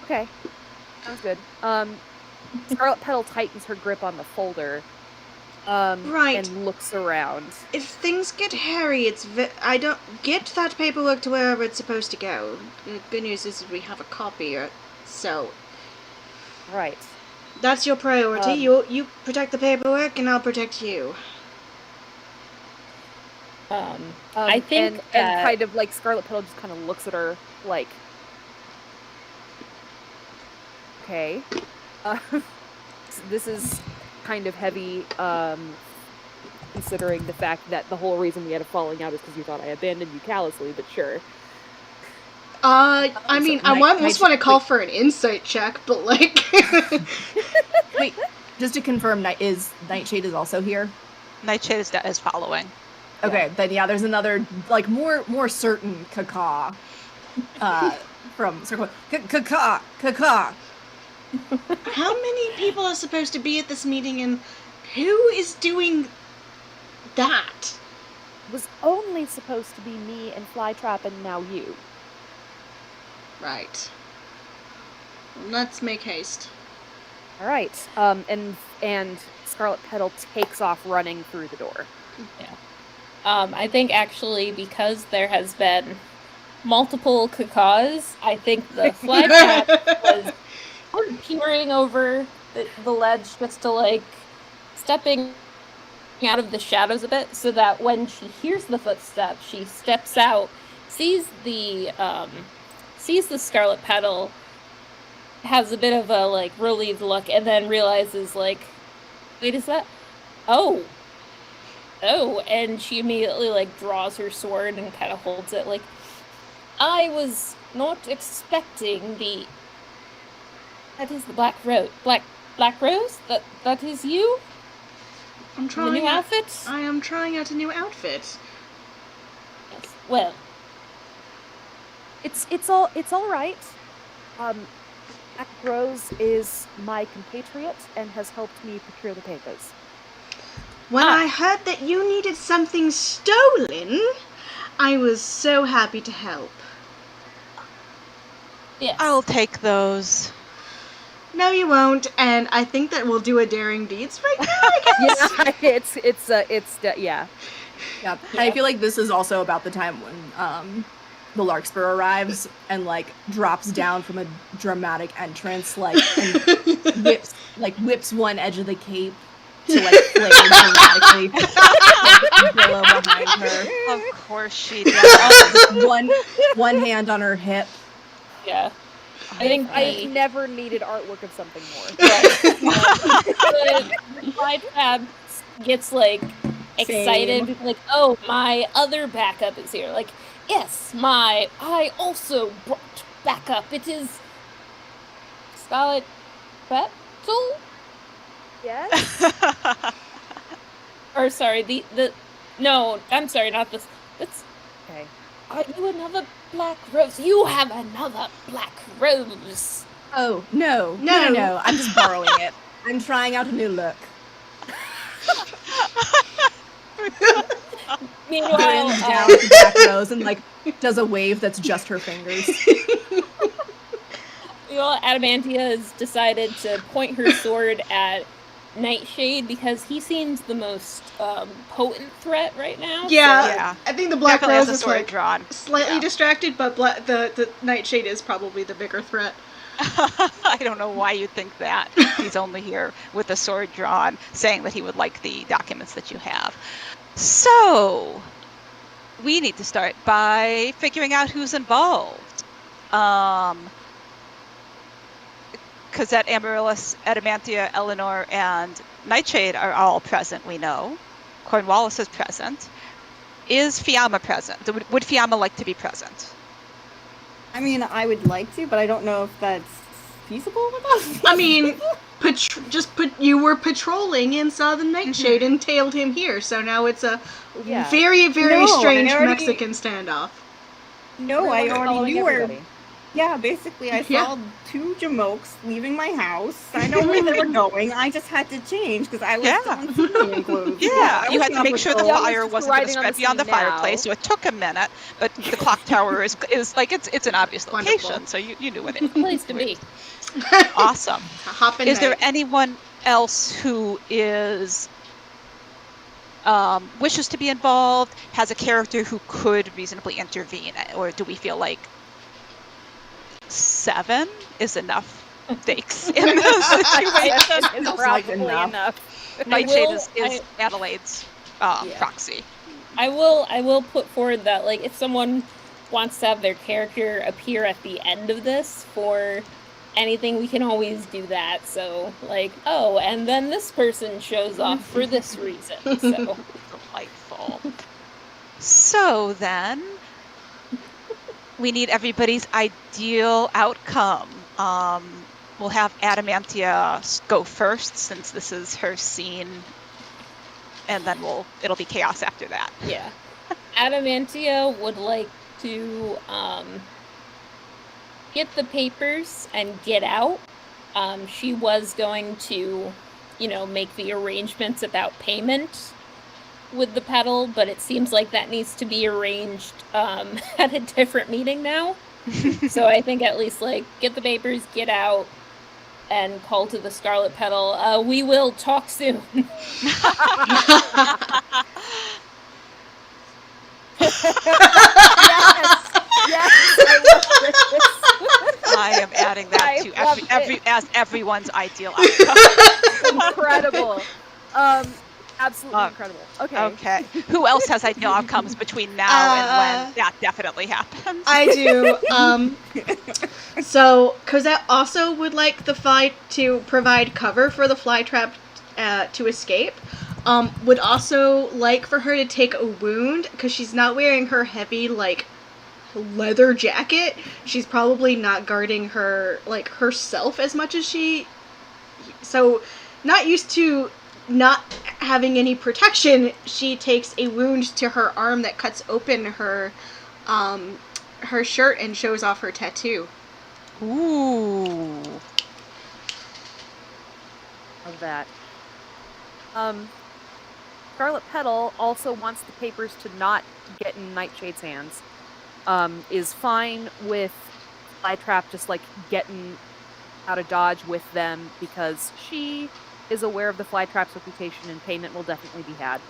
Okay, sounds good. Scarlet Petal tightens her grip on the folder, Right. and looks around. If things get hairy, I don't get that paperwork to wherever it's supposed to go. The good news is we have a copy, so Right. that's your priority. You protect the paperwork, and I'll protect you. I think and kind of like Scarlet Petal just kind of looks at her like, okay, this is kind of heavy, considering the fact that the whole reason we had a falling out is because you thought I abandoned you callously. But sure. I mean, I almost want to call for an insight check, but like, wait, just to confirm, Nightshade is also here. Nightshade is following. Okay, then there's another like more certain caca from Circle. Caca. How many people are supposed to be at this meeting, and who is doing that? It was only supposed to be me and Flytrap, and now you. Right. Let's make haste. All right. And Scarlet Petal takes off running through the door. Yeah. I think actually because there has been multiple cacas, I think the flytrap was peering over the ledge just to like stepping out of the shadows a bit, so that when she hears the footsteps, she steps out, sees the Scarlet Petal, has a bit of a like relieved look, and then realizes like, wait, is that? Oh, and she immediately, like, draws her sword and kind of holds it, like, I was not expecting that is the Black Rose. Black Rose? That is you? I'm trying the new outfit? I am trying out a new outfit. Yes. Well. It's all right. Black Rose is my compatriot and has helped me procure the papers. When I heard that you needed something stolen, I was so happy to help. Yes. I'll take those. No, you won't. And I think that we'll do a daring deeds right now, I guess. Yeah, yeah. Yeah, and I feel like this is also about the time when the Larkspur arrives and like drops down from a dramatic entrance, like and whips one edge of the cape to like flare dramatically, like, billow behind her. Of course she does. One hand on her hip. Yeah. I think I've never needed artwork of something more. the fly tab gets like excited, Same. like, oh, my other backup is here. Like, yes, I also brought backup. It is Scarlet Petal? Yes. Or sorry, no, I'm sorry, not this. That's Okay. Are you another black rose? You have another black rose. Oh no. I'm just borrowing it. I'm trying out a new look. Meanwhile, Grins down to Black Rose and like does a wave that's just her fingers. Adamantia has decided to point her sword at Nightshade because he seems the most potent threat right now. Yeah, I think the Black Definitely Rose has a is sword like drawn. slightly distracted, but the Nightshade is probably the bigger threat. I don't know why you'd think that. He's only here with the sword drawn, saying that he would like the documents that you have. So, we need to start by figuring out who's involved. Cosette, Amaryllis, Adamantia, Eleanor, and Nightshade are all present, we know. Cornwallis is present. Is Fiamma present? Would Fiamma like to be present? I mean, I would like to, but I don't know if that's feasible with us. I mean, you were patrolling and saw the Nightshade and tailed him here, so now it's a very, very strange Mexican standoff. No, I already knew where. Everybody. Yeah, basically, I saw two Jamokes leaving my house. I know where they were going. I just had to change because I was still in civilian clothes. Yeah, you had to make sure the patrol. fire wasn't going to spread beyond the fireplace, so it took a minute. But the clock tower is like it's an obvious location, Wonderful. so you knew what it. Place to be. Awesome. Hop in Is there night. anyone else who is wishes to be involved, has a character who could reasonably intervene, or do we feel like 7 is enough stakes in this situation? It's probably enough. Nightshade is Adelaide's proxy. I will put forward that, like, if someone wants to have their character appear at the end of this for anything, we can always do that. So, like, oh, and then this person shows off for this reason. So Delightful. So then, we need everybody's ideal outcome. We'll have Adamantia go first since this is her scene, and then it'll be chaos after that. yeah, Adamantia would like to get the papers and get out. She was going to, make the arrangements about payment with the pedal, but it seems like that needs to be arranged at a different meeting now. So I think at least, like, get the papers, get out, and call to the Scarlet Petal. We will talk soon. Yes, I love this. I am adding that I to love as everyone's ideal outcome. Incredible. Absolutely incredible. Okay. Who else has ideal outcomes between now and when that definitely happens? I do. So Cosette also would like the fly to provide cover for the fly trap to escape. Would also like for her to take a wound because she's not wearing her heavy, like, leather jacket. She's probably not guarding herself as much as so not used to not having any protection. She takes a wound to her arm that cuts open her shirt and shows off her tattoo. Ooh. Of that. Scarlet Petal also wants the papers to not get in Nightshade's hands. Is fine with Flytrap just, like, getting how to dodge with them because she is aware of the Flytrap's reputation and payment will definitely be had.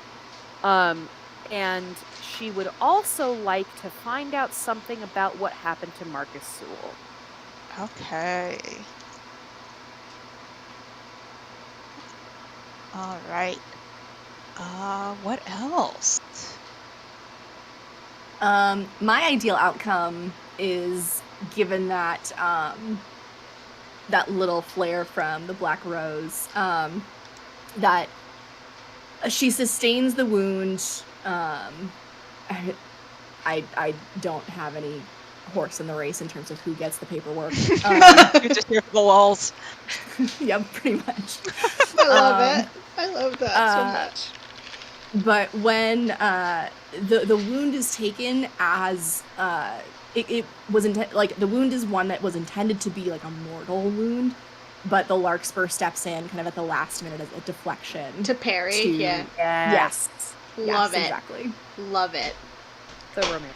And she would also like to find out something about what happened to Marcus Sewell. Okay. All right. What else? My ideal outcome is, given that that little flare from the Black Rose, that she sustains the wound. I don't have any horse in the race in terms of who gets the paperwork. You're just here for the lulz. Yeah, pretty much. I love it. I love that so much. But when the wound is taken as it was like the wound is one that was intended to be like a mortal wound, but the Larkspur steps in kind of at the last minute as a deflection To parry, yeah. Yes. Love it. Exactly. Love it. So romantic.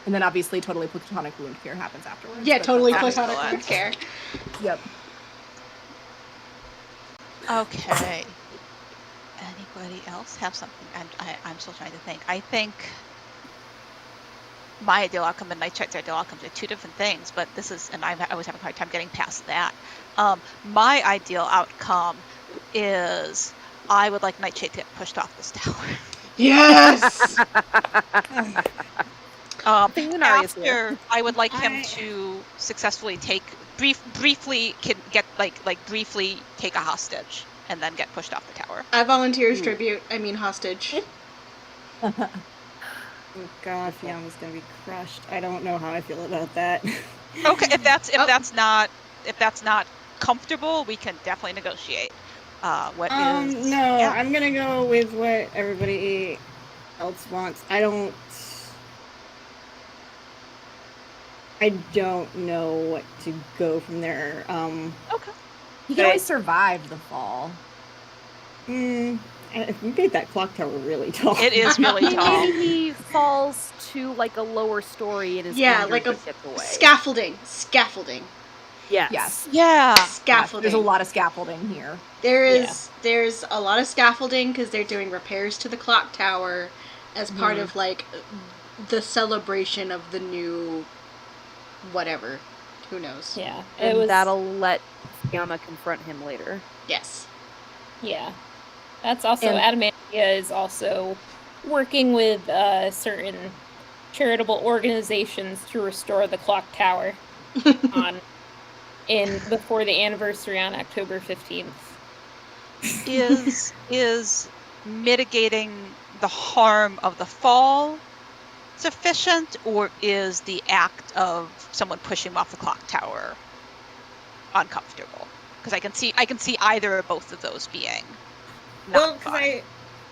And then obviously totally platonic wound care happens afterwards. Yeah, but totally that's- platonic wound care. Yep. Okay. Anybody else have something? I'm still trying to think. I think my ideal outcome and Nightshide's ideal outcomes are two different things, but this is, and I was having a hard time getting past that. My ideal outcome is I would like Nightshade to get pushed off this tower. Yes! After, I would like him to successfully briefly take a hostage and then get pushed off the tower. I volunteer as tribute. I mean hostage. Oh god, Fiamma's gonna be crushed. I don't know how I feel about that. Okay, if that's not comfortable, we can definitely negotiate. No, yeah. I'm gonna go with what everybody else wants. I don't know what to go from there. Okay. He can always survive the fall. We made that clock tower really tall. It is really tall. Maybe he falls to like a lower story and is like a gets away. Scaffolding. Yes. Yeah. Scaffolding. There's a lot of scaffolding here. There's a lot of scaffolding because they're doing repairs to the clock tower as part of like the celebration of the new whatever. Who knows? Yeah. That'll let Fiamma confront him later. Yes. Yeah. That's also, Adamantia is also working with certain charitable organizations to restore the clock tower before the anniversary on October 15th. Is mitigating the harm of the fall sufficient, or is the act of someone pushing him off the clock tower uncomfortable? Because I can see either or both of those being not fine.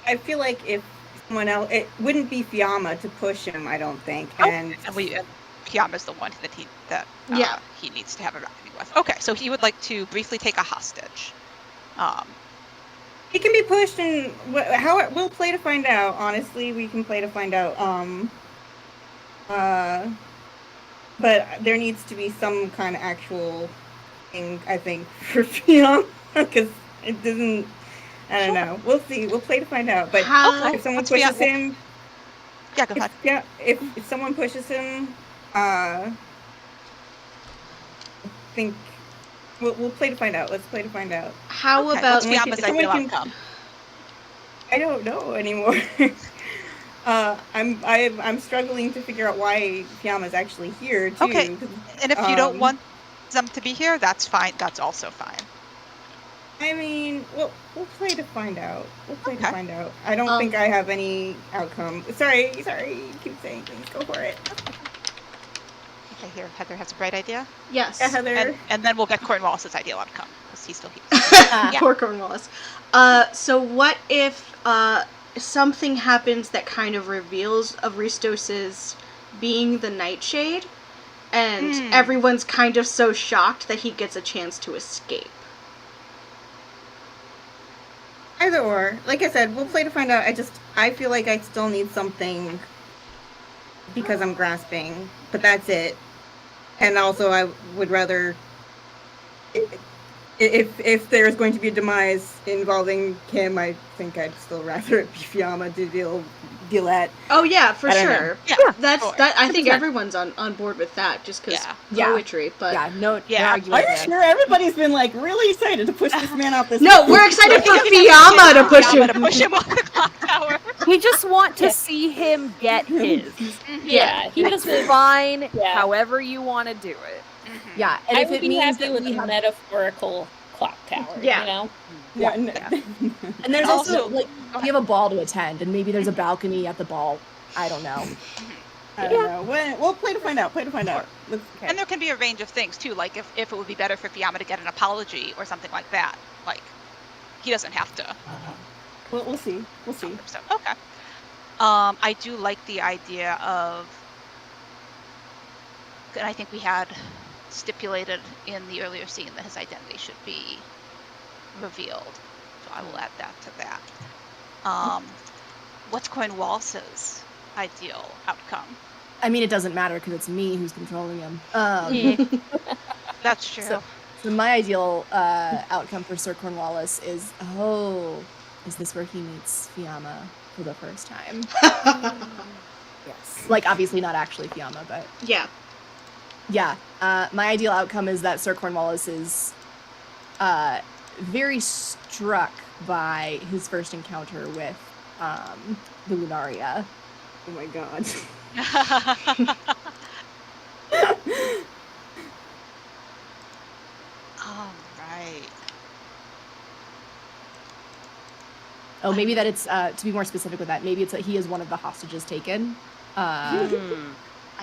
I feel like if someone else, it wouldn't be Fiamma to push him. I don't think, Fiamma's the one that he needs to have a reckoning with. Okay, so he would like to briefly take a hostage. He can be pushed, and we'll play to find out. Honestly, we can play to find out. But there needs to be some kind of actual thing, I think, for Fiamma, because it doesn't. I don't know. We'll see. We'll play to find out. But if someone pushes him, go ahead. If someone pushes him, I think we'll play to find out. Let's play to find out. How about Fiamma's ideal outcome? I don't know anymore. I'm struggling to figure out why Fiamma's actually here too. Okay, and if you don't want them to be here, that's fine. That's also fine. I mean, we'll play to find out. To find out. I don't think I have any outcome. Sorry. You keep saying things. Go for it. Okay, here, Heather has a bright idea. Yes. Yeah, Heather. And then we'll get Cornwallis's ideal outcome, because he's still here. Poor Cornwallis. So what if something happens that kind of reveals Aristos' being the Nightshade, and everyone's kind of so shocked that he gets a chance to escape? Either or. Like I said, we'll play to find out. I feel like I still need something because I'm grasping, but that's it. And also, I would rather, if there's going to be a demise involving Kim, I think I'd still rather it be Fiamma to deal at. Oh yeah, for I don't know. sure. Yeah, That's sure. that. I think 100%. everyone's on board with that, just because Yeah. poetry. But Yeah, no Yeah, argument Are you there. sure? Everybody's been like really excited to push this man off this. no, we're excited for Fiamma to push Fiamma him. to push him off the clock tower. We just want to Yeah. see him get his. Yeah, he It's doesn't. fine, Yeah. however you want to do it. Yeah, and I if would it be means happy that with we a have, metaphorical clock tower. Yeah. You know. Yeah. and there's also Also- like Go we have a ball to attend, and maybe there's a balcony at the ball. I don't know. I don't know. We'll play to find out. Let's, Okay. And there can be a range of things too, like if it would be better for Fiamma to get an apology or something like that. Like he doesn't have to. we'll see. We'll see. So okay. I do like the idea of, and I think we had stipulated in the earlier scene that his identity should be revealed. So I will add that to that. What's Cornwallis's ideal outcome? I mean, it doesn't matter because it's me who's controlling him. That's true. So my ideal outcome for Sir Cornwallis is, is this where he meets Fiamma for the first time? Yes. Like, obviously not actually Fiamma, but Yeah. yeah. My ideal outcome is that Sir Cornwallis is very struck by his first encounter with the Lunaria. Oh my god. All right. Oh, maybe that it's to be more specific with that. Maybe it's that he is one of the hostages taken, I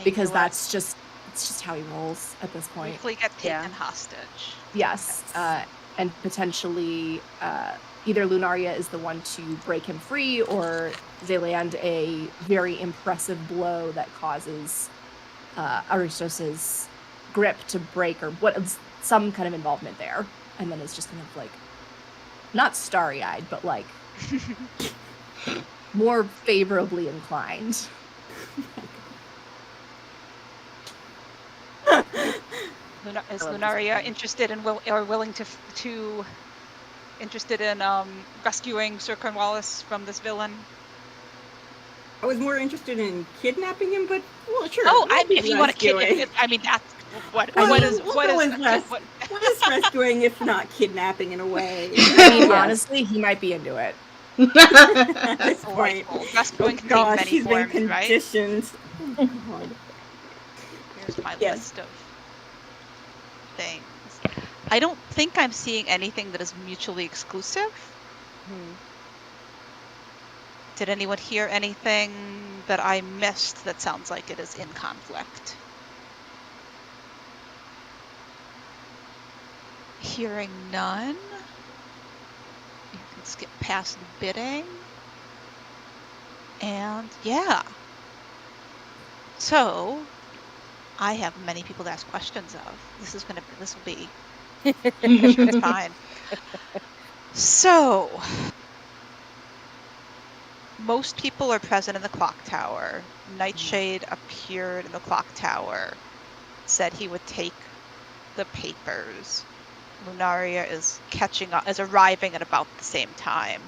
because knew it. it's just how he rolls at this point. Briefly get taken Yeah. hostage. Yes, and potentially either Lunaria is the one to break him free, or they land a very impressive blow that causes Aristos's grip to break, or some kind of involvement there, and then it's just kind of like not starry-eyed, but like more favorably inclined. Is Lunaria interested in willing to interested in rescuing Sir Cornwallis from this villain? I was more interested in kidnapping him, but well, sure. Oh, I mean, if you want to rescuing. I mean, that's what Well, what is we'll what go is with res- what, What is rescuing if not kidnapping in a way? I mean, Yes. honestly, he might be into it. At this point. delightful. Rescuing can take Gosh, many he's been forms, right? conditioned. Oh, God. Here's my Yes. list of things. I don't think I'm seeing anything that is mutually exclusive. Did anyone hear anything that I missed that sounds like it is in conflict? Hearing none. You can skip past bidding. And yeah. So I have many people to ask questions of. This will be efficient time. So most people are present in the clock tower. Nightshade appeared in the clock tower, said he would take the papers. Lunaria is arriving at about the same time.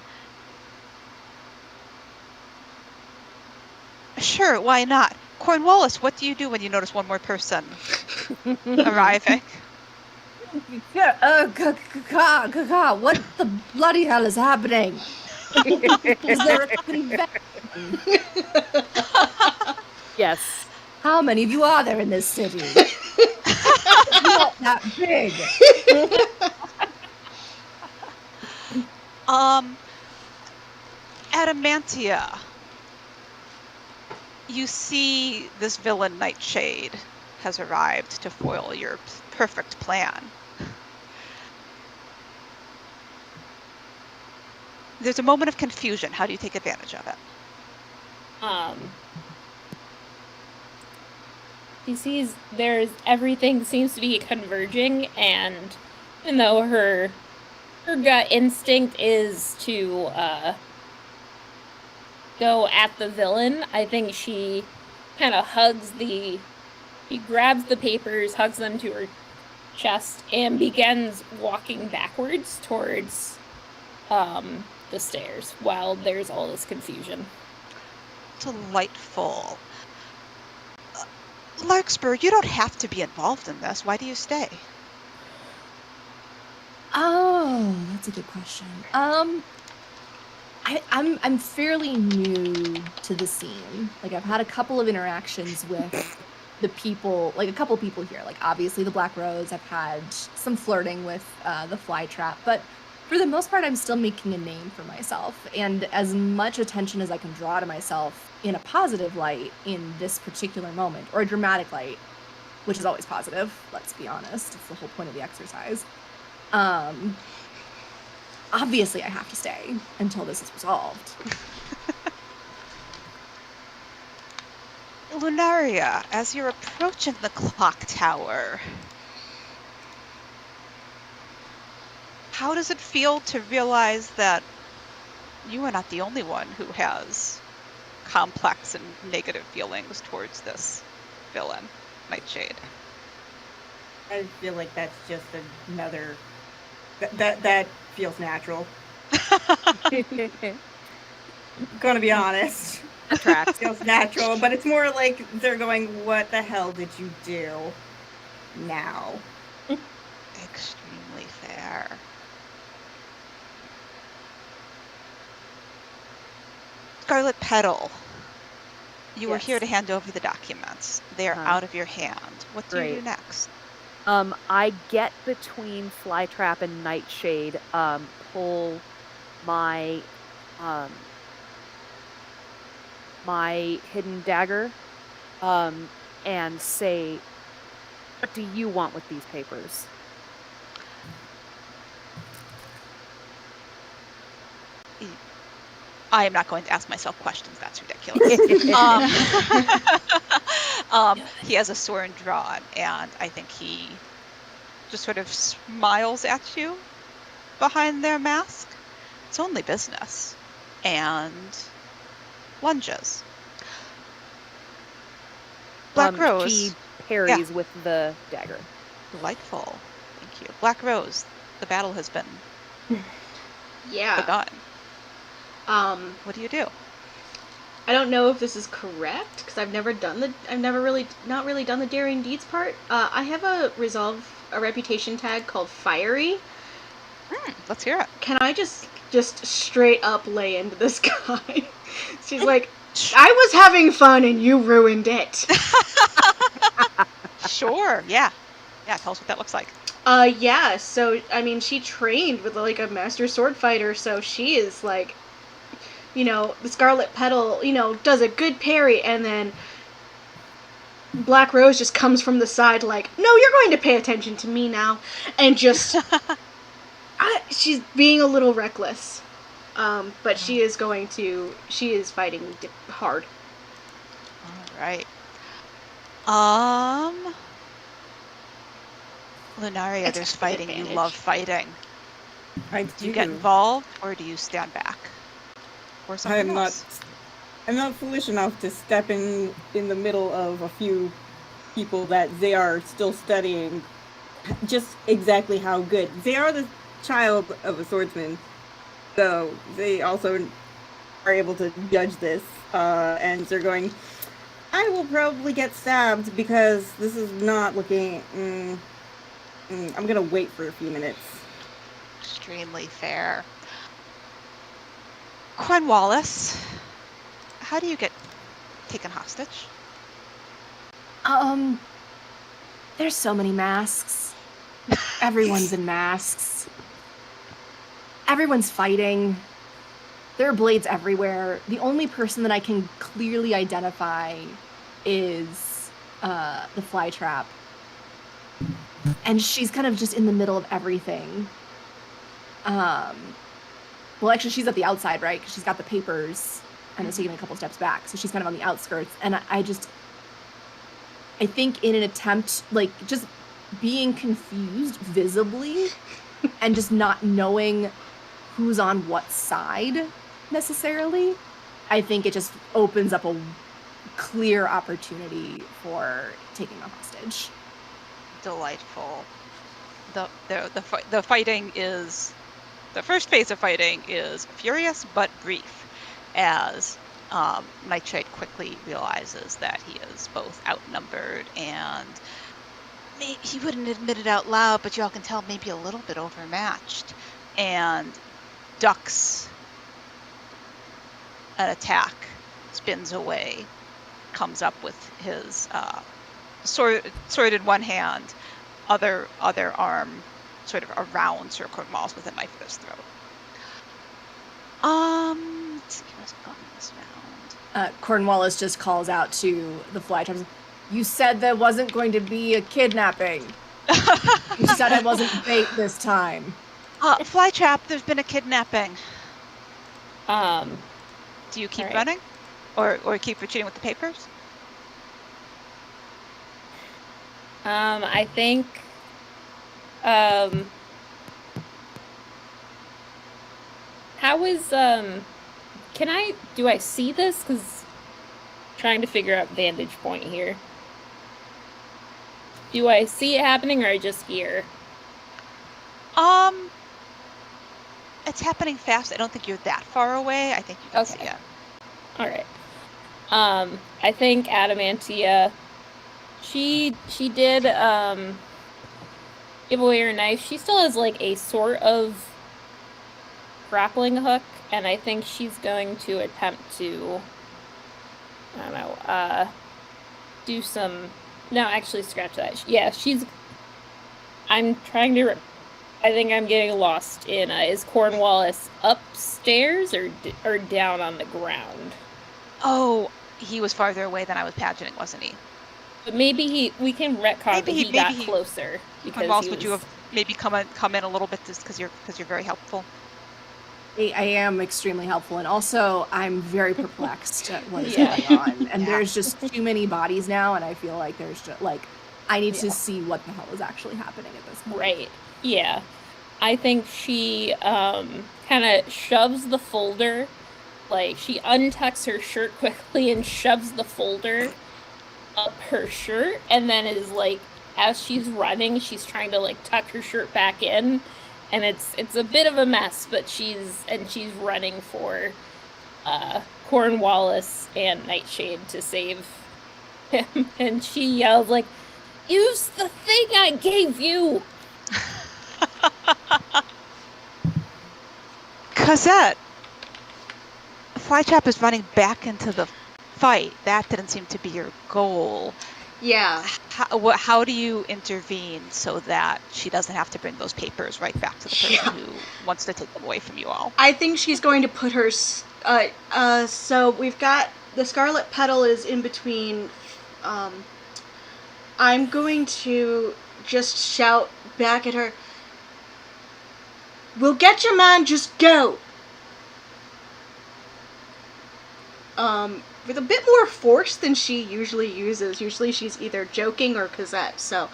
Sure, why not? Cornwallis, what do you do when you notice one more person arriving? Yeah, what the bloody hell is happening? Is there a convention? Yes. How many of you are there in this city? It's not that big. Adamantia. You see this villain Nightshade has arrived to foil your perfect plan. There's a moment of confusion. How do you take advantage of it? He sees everything seems to be converging, and even though her gut instinct is to go at the villain, I think she kind of hugs the He grabs the papers, hugs them to her chest, and begins walking backwards towards the stairs while there's all this confusion. Delightful. Larkspur, you don't have to be involved in this. Why do you stay? Oh, that's a good question. I'm fairly new to the scene. Like, I've had a couple of interactions with the people, like a couple people here. Like, obviously the Black Rose. I've had some flirting with the Fly Trap, but for the most part, I'm still making a name for myself. And as much attention as I can draw to myself in a positive light in this particular moment, or a dramatic light, which is always positive. Let's be honest. It's the whole point of the exercise. Obviously, I have to stay until this is resolved. Lunaria, as you're approaching the clock tower, how does it feel to realize that you are not the only one who has complex and negative feelings towards this villain, Nightshade? I feel like that's just another. That feels natural. Gonna be honest. Tracks. Feels natural, but it's more like they're going, what the hell did you do now? Extremely fair. Scarlet Petal, you were here to hand over the documents. They are out of your hand. What do you do next? I get between Flytrap and Nightshade, pull my my hidden dagger, and say, what do you want with these papers? I am not going to ask myself questions. That's ridiculous. He has a sword drawn, and I think he just sort of smiles at you behind their mask. It's only business. And lunges. Black Rose. She parries with the dagger. Delightful. Thank you. Black Rose, the battle has been begun. What do you do? I don't know if this is correct because I've never done not really done the daring deeds part. I have a reputation tag called Fiery. Let's hear it. Can I just straight up lay into this guy? She's like, I was having fun and you ruined it. Sure. Yeah. Tell us what that looks like. Yeah. So I mean, she trained with like a master sword fighter, so she is like, the Scarlet Petal, does a good parry, and then Black Rose just comes from the side like, no, you're going to pay attention to me now, and just, she's being a little reckless, but she is fighting hard. All right. Lunaria, there's fighting. You love fighting. Do you get involved, or do you stand back? I'm not foolish enough to step in the middle of a few people that they are still studying just exactly how good. They are the child of a swordsman, so they also are able to judge this, and they're going, I will probably get stabbed because this is not looking, I'm gonna wait for a few minutes. Extremely fair. Cornwallis, how do you get taken hostage? There's so many masks. Everyone's in masks. Everyone's fighting. There are blades everywhere. The only person that I can clearly identify is the Fly Trap. And she's kind of just in the middle of everything. Well, actually, she's at the outside, right? Because she's got the papers and is taking a couple steps back. So she's kind of on the outskirts. And I think in an attempt, like, just being confused visibly and just not knowing who's on what side necessarily, I think it just opens up a clear opportunity taking a hostage. Delightful. The fighting is, the first phase of fighting is furious but brief, as Nightshade quickly realizes that he is both outnumbered and he wouldn't admit it out loud, but y'all can tell maybe a little bit overmatched, and ducks an attack, spins away, comes up with his sword in one hand, other arm sort of around Sir Cornwallis with a knife at his throat. Let's see what's going this round. Cornwallis just calls out to the flytraps. You said there wasn't going to be a kidnapping. You said I wasn't bait this time. Flytrap, there's been a kidnapping. Do you keep right. running? Or keep retreating with the papers? I think how is do I see this? Because trying to figure out vantage point here. Do I see it happening, or I just hear? It's happening fast. I don't think you're that far away. I think you can see it. All right. I think Adamantia, she did give away her knife. She still has like a sort of grappling hook, and I think she's going to attempt to, I don't know, do some. No, actually, scratch that. Yeah, I'm trying to. I think I'm getting lost in. Is Cornwallis upstairs or down on the ground? Oh, he was farther away than I was imagining, wasn't he? But maybe we can retcon that he got closer. Cornwallis, would you have maybe come in a little bit just because you're very helpful? I am extremely helpful, and also I'm very perplexed at what is going on. And there's just too many bodies now, and I feel like there's just I need to see what the hell is actually happening at this point. Right. Yeah. I think she kind of shoves the folder, like she untucks her shirt quickly and shoves the folder up her shirt, and then is like, as she's running, she's trying to like tuck her shirt back in. And it's a bit of a mess, but she's running for Cornwallis and Nightshade to save him, and she yells like, "Use the thing I gave you!" Cosette, Flytrap is running back into the fight. That didn't seem to be your goal. Yeah. How do you intervene so that she doesn't have to bring those papers right back to the person who wants to take them away from you all? I think she's going to put her. So we've got the Scarlet Petal is in between. I'm going to just shout back at her. We'll get you, man. Just go. With a bit more force than she usually uses. Usually she's either joking or Cosette, so,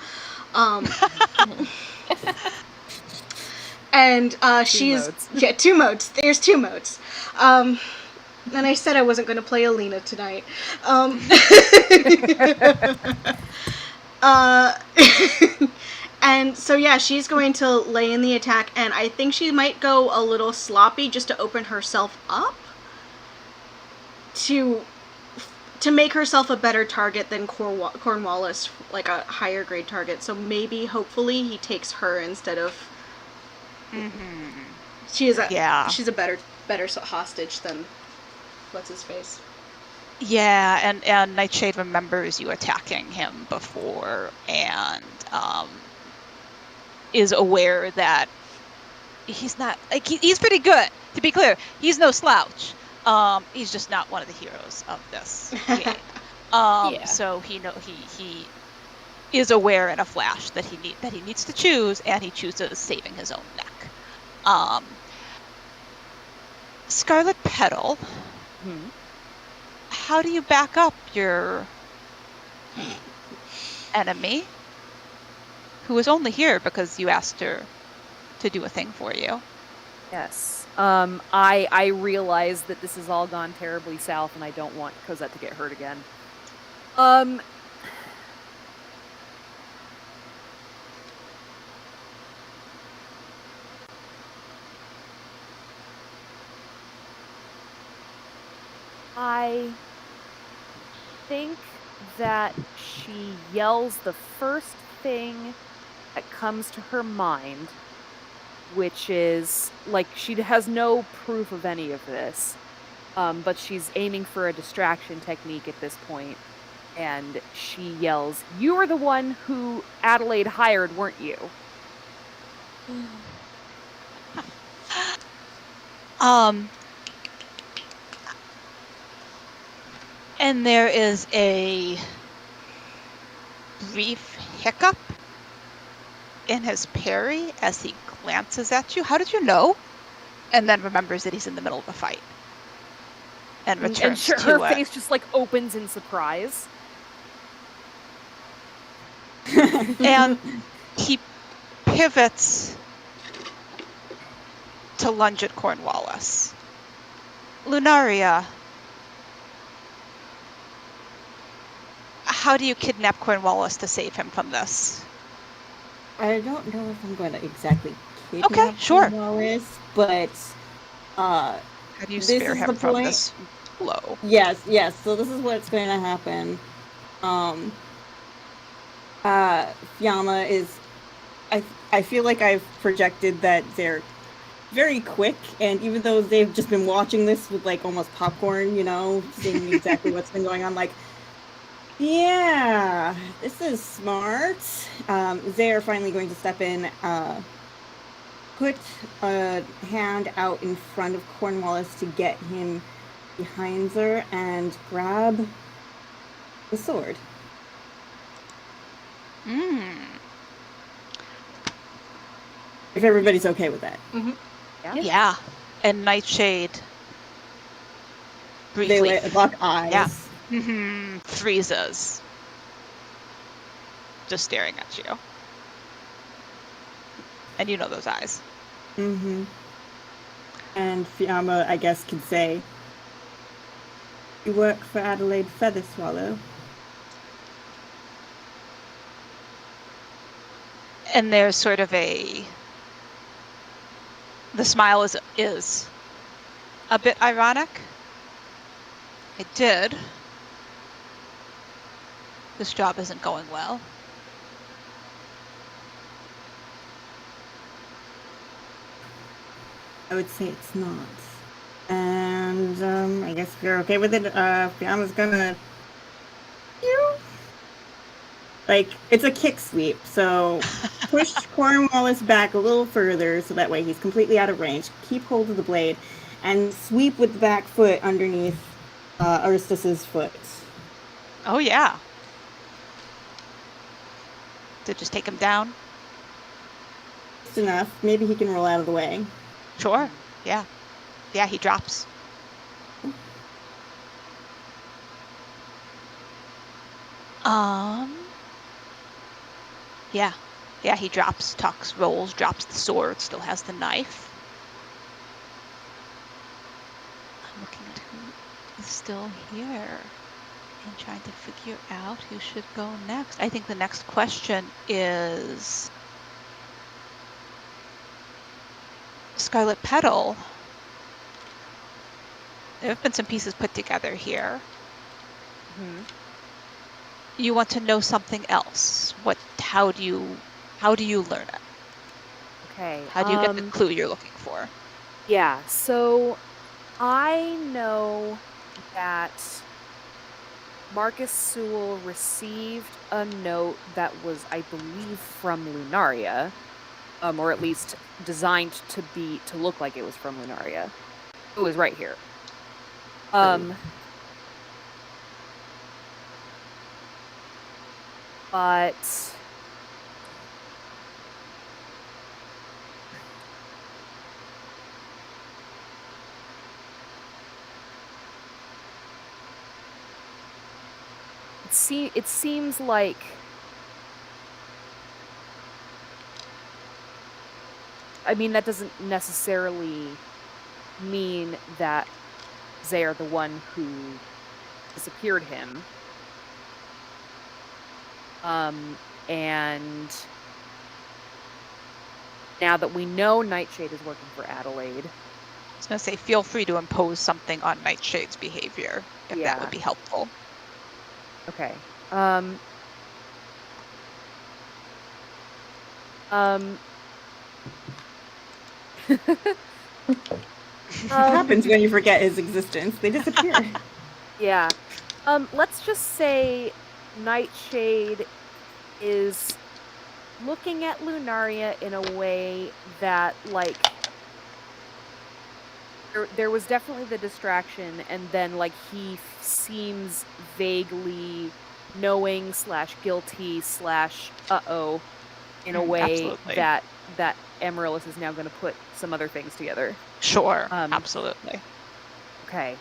and, she's, yeah, 2 modes. There's 2 modes. And I said I wasn't going to play Alina tonight. And so, yeah, she's going to lay in the attack, and I think she might go a little sloppy just to open herself up to make herself a better target than Cornwallis, like a higher grade target. So maybe, hopefully, he takes her instead of. Mm-hmm. She's a better hostage than what's his face. Yeah, and Nightshade remembers you attacking him before, and is aware that he's not like he's pretty good. To be clear, he's no slouch. He's just not one of the heroes of this game. So he is aware in a flash that he needs to choose, and he chooses saving his own neck. Scarlet Petal, how do you back up your enemy, who is only here because you asked her to do a thing for you? Yes. I realize that this has all gone terribly south, and I don't want Cosette to get hurt again. I think that she yells the first thing that comes to her mind, which is like she has no proof of any of this, but she's aiming for a distraction technique at this point, and she yells, "You were the one who Adelaide hired, weren't you?" Um, and there is a brief hiccup in his parry as he glances at you. How did you know? And then remembers that he's in the middle of a fight. And returns and to her it. face just like opens in surprise. And he pivots to lunge at Cornwallis. Lunaria, how do you kidnap Cornwallis to save him from this? I don't know if I'm going to exactly kidnap sure. Cornwallis, but How do you this spare is him the from point. this blow? Yes. So this is what's going to happen. Fiamma is. I feel like I've projected that they're very quick, and even though they've just been watching this with like almost popcorn, seeing exactly what's been going on, like, yeah, this is smart. They're finally going to step in, put a hand out in front of Cornwallis to get him behind her and grab the sword. If everybody's okay with that. Mm-hmm. Yeah. And Nightshade briefly They lock eyes. Yeah. Freezes. Just staring at you. And you know those eyes. And Fiamma, I guess, can say, "You work for Adelaide Featherswallow." And there's sort of the smile is a bit ironic. I did. This job isn't going well. I would say it's not. And I guess if you're okay with it, Fiamma's gonna, like, it's a kick sweep, so push Cornwallis back a little further so that way he's completely out of range. Keep hold of the blade and sweep with the back foot underneath Aristus's foot. Oh yeah. To just take him down? Just enough. Maybe he can roll out of the way. Sure. Yeah. Yeah, he drops. Yeah. Yeah, he drops, tucks, rolls, drops the sword, still has the knife. I'm looking at who is still here and trying to figure out who should go next. I think the next question is Scarlet Petal. There have been some pieces put together here. You want to know something else. How do you learn it? Okay. How do you get the clue you're looking for? Yeah, so I know that Marcus Sewell received a note that was, I believe, from Lunaria, or at least designed to look like it was from Lunaria. It was right here. But it seems like that doesn't necessarily mean that they are the one who disappeared him. And now that we know Nightshade is working for Adelaide, was going to say, feel free to impose something on Nightshade's behavior, if that would be helpful. Okay. What happens when you forget his existence? They disappear. Yeah. Let's just say Nightshade is looking at Lunaria in a way that, like, there was definitely the distraction, and then, like, he seems vaguely knowing / guilty / uh-oh in a way Absolutely. that Amaryllis is now going to put some other things together. Sure, absolutely. Okay.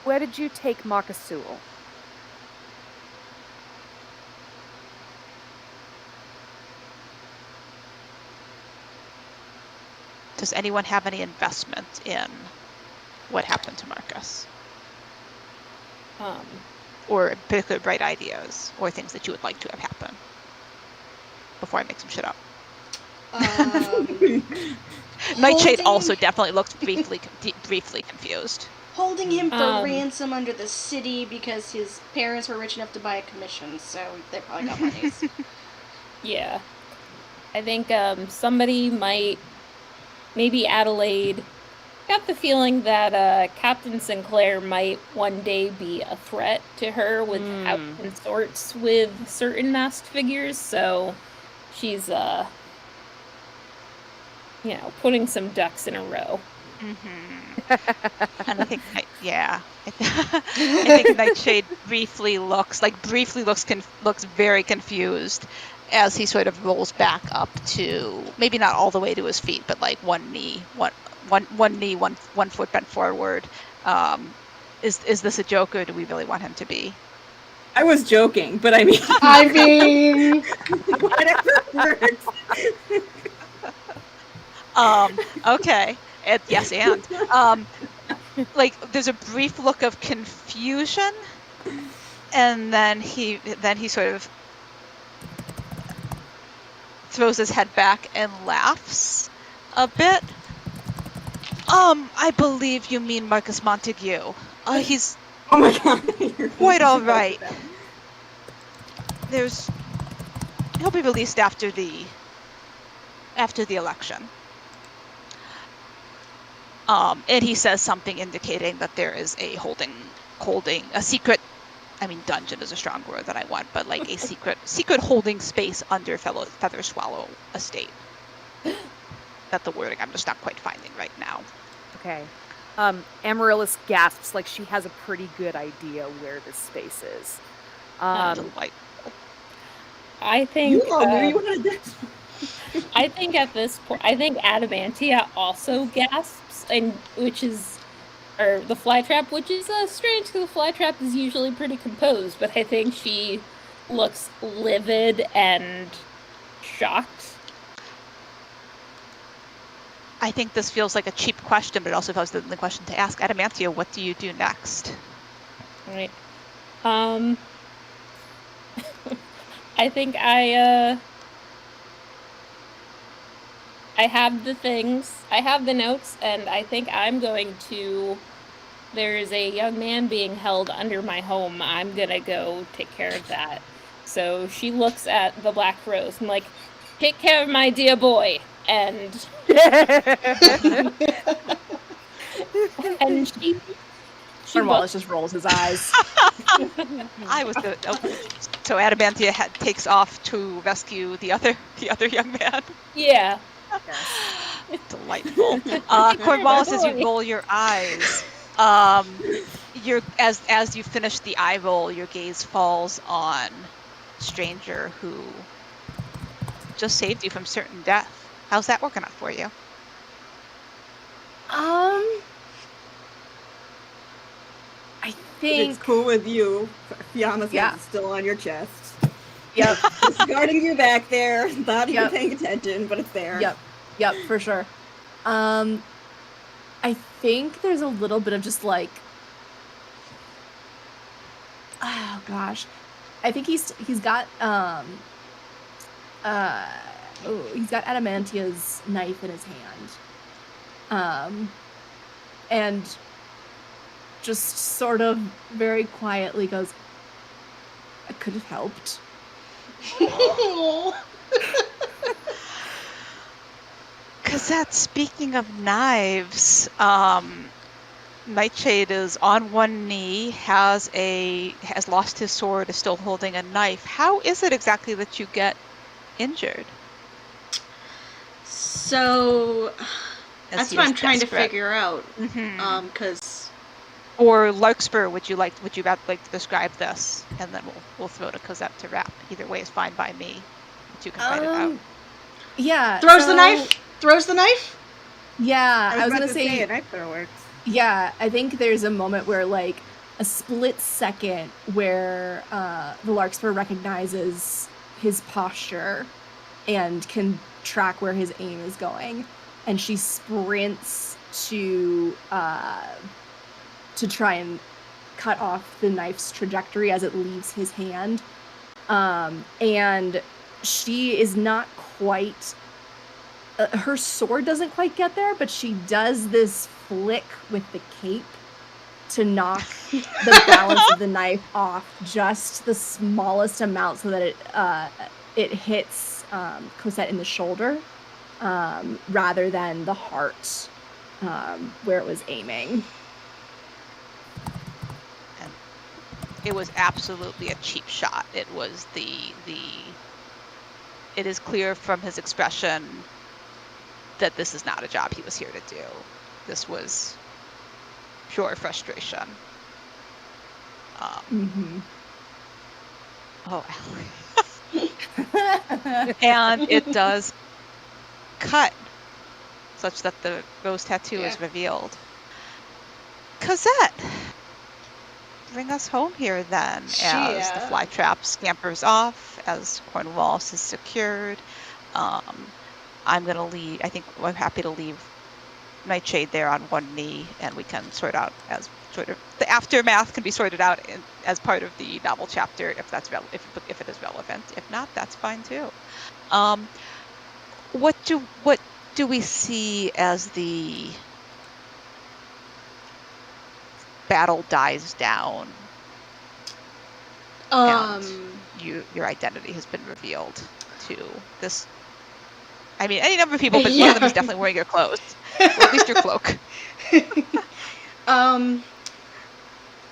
Where did you take Marcus Sewell? Does anyone have any investment in what happened to Marcus? Or particular bright ideas, or things that you would like to have happen? Before I make some shit up. Nightshade also definitely looks briefly confused. Holding him for ransom under the city because his parents were rich enough to buy a commission, so they probably got monies. Yeah. I think somebody might, maybe Adelaide, got the feeling that Captain Sinclair might one day be a threat to her with how he consorts with certain masked figures, so she's, putting some ducks in a row. And I think, I think Nightshade briefly looks very confused as he sort of rolls back up to, maybe not all the way to his feet, but like one foot bent forward. Is this a joke, or do we really want him to be? I was joking, but I mean, whatever works. Okay. Yes, and like there's a brief look of confusion, and then he sort of throws his head back and laughs a bit. I believe you mean Marcus Montague. He's oh my god, quite all right. He'll be released after the election. And he says something indicating that there is a holding a secret. I mean, dungeon is a strong word that I want, but like a secret holding space under Feather Swallow Estate. That's the wording I'm just not quite finding right now. Okay. Amaryllis gasps like she has a pretty good idea where this space is. Delightful. I think I think at this point, I think Adamantia also gasps, and the Flytrap, which is strange because the Flytrap is usually pretty composed, but I think she looks livid and shocked. I think this feels like a cheap question, but it also feels the question to ask. Adamantia, what do you do next? Right. I think I have the things, I have the notes, and I think I'm going to, there's a young man being held under my home. I'm gonna go take care of that. So she looks at the Black Rose and like, take care of my dear boy. And she Cornwallis just rolls his eyes. So Adamantia takes off to rescue the other young man. Yeah. Yes. Delightful. Cornwallis, as you roll your eyes, as you finish the eye roll, your gaze falls on stranger who just saved you from certain death. How's that working out for you? I think it's cool with you. Fiamma's hand is still on your chest. Yep. It's guarding you back there. Not even paying attention, but it's there. Yep, for sure. I think there's a little bit of just like, oh gosh, I think he's got he's got Adamantia's knife in his hand. And just sort of very quietly goes, I could have helped. Cosette, speaking of knives, Nightshade is on one knee, has lost his sword, is still holding a knife. How is it exactly that you get injured? So that's what I'm trying to figure out. Mm-hmm. Because or Larkspur, would you like to describe this, and then we'll throw to Cosette to wrap. Either way is fine by me. But you can fight it out. Yeah. Throws the knife. Yeah, I was gonna about to say a knife thrower works. Yeah, I think there's a moment where, like, a split second where the Larkspur recognizes his posture and can track where his aim is going, and she sprints to try and cut off the knife's trajectory as it leaves his hand. And she is not quite... her sword doesn't quite get there, but she does this flick with the cape to knock the balance of the knife off just the smallest amount so that it hits Cosette in the shoulder rather than the heart where it was aiming. And it was absolutely a cheap shot. It was it is clear from his expression that this is not a job he was here to do. This was pure frustration. Oh, and it does cut such that the rose tattoo is revealed. Cosette, bring us home here then, as the fly trap scampers off, as Cornwallis is secured. I'm gonna leave. I think I'm happy to leave Nightshade there on one knee, and we can sort out as sort of the aftermath can be sorted out as part of the novel chapter if that's if it is relevant. If not, that's fine too. What do we see as the battle dies down? And your identity has been revealed to this. I mean, any number of people, but one of them is definitely wearing your clothes, or at least your cloak.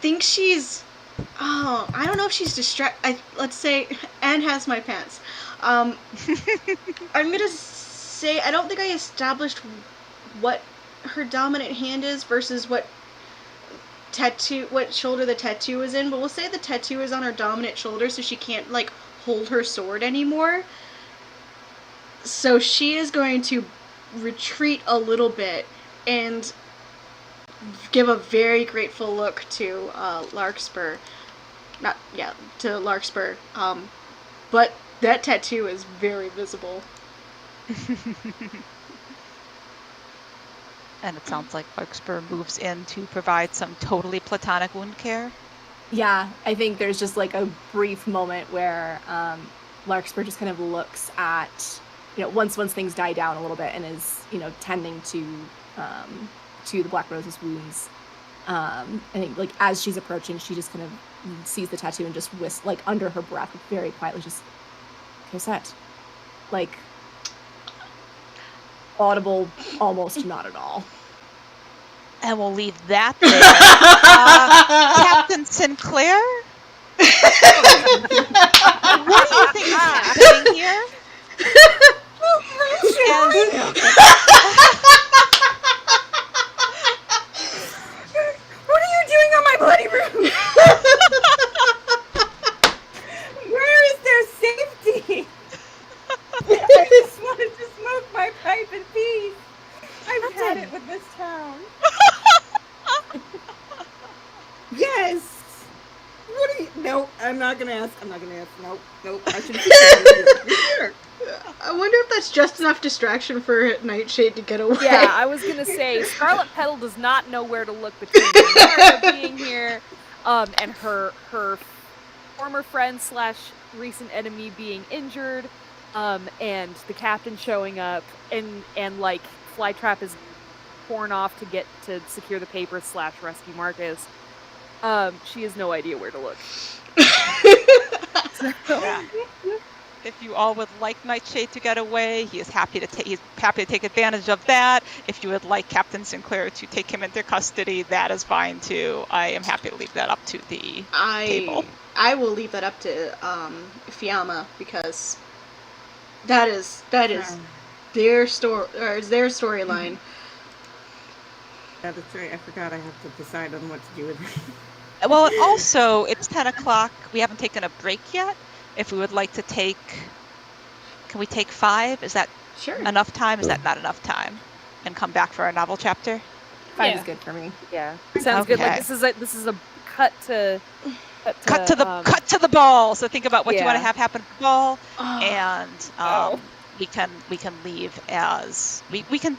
Think she's. Oh, I don't know if she's distracted. Let's say Anne has my pants. I'm gonna say I don't think I established what her dominant hand is versus what shoulder the tattoo is in, but we'll say the tattoo is on her dominant shoulder, so she can't like hold her sword anymore. So she is going to retreat a little bit and give a very grateful look to Larkspur. To Larkspur. But that tattoo is very visible. And it sounds like Larkspur moves in to provide some totally platonic wound care. Yeah, I think there's just like a brief moment where Larkspur just kind of looks at, once things die down a little bit and is, tending to the Black Rose's wounds. I think like as she's approaching, she just kind of sees the tattoo and just like under her breath, very quietly, just Cosette, like audible, almost not at all. And we'll leave that there. Captain Sinclair? What do you think is happening here? What are you doing on my bloody room? Where is there safety? I just wanted to smoke my pipe in peace. I've had it with this town. Yes. What are you? No, I'm not gonna ask. Nope. I should. Sure. I wonder if that's just enough distraction for Nightshade to get away. Yeah, I was gonna say Scarlet Petal does not know where to look between her being here, and her former friend / recent enemy being injured. and the captain showing up, and like Flytrap is torn off to secure the papers / rescue Marcus. She has no idea where to look. Yeah. If you all would like Nightshade to get away, he's happy to take advantage of that. If you would like Captain Sinclair to take him into custody, that is fine too. I am happy to leave that up to the table. I will leave that up to Fiamma, because that is their storyline. Yeah, that's right. I forgot I have to decide on what to do with it. Well, also, it's 10 o'clock. We haven't taken a break yet. If we would like to take... Can we take 5? Is that enough time? Is that not enough time? And come back for our novel chapter? 5 is good for me. Yeah, sounds good. Like this is a cut to the ball. So think about what you want to have happen at the ball, and we can leave as we can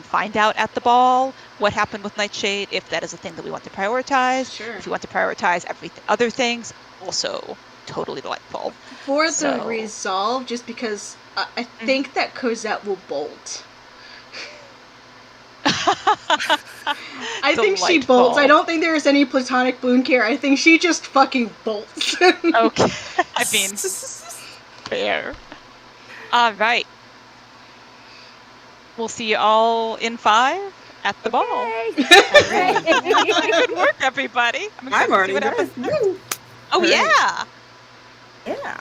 find out at the ball what happened with Nightshade, if that is a thing that we want to prioritize. Sure. If we want to prioritize other things, also totally delightful. For the resolve, just because I think that Cosette will bolt. I think she bolts. I don't think there's any platonic boon care. I think she just fucking bolts. Okay. I mean, fair. All right. We'll see you all in 5 at the ball. Good work, everybody. I'm already there. Oh, yeah. Yeah.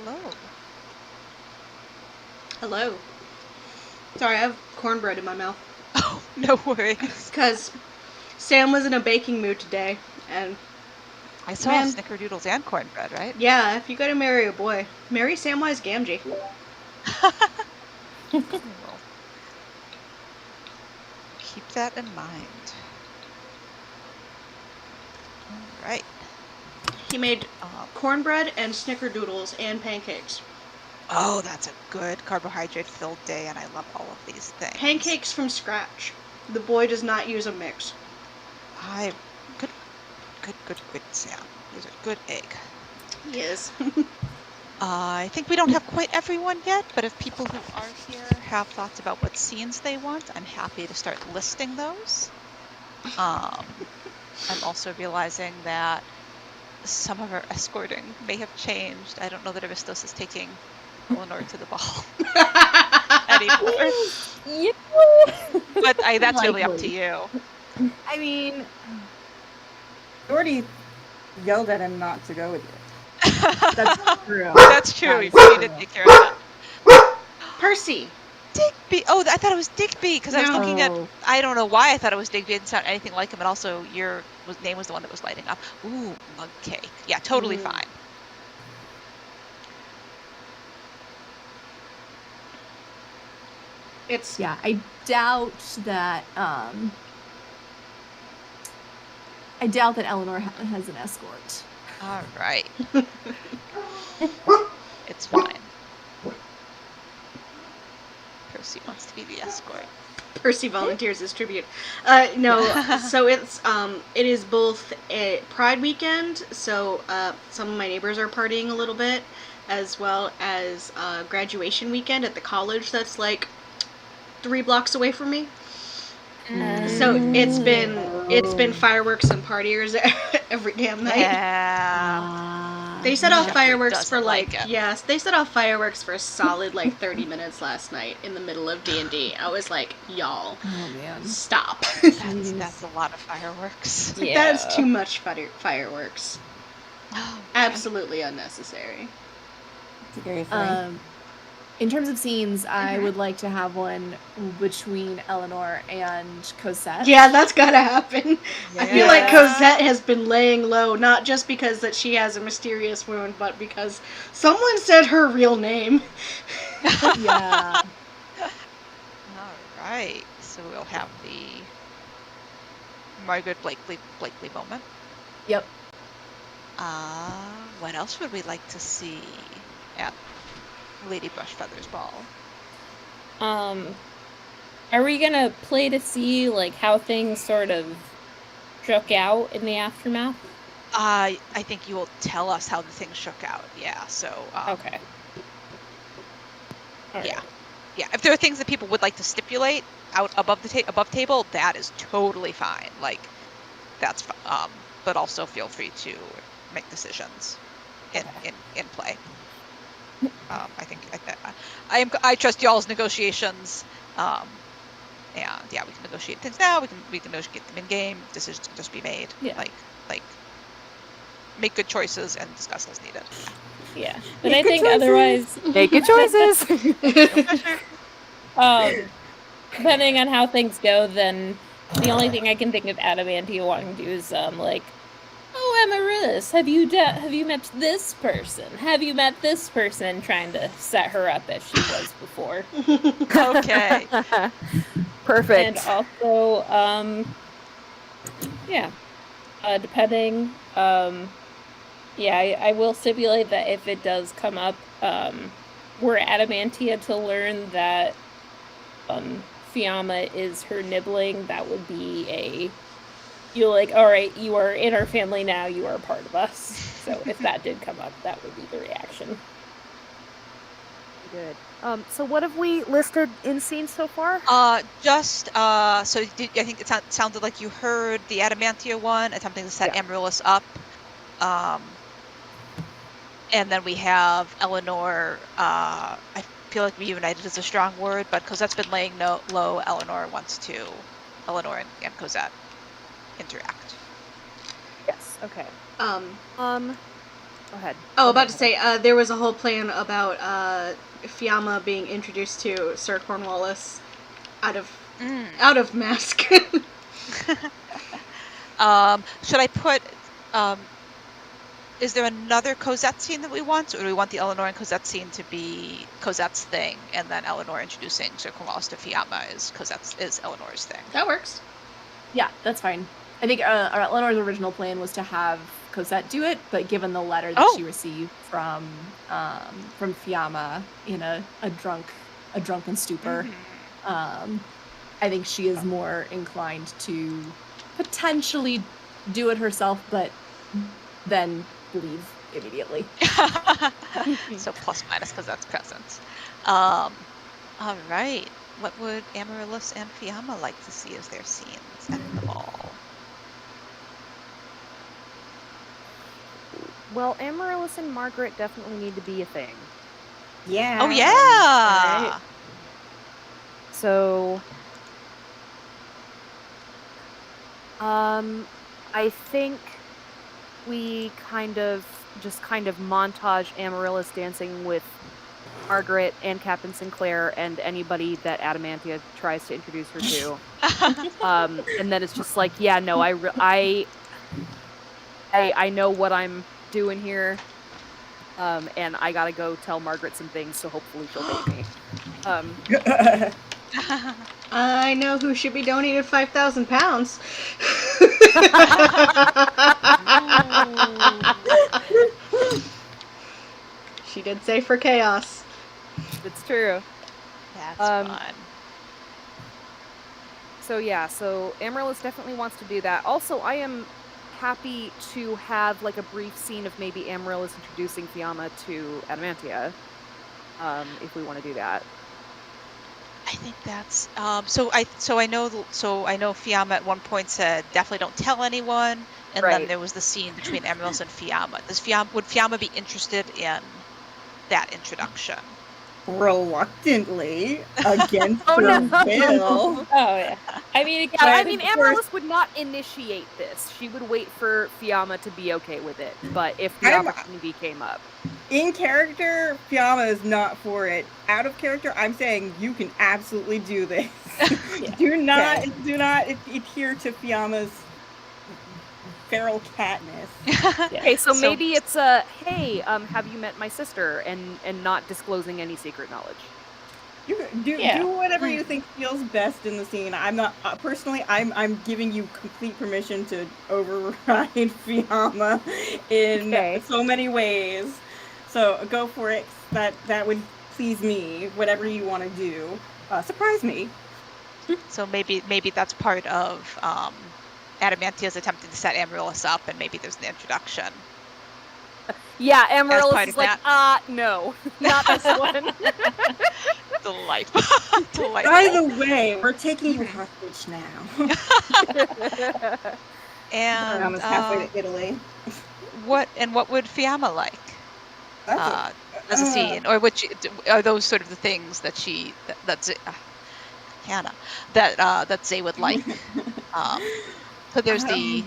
hello. Hello. Sorry, I have cornbread in my mouth. Oh, no worries. Because Sam was in a baking mood today, and I saw Man. snickerdoodles and cornbread, right? yeah, if you gotta marry a boy, marry Samwise Gamgee. I will keep that in mind. All right. He made cornbread and snickerdoodles and pancakes. Oh, that's a good carbohydrate-filled day, and I love all of these things. Pancakes from scratch. The boy does not use a mix. Good, Sam. He's a good egg. He is. I think we don't have quite everyone yet, but if people who are here have thoughts about what scenes they want, I'm happy to start listing those. I'm also realizing that some of our escorting may have changed. I don't know that Aristos is taking Eleanor to the ball anymore. But that's really up to you. I mean, You already yelled at him not to go with you. that's true. That's true. That You is need to true. take care of that. Percy! Digby! Oh, I thought it was Digby because I was No. looking at. Oh. I don't know why I thought it was Digby. It didn't sound anything like him, and also your name was the one that was lighting up. Ooh, mug cake. Yeah, totally fine. It's Yeah, I doubt that. I doubt that Eleanor has an escort. All right. It's fine. Percy wants to be the escort. Percy volunteers as tribute. No, so it is both a Pride weekend, so some of my neighbors are partying a little bit, as well as graduation weekend at the college that's like 3 blocks away from me. So it's been fireworks and partiers every damn night. Yeah. They set off Definitely fireworks for doesn't like it. yes, they set off fireworks for a solid 30 minutes last night in the middle of D&D. I was like, y'all, Oh man. stop. That's a lot of fireworks. That's too much fireworks. Oh, Absolutely unnecessary. Seriously. In terms of scenes, I would like to have one between Eleanor and Cosette. Yeah, that's gotta happen. I feel like Yeah. Cosette has been laying low, not just because that she has a mysterious wound, but because someone said her real name. Yeah. All right. So we'll have the Margaret Blakely moment. Yep. What else would we like to see at Lady Brushfeather's ball? Are we gonna play to see how things sort of shook out in the aftermath? I think you will tell us how the thing shook out. Yeah. So. Okay. All Yeah. right. Yeah. If there are things that people would like to stipulate out above the above table, that is totally fine. That's but also feel free to make decisions in play. I think I trust y'all's negotiations. And yeah, we can negotiate things now. We can negotiate them in game. Decisions can just be made. Yeah. Like make good choices and discuss as needed. Yeah, but I think otherwise, Make good choices. depending on how things go, then the only thing I can think of Adamantia wanting to do is oh, Amaryllis, have you met this person? Have you met this person? Trying to set her up as she was before. Okay. Perfect. And also, yeah, depending, I will stipulate that if it does come up, were Adamantia to learn that Fiamma is her nibbling, that would be you're like, all right, you are in our family now, you are a part of us. So if that did come up, that would be the reaction. Good. So what have we listed in scenes so far? I think it sounded like you heard the Adamantia one, attempting to set Amaryllis up. And then we have Eleanor. I feel like reunited is a strong word, but Cosette's been laying low. Eleanor and Cosette interact. Yes. Okay. Go ahead. Oh, about to say, there was a whole plan about Fiamma being introduced to Sir Cornwallis out of Mask. Should I put? Is there another Cosette scene that we want, or do we want the Eleanor and Cosette scene to be Cosette's thing, and then Eleanor introducing Sir Cornwallis to Fiamma is Eleanor's thing? That works. Yeah, that's fine. I think Eleanor's original plan was to have Cosette do it, but given the letter that she received from Fiamma in a drunken stupor, I think she is more inclined to potentially do it herself, but then leave immediately. So plus minus Cosette's presence. All right. What would Amaryllis and Fiamma like to see as their scenes at the ball? Well, Amaryllis and Margaret definitely need to be a thing. Yeah. Oh yeah. Right. So, I think we kind of montage Amaryllis dancing with Margaret and Captain Sinclair and anybody that Adamantia tries to introduce her to. And then it's just like, yeah, no, I know what I'm doing here. And I gotta go tell Margaret some things, so hopefully she'll date me. I know who should be donated 5,000 pounds. She did say for chaos. It's true. That's fun. So yeah, so Amaryllis definitely wants to do that. Also, I am happy to have like a brief scene of maybe Amaryllis introducing Fiamma to Adamantia, if we want to do that. I think that's so I know Fiamma at one point said definitely don't tell anyone, and then there was the scene between Amaryllis and Fiamma. Would Fiamma be interested in that introduction? Reluctantly, against her will. Oh yeah. I mean, Amaryllis would not initiate this. She would wait for Fiamma to be okay with it. But if the opportunity came up, in character, Fiamma is not for it. Out of character, I'm saying you can absolutely do this. Yeah. do not adhere to Fiamma's feral catness. Okay, so maybe it's hey, have you met my sister, and not disclosing any secret knowledge. You do whatever you think feels best in the scene. I'm not personally. I'm giving you complete permission to override Fiamma in so many ways. So go for it. That would please me. Whatever you want to do, surprise me. So maybe that's part of Adamantia's attempting to set Amaryllis up, and maybe there's an introduction. Yeah, Amaryllis is like, no, not this one. Delightful. By the way, we're taking you hostage now. And almost halfway to Italy. What would Fiamma like as a scene, or are those sort of the things that Hannah that Zay would like? So there's and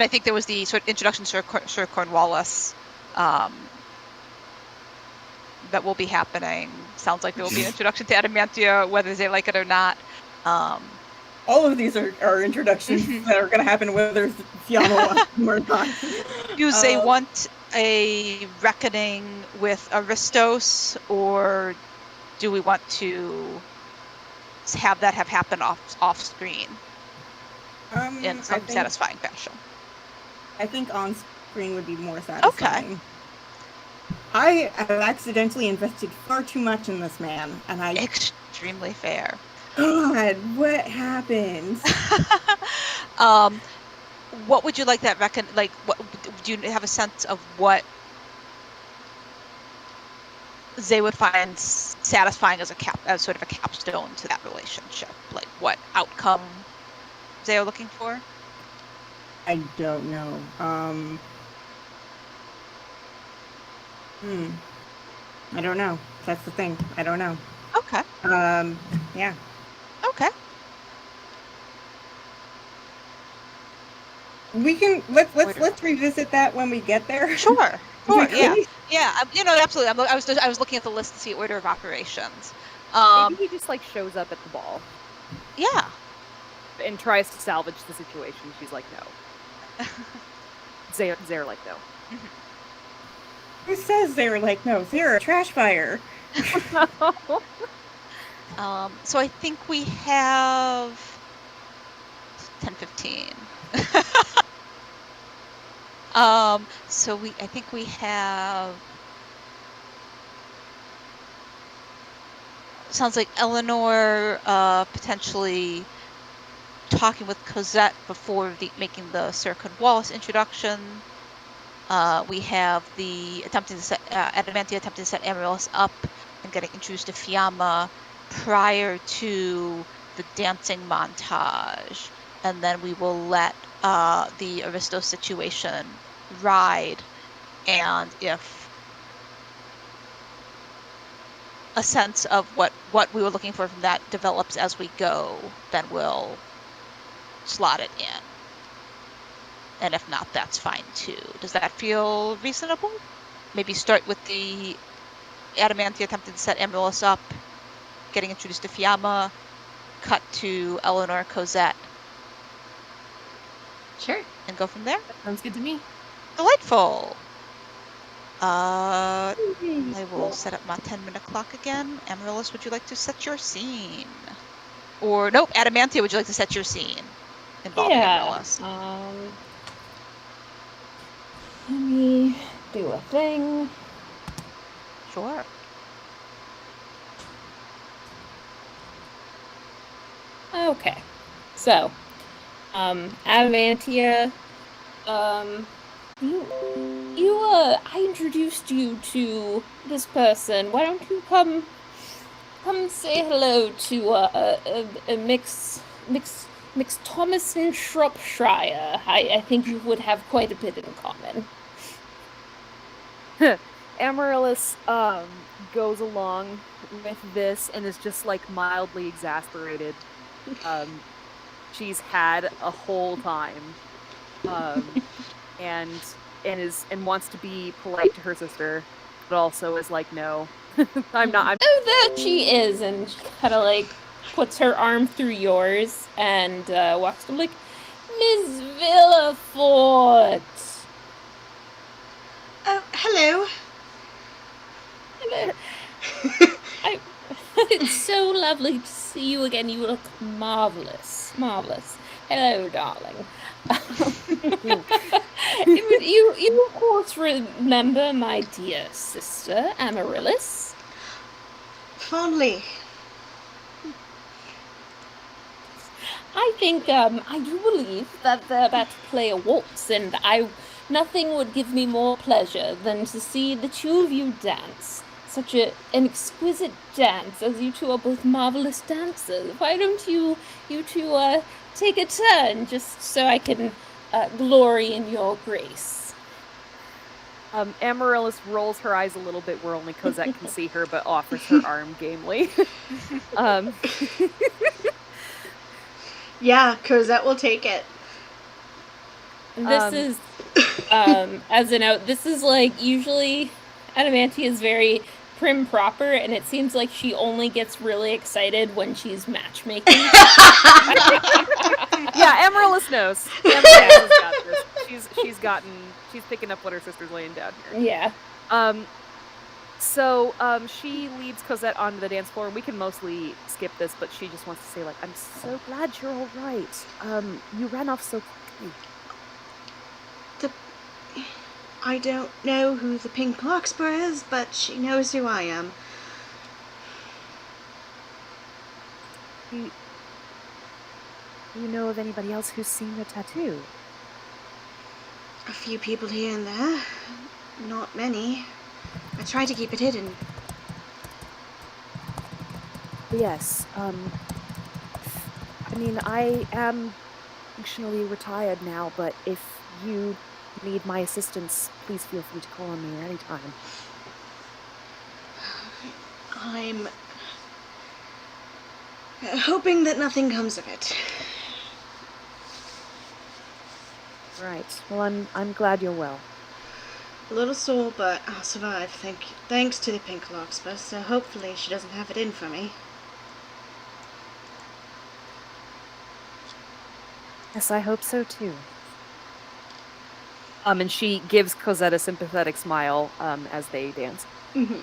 I think there was the sort of introduction to Sir Cornwallis that will be happening. Sounds like there will be an introduction to Adamantia, whether they like it or not. All of these are introductions that are going to happen whether Fiamma wants them or not. Do they want a reckoning with Aristos, or do we want to have that happen off screen in some satisfying fashion? I think on screen would be more satisfying. Okay. I have accidentally invested far too much in this man, and extremely fair. God, what happened? What would you like that do you have a sense of what they would find satisfying as sort of a capstone to that relationship? Like what outcome they are looking for? I don't know. I don't know. That's the thing. I don't know. Okay. Yeah. Okay. We can let's revisit that when we get there. Sure. Sure. Yeah. Quickly. Yeah. Absolutely. I was looking at the list to see order of operations. Maybe he just like shows up at the ball Yeah. and tries to salvage the situation. She's like, no. Zare like, no. Who says they were like, no, they're a trash fire? So I think we have 10:15. So I think we have. Sounds like Eleanor potentially talking with Cosette before making the Sir Wallace introduction. We have the Adamantia attempting to set Amaryllis up and getting introduced to Fiamma prior to the dancing montage, and then we will let the Aristo situation ride, and if a sense of what we were looking for from that develops as we go, then we'll slot it in. And if not, that's fine too. Does that feel reasonable? Maybe start with the Adamantia attempting to set Amaryllis up, getting introduced to Fiamma, cut to Eleanor Cosette. Sure. And go from there? That sounds good to me. Delightful! I will set up my 10-minute clock again. Amaryllis, would you like to set your scene? Or, nope, Adamantia, would you like to set your scene involving Amaryllis? Let me do a thing. Sure. Okay. So, Adamantia, I introduced you to this person. Why don't you come say hello to Mix Thomas in Shropshire. I think you would have quite a bit in common. Amaryllis goes along with this and is just like mildly exasperated. She's had a whole time, and wants to be polite to her sister, but also is like, no, I'm not. Oh, there she is, and she kind of like puts her arm through yours and walks to like, Miss Villafort. Oh, hello. Hello. It's so lovely to see you again. You look marvelous. Hello, darling. You of course remember my dear sister, Amaryllis. Fondly. I think, I do believe that they're about to play a waltz, and nothing would give me more pleasure than to see the two of you dance. Such an exquisite dance, as you two are both marvelous dancers. Why don't you two take a turn, just so I can glory in your grace? Amaryllis rolls her eyes a little bit where only Cosette can see her, but offers her arm gamely. Yeah, Cosette will take it. This is, as a note, this is like, usually Adamantia is very prim proper, and it seems like she only gets really excited when she's matchmaking. Yeah, Amaryllis knows. Amaryllis has got this. She's picking up what her sister's laying down here. Yeah. So she leads Cosette onto the dance floor, and we can mostly skip this, but she just wants to say, like, I'm so glad you're all right. You ran off so quickly. I don't know who the Pink Larkspur is, but she knows who I am. Do you know of anybody else who's seen your tattoo? A few people here and there. Not many. I try to keep it hidden. Yes, I mean, I am functionally retired now, but if you need my assistance, please feel free to call on me anytime. I'm hoping that nothing comes of it. Right. Well, I'm glad you're well. A little sore, but I'll survive, thanks to the pink larkspur, so hopefully she doesn't have it in for me. Yes, I hope so too. And she gives Cosette a sympathetic smile, as they dance. Mm-hmm.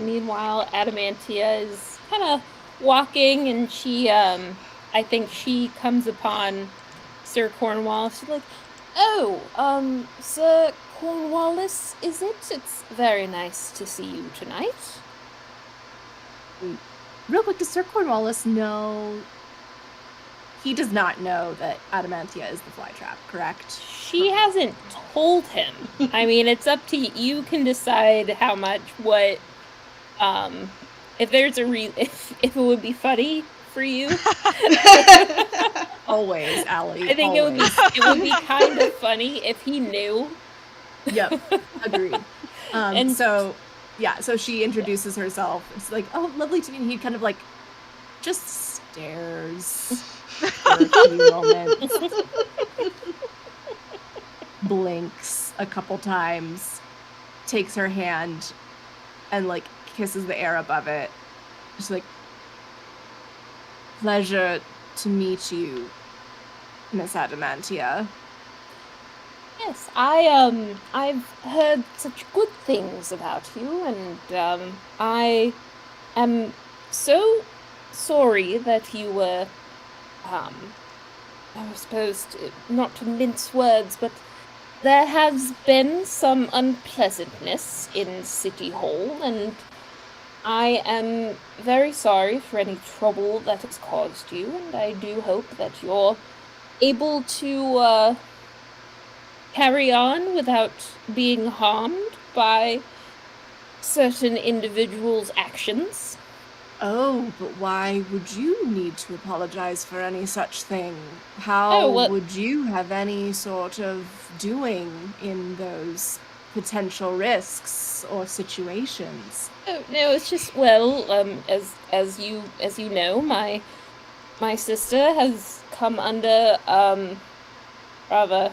Meanwhile, Adamantia is kind of walking, and she, I think she comes upon Sir Cornwallis. She's like, "Oh, Sir Cornwallis, is it? It's very nice to see you tonight." Real quick, does Sir Cornwallis know? He does not know that Adamantia is the flytrap, correct? She hasn't told him. I mean, it's up to you. You can decide how much, what, if there's if it would be funny for you. Always, Allie. I think it would be kind of funny if he knew. Yep, agreed. And- so she introduces herself. It's like, "Oh, lovely to meet you." He kind of like just stares for a few moments, blinks a couple times, takes her hand, and like kisses the air above it. She's like, "Pleasure to meet you, Miss Adamantia." Yes, I've heard such good things about you, and I am so sorry that you were, I was supposed to, not to mince words, but there has been some unpleasantness in City Hall, and I am very sorry for any trouble that has caused you, and I do hope that you're able to, carry on without being harmed by certain individuals' actions. Oh, but why would you need to apologize for any such thing? How would you have any sort of doing in those potential risks or situations? Oh, no, it's just, well, as you know, my sister has come under rather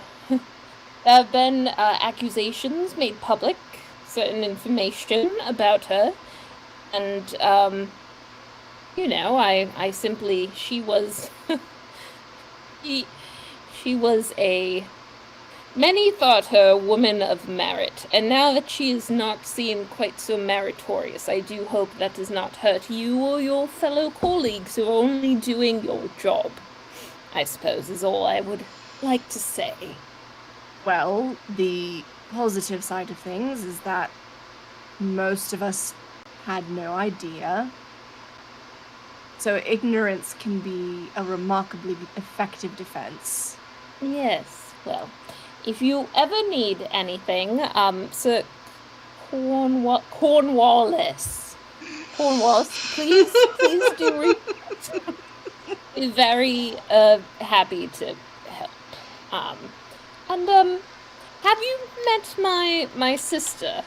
there have been accusations made public, certain information about her, and you know, I simply, she was she was many thought her a woman of merit, and now that she is not seen quite so meritorious, I do hope that does not hurt you or your fellow colleagues who are only doing your job, I suppose, is all I would like to say. Well, the positive side of things is that most of us had no idea. So ignorance can be a remarkably effective defense. Yes, well, if you ever need anything, Sir Cornwallis, please do be very happy to help. And have you met my sister,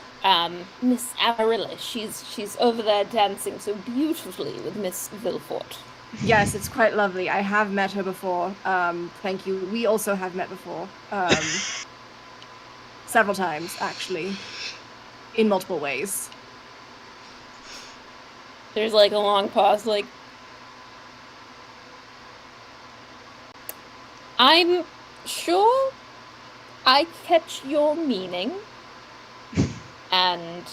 Miss Amaryllis? She's over there dancing so beautifully with Miss Villefort. Yes, it's quite lovely. I have met her before. Thank you. We also have met before. Several times, actually. In multiple ways. There's like a long pause, like, I'm sure I catch your meaning, and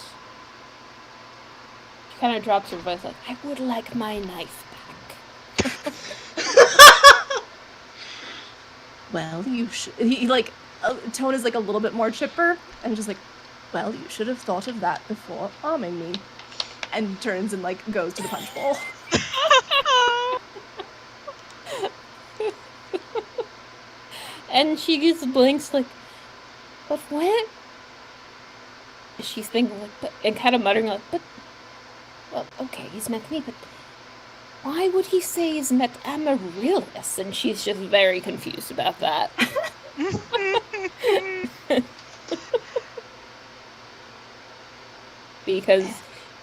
she kind of drops her voice like, I would like my knife back. Well, you should. He like, tone is like a little bit more chipper, and just like, well, you should have thought of that before arming me. And turns and like goes to the punch bowl. And she just blinks like, but what? She's thinking like, but, and kind of muttering like, but, well, okay, he's met me, but why would he say he's met Amaryllis? And she's just very confused about that. Because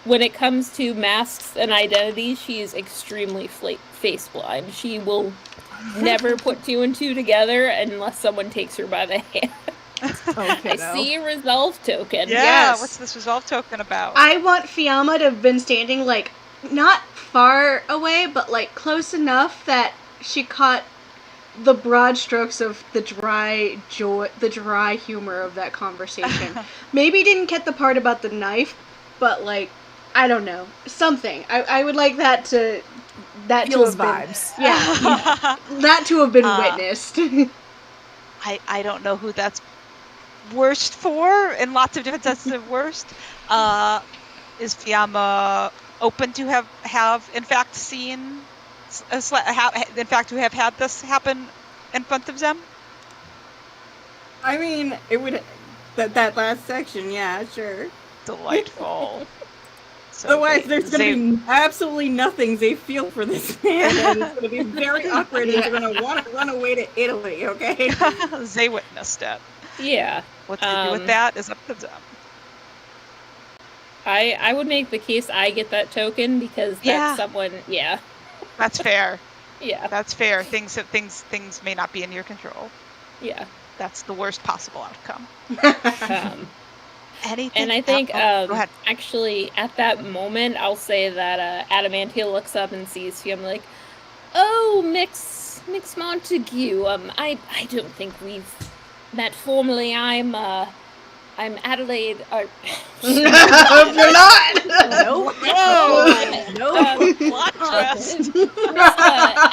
when it comes to masks and identities, she is extremely face blind. She will never put 2 and 2 together unless someone takes her by the hand. Okay, I see a resolve token. Yeah, Yes. what's this resolve token about? I want Fiamma to have been standing, like, not far away, but, like, close enough that she caught the broad strokes of the dry humor of that conversation. Maybe didn't get the part about the knife, but, like, I don't know. Something. I would like that to Feels have been, vibes. yeah, that to have been witnessed. I don't know who that's worst for, in lots of different senses of worst. Is Fiamma open to have in fact seen, in fact to have had this happen in front of them? I mean, it would that last section, yeah, sure. Delightful. So Otherwise, there's going to be absolutely nothing they feel for this man, and it's going to be very awkward, and they're going to want to run away to Italy, okay? they witnessed it. Yeah. What they do with that is up to them. I would make the case I get that token because that's someone. Yeah. That's fair. Yeah. That's fair. Things may not be in your control. Yeah. That's the worst possible outcome. Anything. And I think go ahead. actually at that moment I'll say that Adamantia looks up and sees you. I'm like, oh, Mix Montague. I don't think we've met formally. I'm Adelaide. You're not. Nope. No. Plot twist.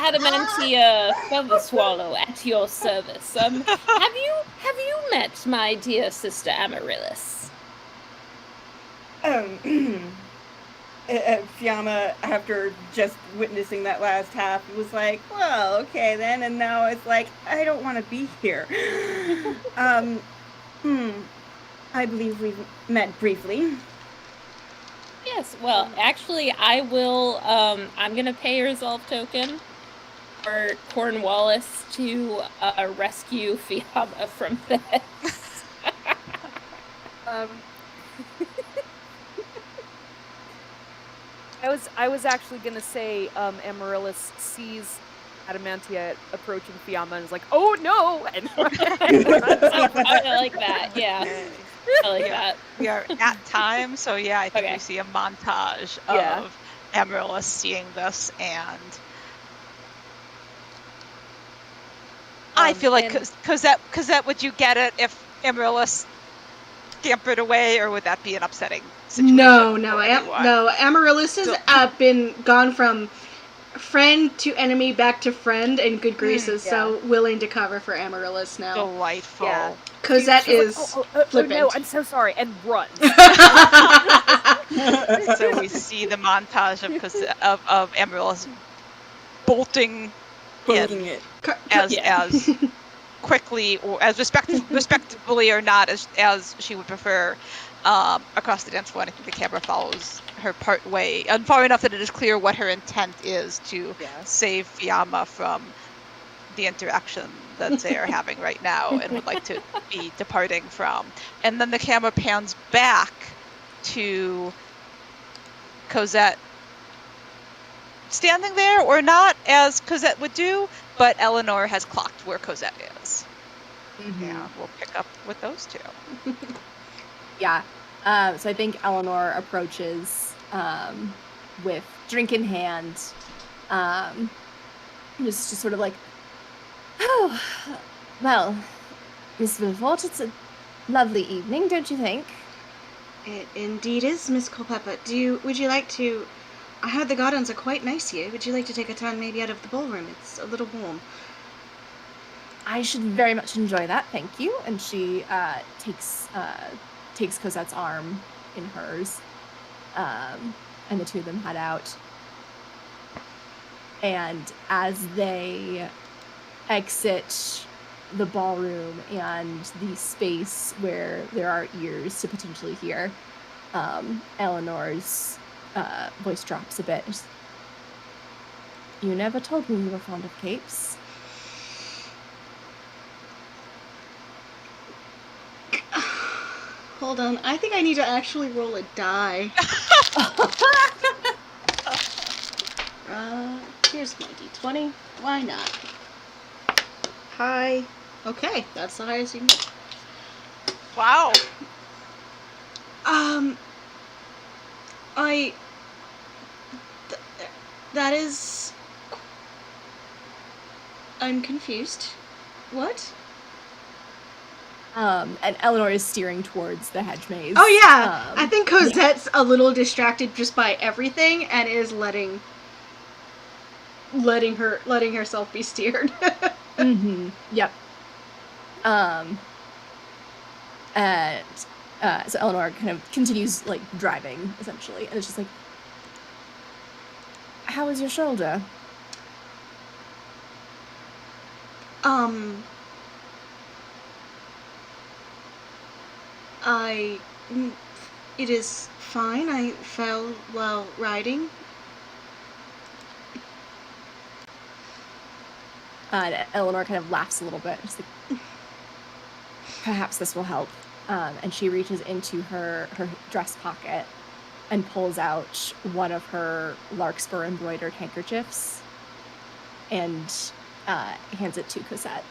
Adamantia Featherswallow at your service. Have you met my dear sister Amaryllis? Fiamma, after just witnessing that last half, was like, well, okay then, and now it's like, I don't want to be here. I believe we've met briefly. Yes, well, actually, I will, I'm gonna pay a resolve token for Cornwallis to rescue Fiamma from this. I was actually gonna say Amaryllis sees Adamantia approaching Fiamma and is like, oh no! And I like that, yeah. I like that. We are at time, so yeah, I think we see a montage of Amaryllis seeing this, and I feel like Cosette, would you get it if Amaryllis scampered away, or would that be an upsetting situation? No. Amaryllis has been gone from friend to enemy back to friend in good graces, so willing to cover for Amaryllis now. Delightful. Yeah. Cosette is flippant. No, I'm so sorry, and runs. So we see the montage of Amaryllis bolting it as quickly or as respectably or not as she would prefer across the dance floor. And I think the camera follows her part way and far enough that it is clear what her intent is to save Fiamma from the interaction that they are having right now and would like to be departing from. And then the camera pans back to Cosette standing there, or not as Cosette would do, but Eleanor has clocked where Cosette is. Mm-hmm. Yeah, we'll pick up with those two. Yeah. So I think Eleanor approaches with drink in hand, just sort of like, oh, well, Miss Wilford, it's a lovely evening, don't you think? It indeed is, Miss Culpepper. Would you like to... I heard the gardens are quite nice here. Would you like to take a turn maybe out of the ballroom? It's a little warm. I should very much enjoy that, thank you. And she takes Cosette's arm in hers, and the two of them head out. And as they exit the ballroom and the space where there are ears to potentially hear, Eleanor's voice drops a bit. You never told me you were fond of capes. Hold on, I think I need to actually roll a die. Here's my d20. Why not? high. Okay, that's the highest you can get. Wow. That is... I'm confused. What? And Eleanor is steering towards the hedge maze. Oh yeah! I think yeah. Cosette's a little distracted just by everything and is letting herself be steered. Mm-hmm. Yep. And so Eleanor kind of continues like driving essentially, and it's just like, how is your shoulder? It is fine. I fell while riding. And Eleanor kind of laughs a little bit. Just like, perhaps this will help. And she reaches into her dress pocket and pulls out one of her larkspur embroidered handkerchiefs and hands it to Cosette.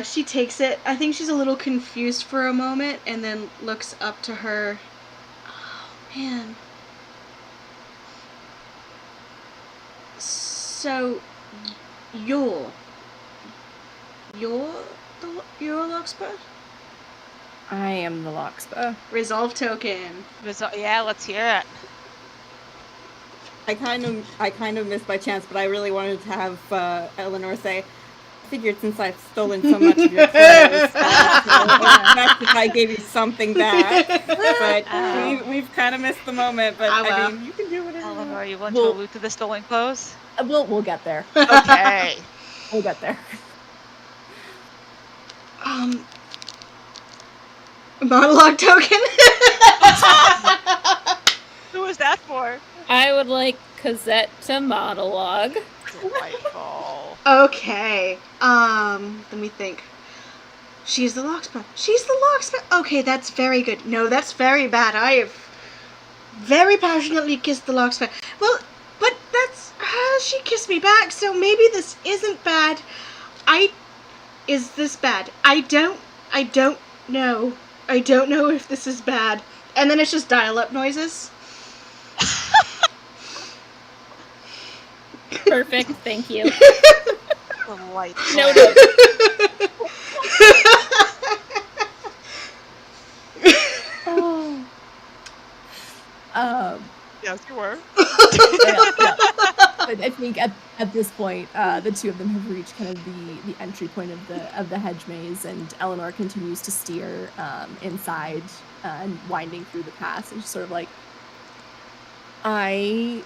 She takes it. I think she's a little confused for a moment and then looks up to her. Oh, man. So, you're a larkspur? I am the larkspur. Resolve token. Yeah, let's hear it. I kind of missed by chance, but I really wanted to have Eleanor say, I figured since I've stolen so much of your clothes, that's if I gave you something back. But we've kind of missed the moment. But I mean, you can do whatever. Eleanor, you want to allude to the stolen clothes? We'll get there. Okay. We'll get there. Monologue token. Who is that for? I would like Cosette to monologue. Delightful. Okay. Let me think. She's the larkspur. She's the larkspur. Okay, that's very good. No, that's very bad. I have very passionately kissed the larkspur. Well, but that's... she kissed me back, so maybe this isn't bad. Is this bad? I don't know. I don't know if this is bad. And then it's just dial-up noises. Perfect, thank you. Delightful. Noted. Yes, you were. Yeah. But I think at this point, the two of them have reached kind of the entry point of the hedge maze, and Eleanor continues to steer inside and winding through the path, and she's sort of like, I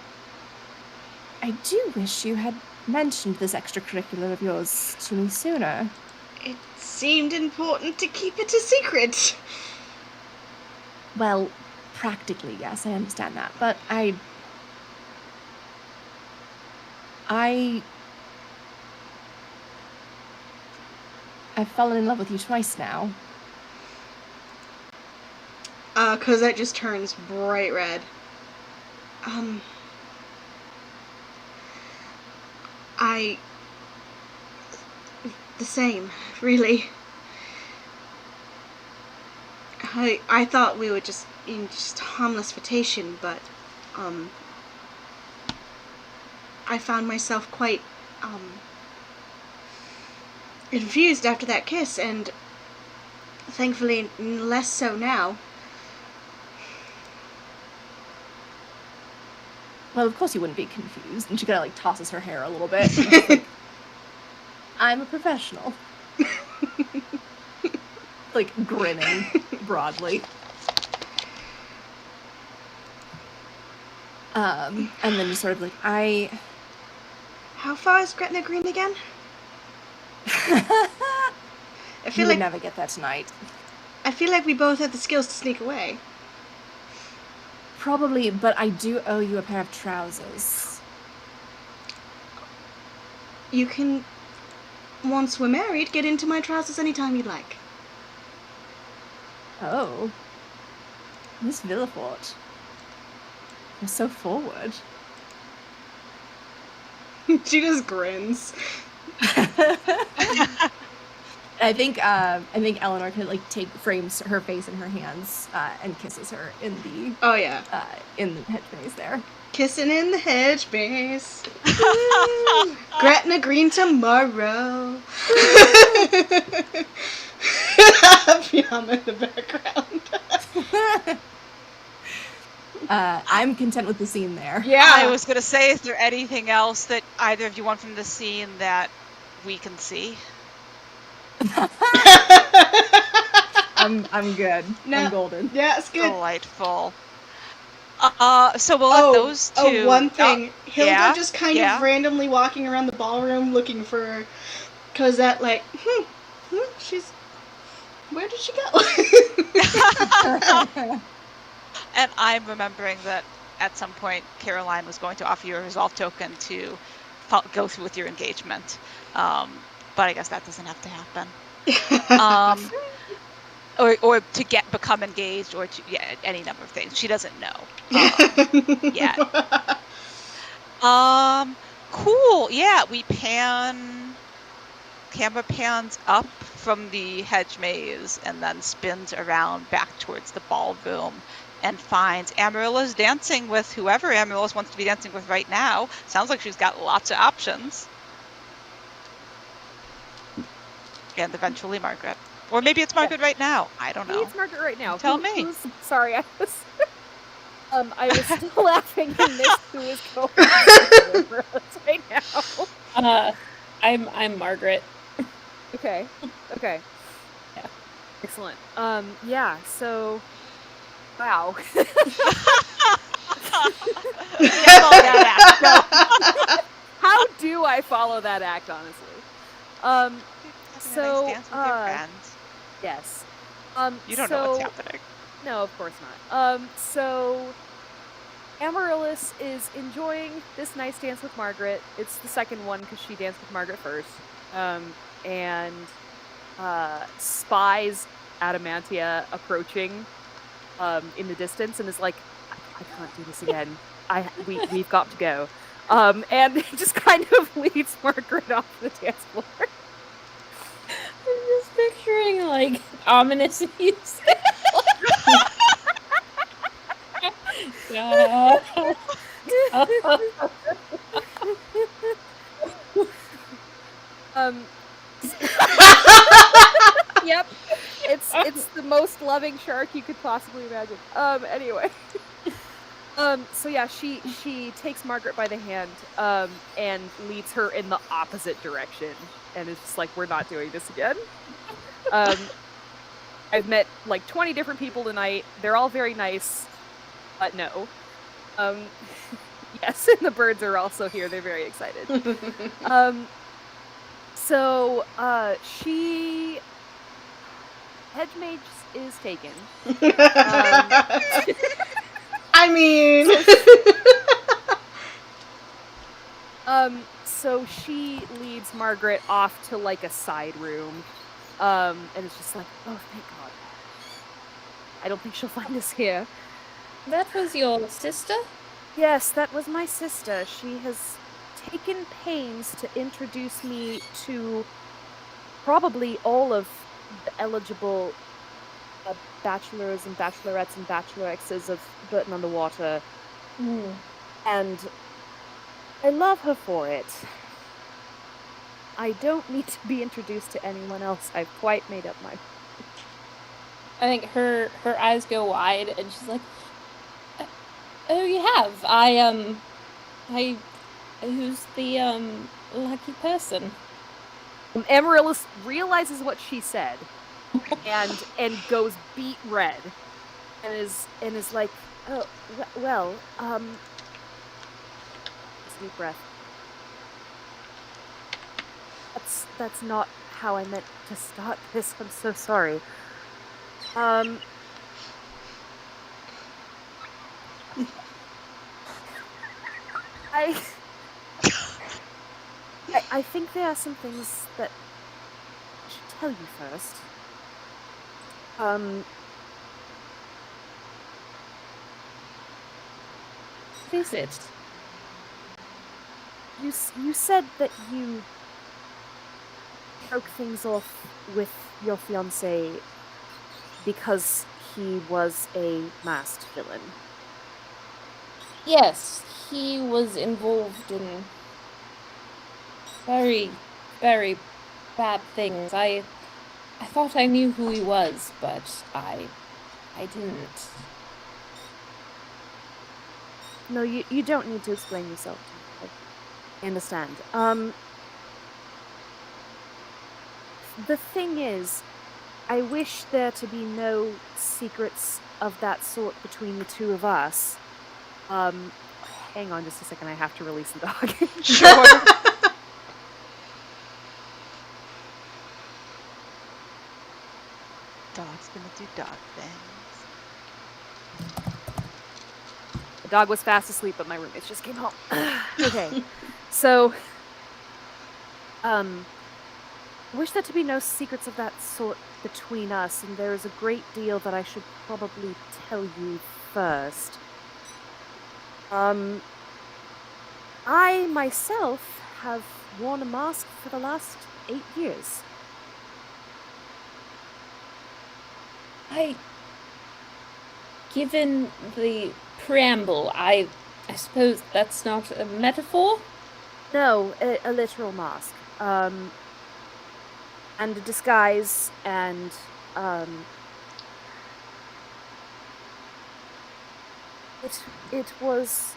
do wish you had mentioned this extracurricular of yours to me sooner. It seemed important to keep it a secret. Well, practically, yes, I understand that, but I've fallen in love with you twice now. Cosette just turns bright red. The same, really. I thought we were just in just harmless flirtation, but, I found myself quite, confused after that kiss, and thankfully less so now. Well, of course you wouldn't be confused. And she kind of like tosses her hair a little bit. And like, I'm a professional. Like grinning broadly. And then just sort of like, How far is Gretna Green again? I feel you like would never get there tonight. I feel like we both have the skills to sneak away. Probably, but I do owe you a pair of trousers. You can, once we're married, get into my trousers anytime you'd like. Oh. Miss Villefort. You're so forward. She just grins. I think Eleanor can like frames her face in her hands and kisses her in the Oh yeah. hedge maze there. Kissing in the hedge maze. Gretna Green tomorrow. Yum in the background. I'm content with the scene there. Yeah. I was gonna say, is there anything else that either of you want from the scene that we can see? I'm good. No. I'm golden. Yeah, it's good. Delightful. So we'll let those two. one thing. Hilda yeah, just kind yeah. of randomly walking around the ballroom looking for Cosette, like, she's. Where did she go? And I'm remembering that at some point Caroline was going to offer you a resolve token to go through with your engagement, but I guess that doesn't have to happen. Or to become engaged, or to any number of things. She doesn't know yet. Cool. Yeah, camera pans up from the hedge maze and then spins around back towards the ballroom and finds Amaryllis dancing with whoever Amaryllis wants to be dancing with right now. Sounds like she's got lots of options. And eventually Margaret. Or maybe it's Margaret right now. I don't know. Maybe it's Margaret right now. Tell me. Sorry, I was still laughing and missed who is going over us right now. I'm Margaret. Okay. Yeah. Excellent. Yeah, so wow. How do I follow that act, honestly? So nice dance with your friends. Yes. You don't know what's happening. No, of course not. So Amaryllis is enjoying this nice dance with Margaret. It's the second one because she danced with Margaret first. And spies Adamantia approaching in the distance and is like, I can't do this again. We've got to go. And just kind of leads Margaret off the dance floor. I'm just picturing like ominous music. Yep. It's the most loving shark you could possibly imagine. Anyway. So yeah, she takes Margaret by the hand, and leads her in the opposite direction, and is just like, we're not doing this again. I've met like 20 different people tonight. They're all very nice, but no. Yes, and the birds are also here. They're very excited. So Hedge Mage is taken. I mean. So she leads Margaret off to like a side room, and it's just like, oh, thank God. I don't think she'll find us here. That was your sister? Yes, that was my sister. She has taken pains to introduce me to probably all of the eligible bachelors and bachelorettes and bacheloresses of Burton on the Water. And I love her for it. I don't need to be introduced to anyone else. I've quite made up my... I think her eyes go wide and she's like, oh, you have? Who's the, lucky person? Amaryllis realizes what she said and goes beet red and is like, oh, well, deep breath. That's not how I meant to start this. I'm so sorry. I think there are some things that I should tell you first. What is it? you said that you broke things off with your fiancé because he was a masked villain. Yes, he was involved in very, very bad things. I thought I knew who he was, but I didn't. No, you don't need to explain yourself to me. I understand. The thing is, I wish there to be no secrets of that sort between the two of us. Hang on just a second, I have to release the dog. Sure. Dog's gonna do dog things. The dog was fast asleep, but my roommates just came home. Okay, so, I wish there to be no secrets of that sort between us, and there is a great deal that I should probably tell you first. I myself have worn a mask for the last 8 years. Given the preamble, I suppose that's not a metaphor? No, a literal mask. And a disguise, and it was.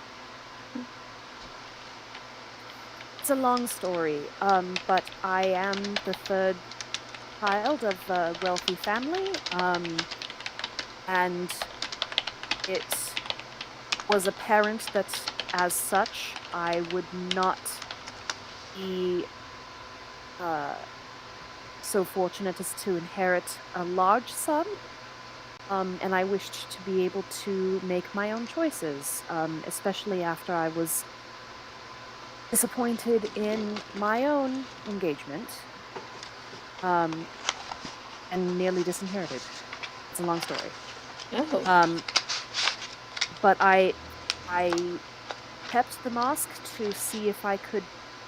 It's a long story, but I am the third child of a wealthy family, and it was apparent that, as such, I would not be so fortunate as to inherit a large sum, and I wished to be able to make my own choices, especially after I was disappointed in my own engagement, and nearly disinherited. It's a long story. Oh. But I kept the mask to see if I could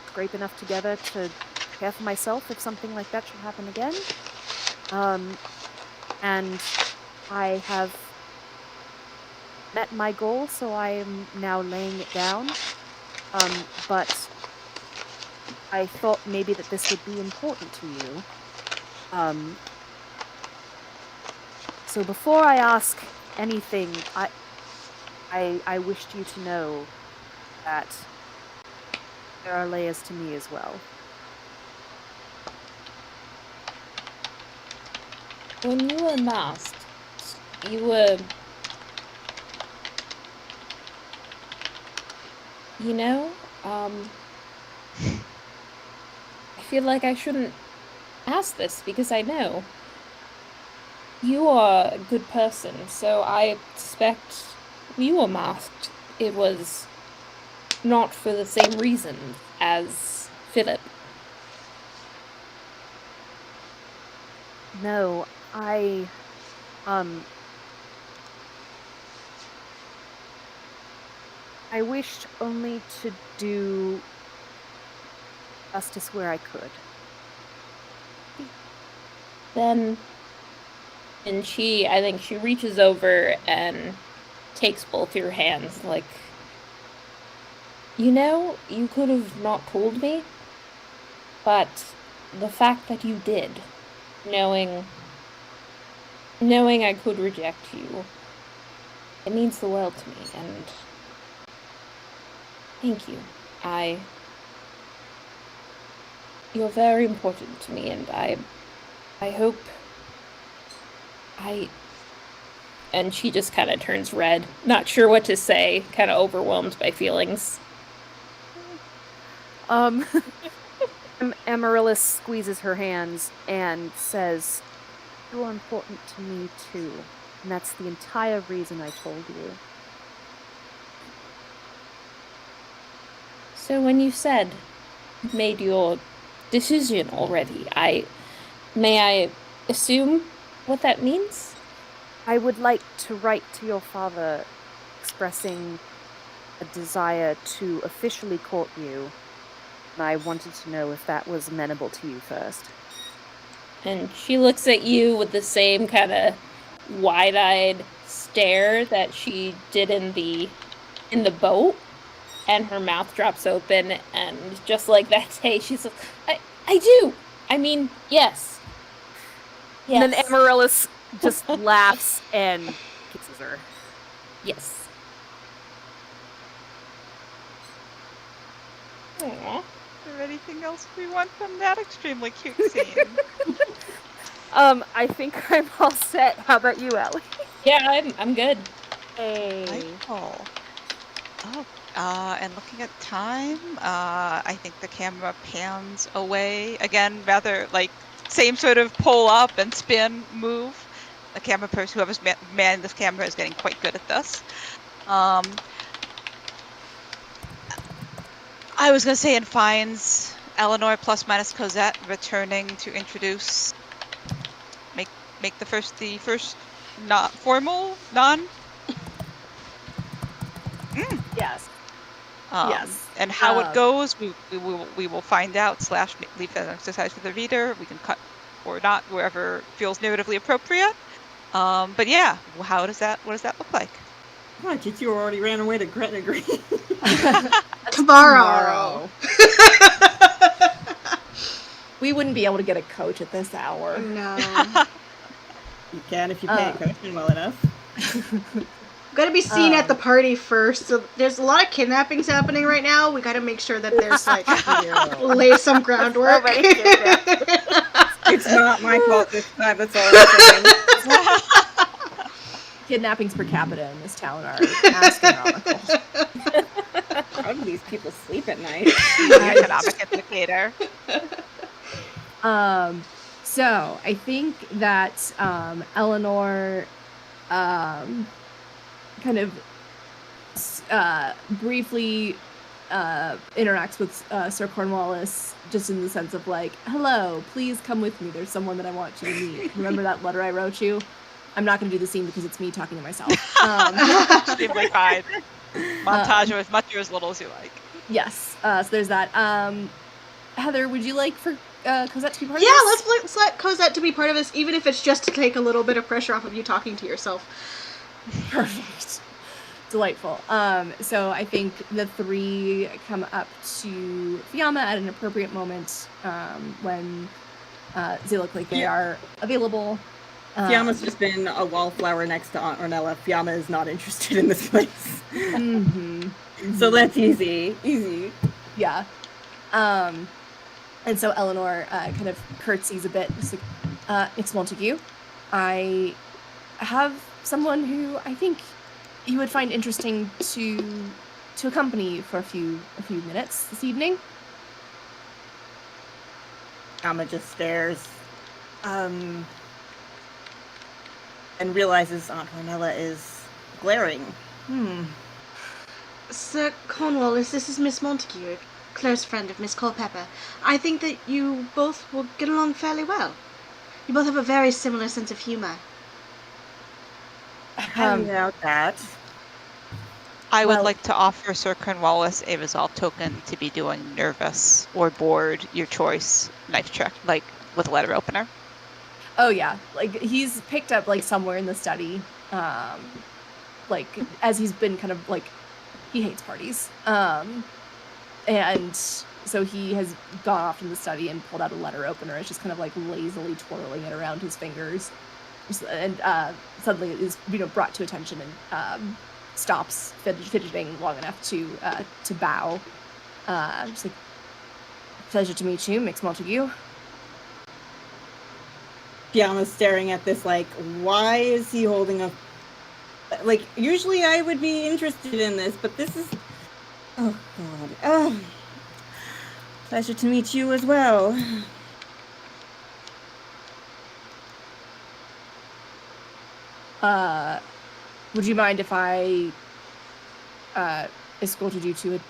scrape enough together to care for myself if something like that should happen again. And I have met my goal, so I am now laying it down. But I thought maybe that this would be important to you. So before I ask anything, I wished you to know that there are layers to me as well. When you were masked, you were... You know, I feel like I shouldn't ask this because I know. You are a good person, so I suspect when you were masked, it was not for the same reason as Philip. No, I wished only to do justice where I could. Then, and I think she reaches over and takes both your hands, like, you know, you could have not told me, but the fact that you did, knowing I could reject you, it means the world to me, and thank you. You're very important to me, and I hope and she just kind of turns red, not sure what to say, kind of overwhelmed by feelings. Amaryllis squeezes her hands and says, "You are important to me too, and that's the entire reason I told you." So when you said you made your decision already, may I assume what that means? I would like to write to your father expressing a desire to officially court you And I wanted to know if that was amenable to you first. And she looks at you with the same kind of wide-eyed stare that she did in the boat, and her mouth drops open, and just like that day, she's like, I do. I mean, yes. And then Yes. Amaryllis just laughs and kisses her. Yes. Aww. Is there anything else we want from that extremely cute scene? I think I'm all set. How about you, Allie? Yeah, I'm good. Hey. Delightful. Oh, and looking at time, I think the camera pans away again, rather like same sort of pull up and spin move. The camera person, whoever's manning this camera, is getting quite good at this. I was gonna say, and finds Eleanor plus minus Cosette returning to introduce, make the first not formal non. Yes. Yes. And how it goes, we will find out. / leave that exercise for the reader. We can cut or not wherever feels narratively appropriate. But yeah, what does that look like? What, you two already ran away to Gretna Green? Tomorrow. We wouldn't be able to get a coach at this hour. No. You can if you pay attention well enough. Gotta be seen at the party first. So there's a lot of kidnappings happening right now. We gotta make sure that there's like lay some groundwork. It's not my fault this time. That's all I'm saying. Kidnappings per capita in this town are astronomical. How do these people sleep at night? Economic indicator. So I think that Eleanor kind of briefly interacts with Sir Cornwallis, just in the sense of like, hello, please come with me. There's someone that I want you to meet. Remember that letter I wrote you? I'm not going to do the scene because it's me talking to myself. Extremely fine. Montage or as much or as little as you like. Yes. So there's that. Heather, would you like for Cosette to be part of this? Yeah, let's let Cosette to be part of this, even if it's just to take a little bit of pressure off of you talking to yourself. Perfect. Delightful. So I think the three come up to Fiamma at an appropriate moment when they look like they are available. Fiamma's just been a wallflower next to Aunt Ornella. Fiamma is not interested in this place. So that's easy. Easy. Yeah. And so Eleanor kind of curtsies a bit. Just like, Miss Montague, I have someone who I think you would find interesting to accompany you for a few minutes this evening. Fiamma just stares. And realizes Aunt Ornella is glaring. Sir Cornwallis, this is Miss Montague, a close friend of Miss Culpepper. I think that you both will get along fairly well. You both have a very similar sense of humor. I doubt that. I would like to offer Sir Cornwallis a resolve token to be doing nervous or bored, your choice, knife check, like with a letter opener. Oh yeah, like he's picked up like somewhere in the study, like as he's been kind of like, he hates parties, and so he has gone off in the study and pulled out a letter opener. It's just kind of like lazily twirling it around his fingers, and suddenly it is brought to attention and stops fidgeting long enough to bow. Just like, pleasure to meet you, Miss Montague. Fiamma's staring at this like, why is he holding a... Like, usually I would be interested in this, but this is... Oh, God. Oh. Pleasure to meet you as well. Would you mind if I escorted you to a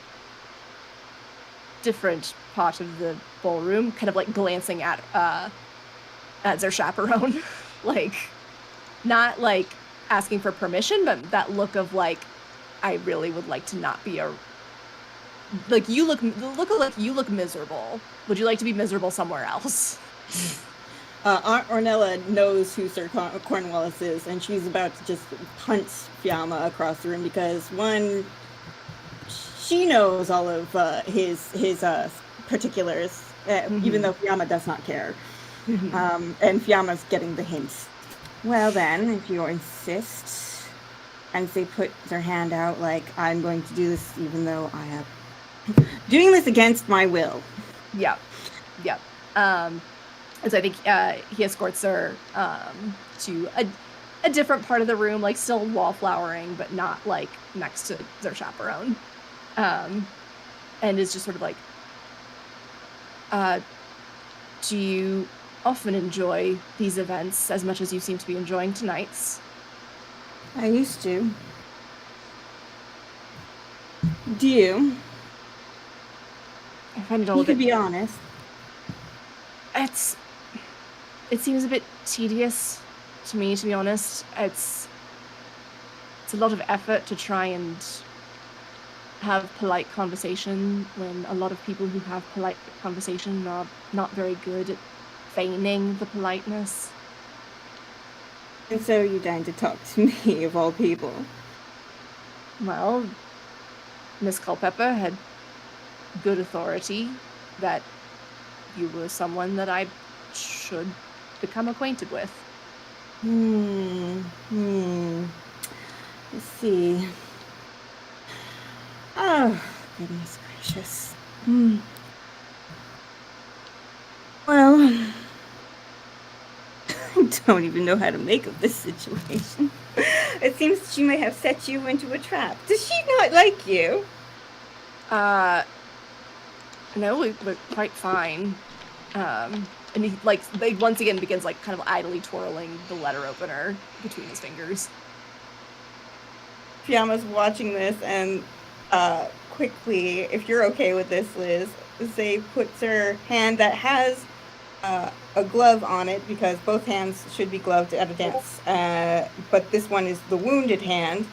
different part of the ballroom? Kind of like glancing at their chaperone. Like, not like asking for permission, but that look of like, I really would like to not be like you look like you look miserable. Would you like to be miserable somewhere else? Aunt Ornella knows who Sir Cornwallis is, and she's about to just punch Fiamma across the room because one, she knows all of his particulars, even though Fiamma does not care. And Fiamma's getting the hints. Well then, if you insist, and they put their hand out like, I'm going to do this even though I have doing this against my will. Yep. And so I think he escorts her to a different part of the room, like still wallflowering, but not like next to their chaperone. And is just sort of like, do you often enjoy these events as much as you seem to be enjoying tonight's? I used to. Do you? I find it all You a bit... could be honest. It seems a bit tedious to me, to be honest. It's a lot of effort to try and have polite conversation when a lot of people who have polite conversation are not very good at feigning the politeness. And so you deign to talk to me, of all people. Well, Miss Culpepper had good authority that you were someone that I should become acquainted with. Let's see. Oh, goodness gracious. Well, I don't even know how to make of this situation. It seems she may have set you into a trap. Does she not like you? No, we're quite fine. And he once again begins like kind of idly twirling the letter opener between his fingers. Fiamma's watching this and quickly, if you're okay with this, Liz, Zay puts her hand that has a glove on it because both hands should be gloved at a dance, but this one is the wounded hand.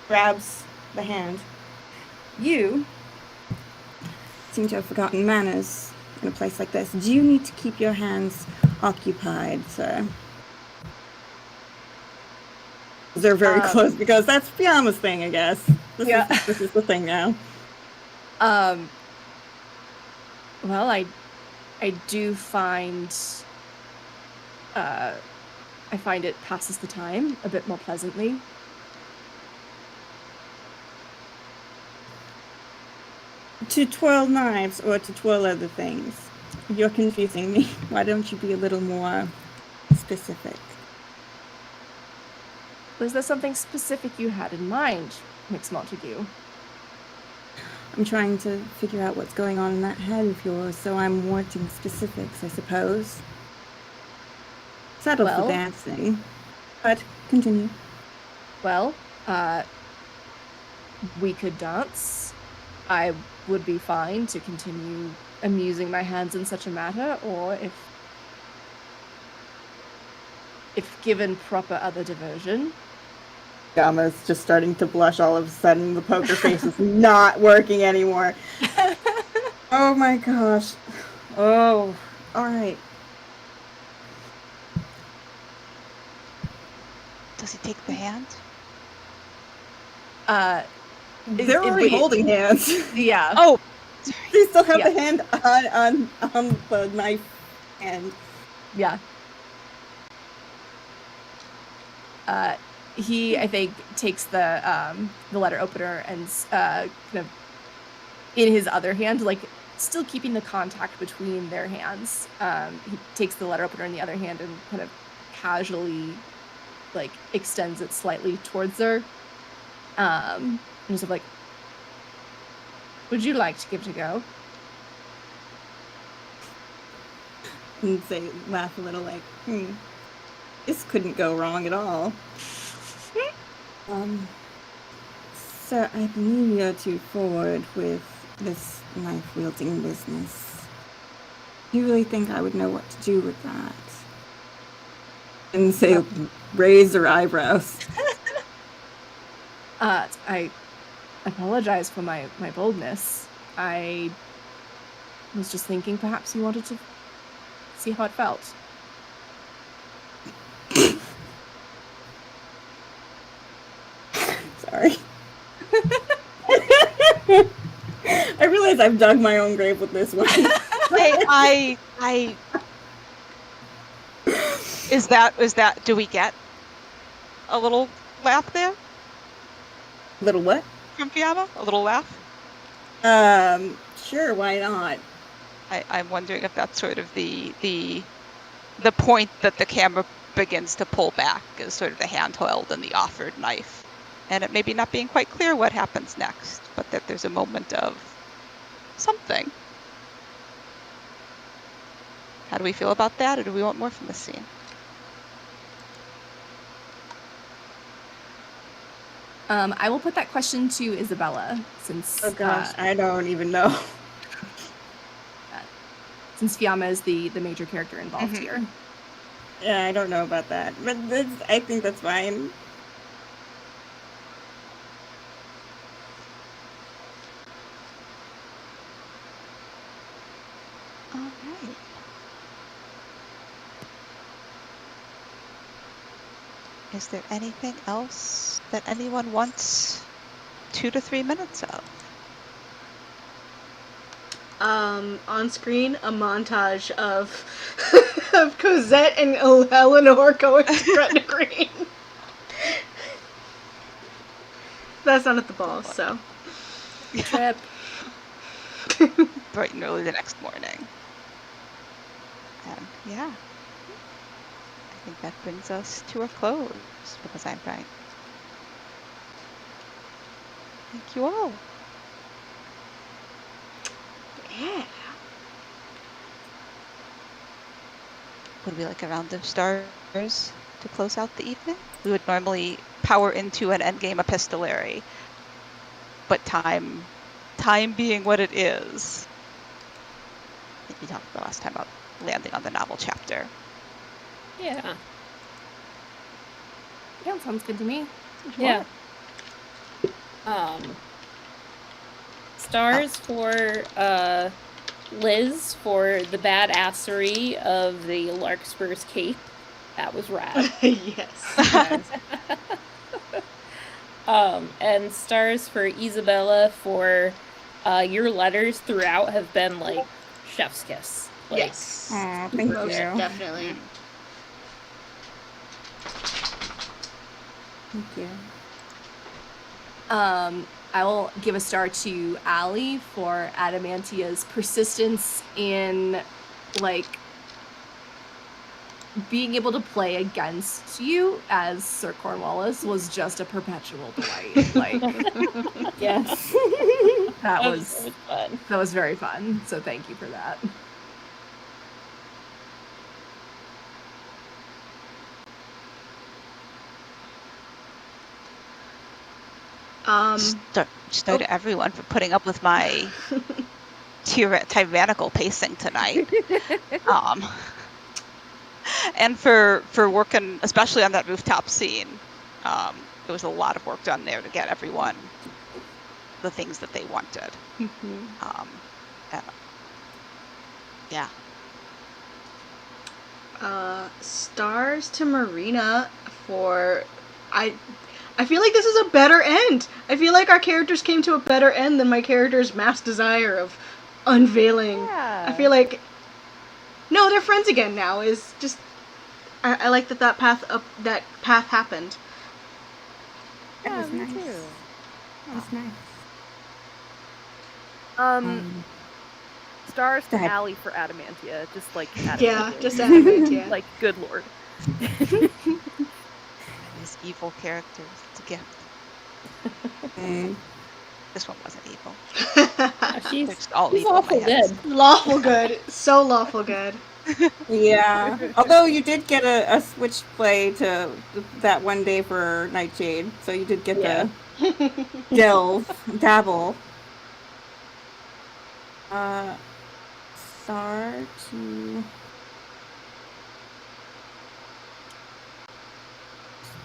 Grabs the hand. You seem to have forgotten manners in a place like this. Do you need to keep your hands occupied, sir? They're very close because that's Fiamma's thing, I guess. This is the thing now. Well, I do find I find it passes the time a bit more pleasantly. To twirl knives or to twirl other things? You're confusing me. Why don't you be a little more specific? Was there something specific you had in mind, Mix Montague? I'm trying to figure out what's going on in that head of yours, so I'm wanting specifics, I suppose. Settle for dancing. But continue. Well, we could dance. I would be fine to continue amusing my hands in such a matter, or if given proper other diversion. Fiamma's just starting to blush all of a sudden. The poker face is not working anymore. Oh my gosh. Oh, all right. Does he take the hand? They're already holding hands. Yeah. Oh, They still have the hand on the knife hand. Yeah. He, I think, takes the letter opener and kind of in his other hand, like still keeping the contact between their hands. He takes the letter opener in the other hand and kind of casually, like, extends it slightly towards her. And just like, would you like to give it a go? And they laugh a little like, this couldn't go wrong at all. Sir, I believe you're too forward with this knife-wielding business. You really think I would know what to do with that? And say, raise their eyebrows. I apologize for my boldness. I was just thinking perhaps you wanted to see how it felt. Sorry. I realize I've dug my own grave with this one. I is that do we get a little laugh there Little what? from Fiamma? A little laugh? Sure, why not? I'm wondering if that's sort of the point that the camera begins to pull back is sort of the handheld and the offered knife. And it maybe not being quite clear what happens next, but that there's a moment of something. How do we feel about that, or do we want more from this scene? I will put that question to Isabella, since Oh gosh, I don't even know. Since Fiamma is the major character involved Mhm. here. Yeah, I don't know about that, but I think that's fine. All right. Is there anything else that anyone wants 2 to 3 minutes of? On screen, a montage of of Cosette and Eleanor going to Gretna Green. That's not at the ball, so. Trip. Bright and early the next morning. Yeah. I think that brings us to a close because I'm right. Thank you all. Yeah. Would we like a round of stars to close out the evening? We would normally power into an endgame epistolary, but time being what it is. I think we talked the last time about landing on the novel chapter. Yeah. Yeah, sounds good to me. Yeah. Stars for Liz for the badassery of the Larkspur's cape. That was rad. Yes. And stars for Isabella for your letters throughout have been like chef's kiss. Like, Yes. Aw, thank Most you. definitely. Thank you. I will give a star to Allie for Adamantia's persistence in, like, being able to play against you as Sir Cornwallis was just a perpetual delight. Like, Yes. that so was much fun. that was very fun. So thank you for that. Star to everyone for putting up with my tyrannical pacing tonight. And for working, especially on that rooftop scene. There was a lot of work done there to get everyone the things that they wanted. Yeah. Stars to Marina for I feel like this is a better end. I feel like our characters came to a better end than my character's mass desire of unveiling. Yeah. I feel like no, they're friends again now. Is just I like that path happened. Yeah, was me nice. too. That was nice. Stars Go to ahead. Allie for Adamantia, just like Adamantia. Yeah, just Adamantia. Like, good lord. These evil characters. It's a gift. This one wasn't evil. They're She's just all she's evil in my awful head. good. Lawful good. So lawful good. Yeah. Although you did get a switch play to that one day for Nightshade, so you did get Yeah. the dabble.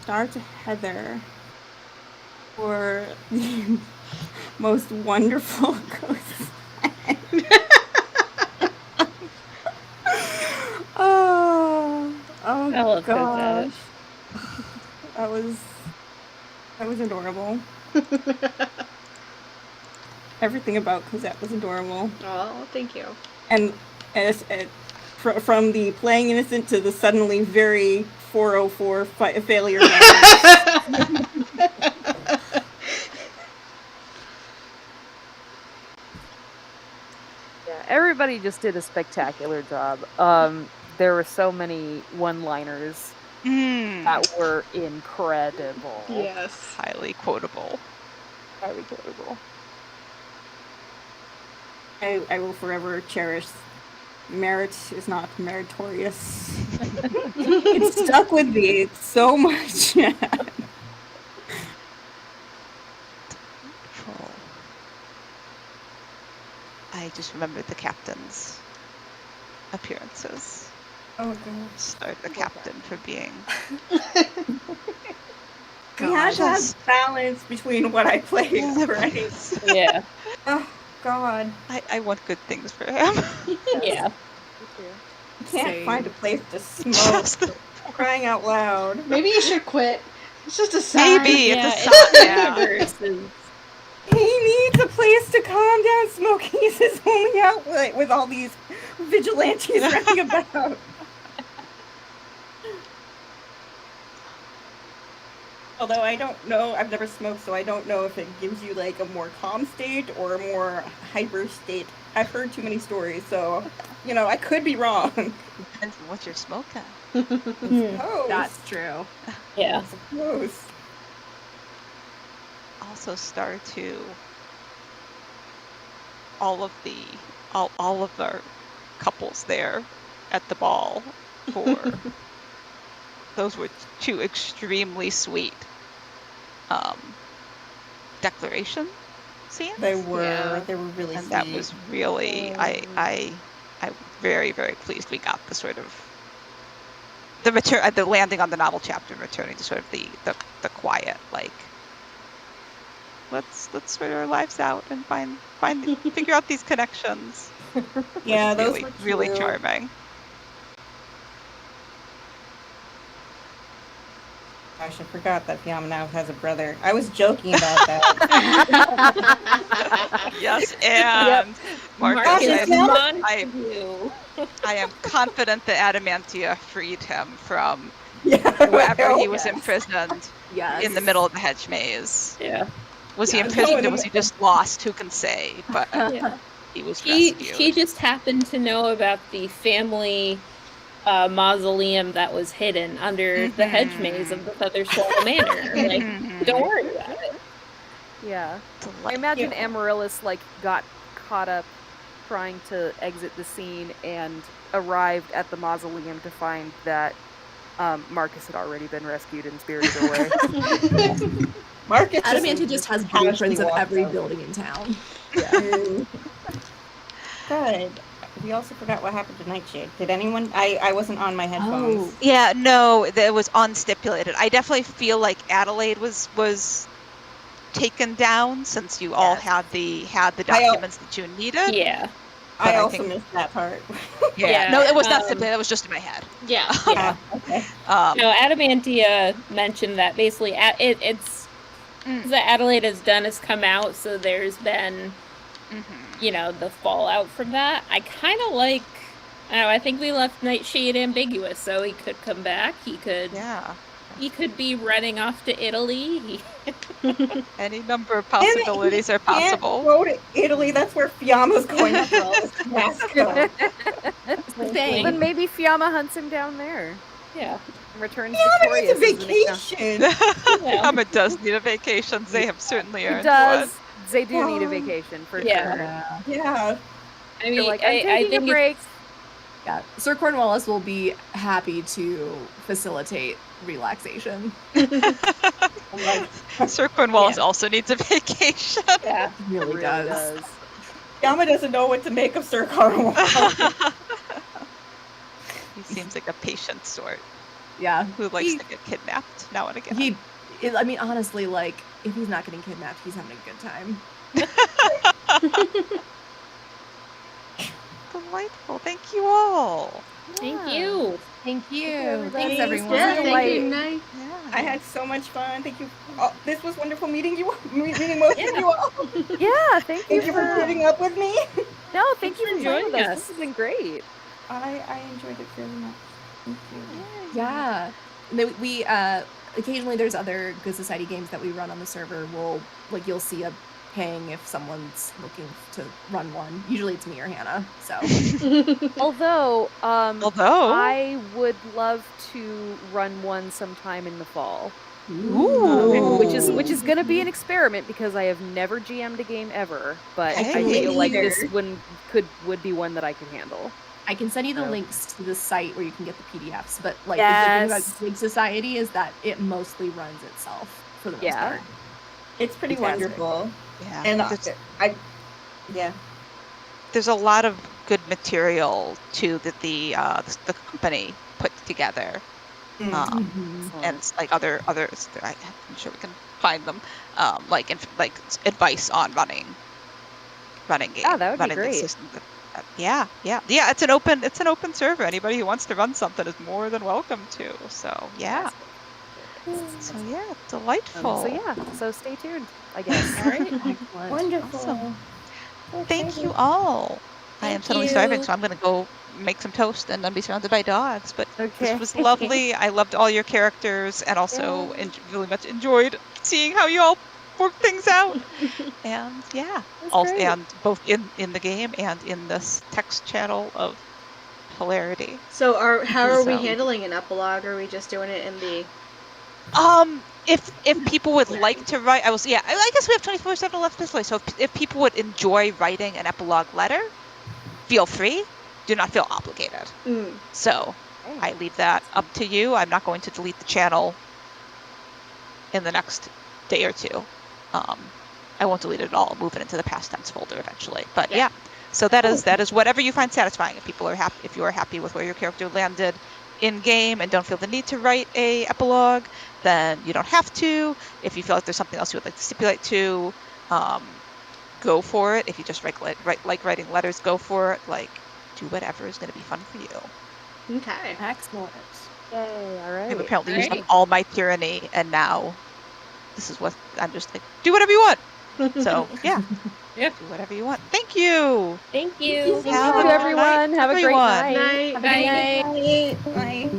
Star to Heather for most wonderful ghosts. Oh I love gosh. Cosette. That was adorable. Everything about Cosette was adorable. Oh, thank you. And from the playing innocent to the suddenly very 404 failure. Yeah, everybody just did a spectacular job. There were so many one-liners that were incredible. Yes. Highly quotable. Highly quotable. I will forever cherish merit is not meritorious. It stuck with me so much. Cool. I just remembered the captain's appearances. Oh god. Start the captain for being. We had to have balance between what I played, right? Yeah. Oh god. I want good things for him. Yeah. Me too. You can't Same. find a place to smoke. Crying out loud. Maybe you should quit. It's just a sign. Maybe Yeah, it's a it's sign. Yeah. universe is- He needs a place to calm down. Smoking is his only outlet with all these vigilantes running about. Although I don't know, I've never smoked, so I don't know if it gives you like a more calm state or a more hyper state. I've heard too many stories, so I could be wrong. Depends on what you're smoking. Suppose. That's true. Yeah. Suppose. Also, star to all of our couples there at the ball for those were two extremely sweet declaration scenes. They were. Yeah. They were really And sweet. that was really I'm very, very pleased we got the sort of the landing on the novel chapter and returning to sort of the quiet, like let's sort our lives out and figure out these connections. Yeah, those Really, were really cute. charming. Gosh, I forgot that Fiamma now has a brother. I was joking about that. Yes, and Marcus, Marcus I Montague. am confident that Adamantia freed him from Yeah. wherever he was Yes. imprisoned Yes. in the middle of the hedge maze. Yeah. Was he Yeah, imprisoned no, or was he just lost? Who can say? But Yeah. he was He rescued. just happened to know about the family mausoleum that was hidden under the hedge maze of the Featherswall Manor. Like, don't worry about it. Yeah. I Like, imagine Amaryllis got caught up trying to exit the scene and arrived at the mausoleum to find that Marcus had already been rescued and spirited away. Marcus Adamantia just has blueprints of every building in town. Good. We also forgot what happened to Nightshade. Did anyone? I wasn't on my headphones. Oh. yeah, no, it was unstipulated. I definitely feel like Adelaide was taken down since you all had the documents that you needed. Yeah. I but I also think- missed that part. Yeah, No, it was not um, stipulated. It was just in my head. Yeah. Yeah. Okay. No, Adamantia mentioned that basically it's that Adelaide has done has come out, so there's been the fallout from that. I kind of like. I don't know, I think we left Nightshade ambiguous, so he could come back. He could. Yeah. He could be running off to Italy. Any number of possibilities are possible. Go to Italy. That's where Fiamma's going after all this fiasco. Thing. Then maybe Fiamma hunts him down there Yeah. and returns Fiamma needs victorious. a as an vacation. Fiamma does need a vacation. They have certainly He earned does. one. They do need a vacation for Yeah. sure. Yeah. I mean, They're like, I I'm taking think a break. Yeah. Sir Cornwallis will be happy to facilitate relaxation. Sir Cornwallis also needs a vacation. Yeah. He really, does. Fiamma doesn't know what to make of Sir Cornwall. He seems like a patient sort Yeah. who likes to get kidnapped now and again. I mean, honestly, like, if he's not getting kidnapped, he's having a good time. Delightful. Thank you all. Thank Yeah. you. Thank you. everybody. Thanks, This was everyone. a Yeah, delight. thank you, Night. Yeah. I had so much fun. Thank you. Oh, this was wonderful meeting you. Meeting most of you all. Yeah, thank you Thank you for for putting up with me. no, thank you for for playing with joining us. us. This has been great. I enjoyed it very much. Thank you. Yeah. We occasionally there's other Good Society games that we run on the server. You'll see a ping if someone's looking to run one. Usually it's me or Hannah. So Although, Although, I would love to run one sometime in the fall. Ooh. Which is going to be an experiment because I have never GM'd a game ever, but I Hey. feel like Either. this one would be one that I could handle. I can send you the So- links to the site where you can get the PDFs, but like Yes. the good thing about Big Society is that it mostly runs itself for the most Yeah. part. It's pretty Fantastic. wonderful. Yeah. And there's, there's a lot of good material too that the company put together. And it's like others. I'm sure we can find them. Like advice on running games. Yeah, that would be running the great. system. Yeah. It's an open server. Anybody who wants to run something is more than welcome to. So yeah. So yeah, delightful. So stay tuned, I guess. All right. Excellent. wonderful. Awesome. So Thank excited. you all. I am Thank suddenly you. starving, so I'm going to go make some toast and then be surrounded by dogs. But Okay. this was lovely. I loved all your characters and also really much enjoyed seeing how you all work things out. And yeah, That's great. and both in the game and in this text channel of hilarity. So how are we So- handling an epilogue? Are we just doing it in the... If people would like to write, I guess we have 24/7 left this way. So if people would enjoy writing an epilogue letter, feel free. Do not feel obligated. So I leave that up to you. I'm not going to delete the channel in the next day or two. I won't delete it at all. I'll move it into the past tense folder eventually. But yeah. So that is whatever you find satisfying. If people are happy, if you are happy with where your character landed in game and don't feel the need to write a epilogue, then you don't have to. If you feel like there's something else you would like to stipulate to, go for it. If you just like writing letters, go for it. Like, do whatever is going to be fun for you. Okay. Excellent. Yay, all right. I've apparently used up Alright. all my tyranny, and now this is what I'm just like, do whatever you want. So yeah, Yeah. do whatever you want. Thank you. Thank you. Have Thank a you, good everyone. night, Have a great everyone. night. Night. Bye. Night. Bye.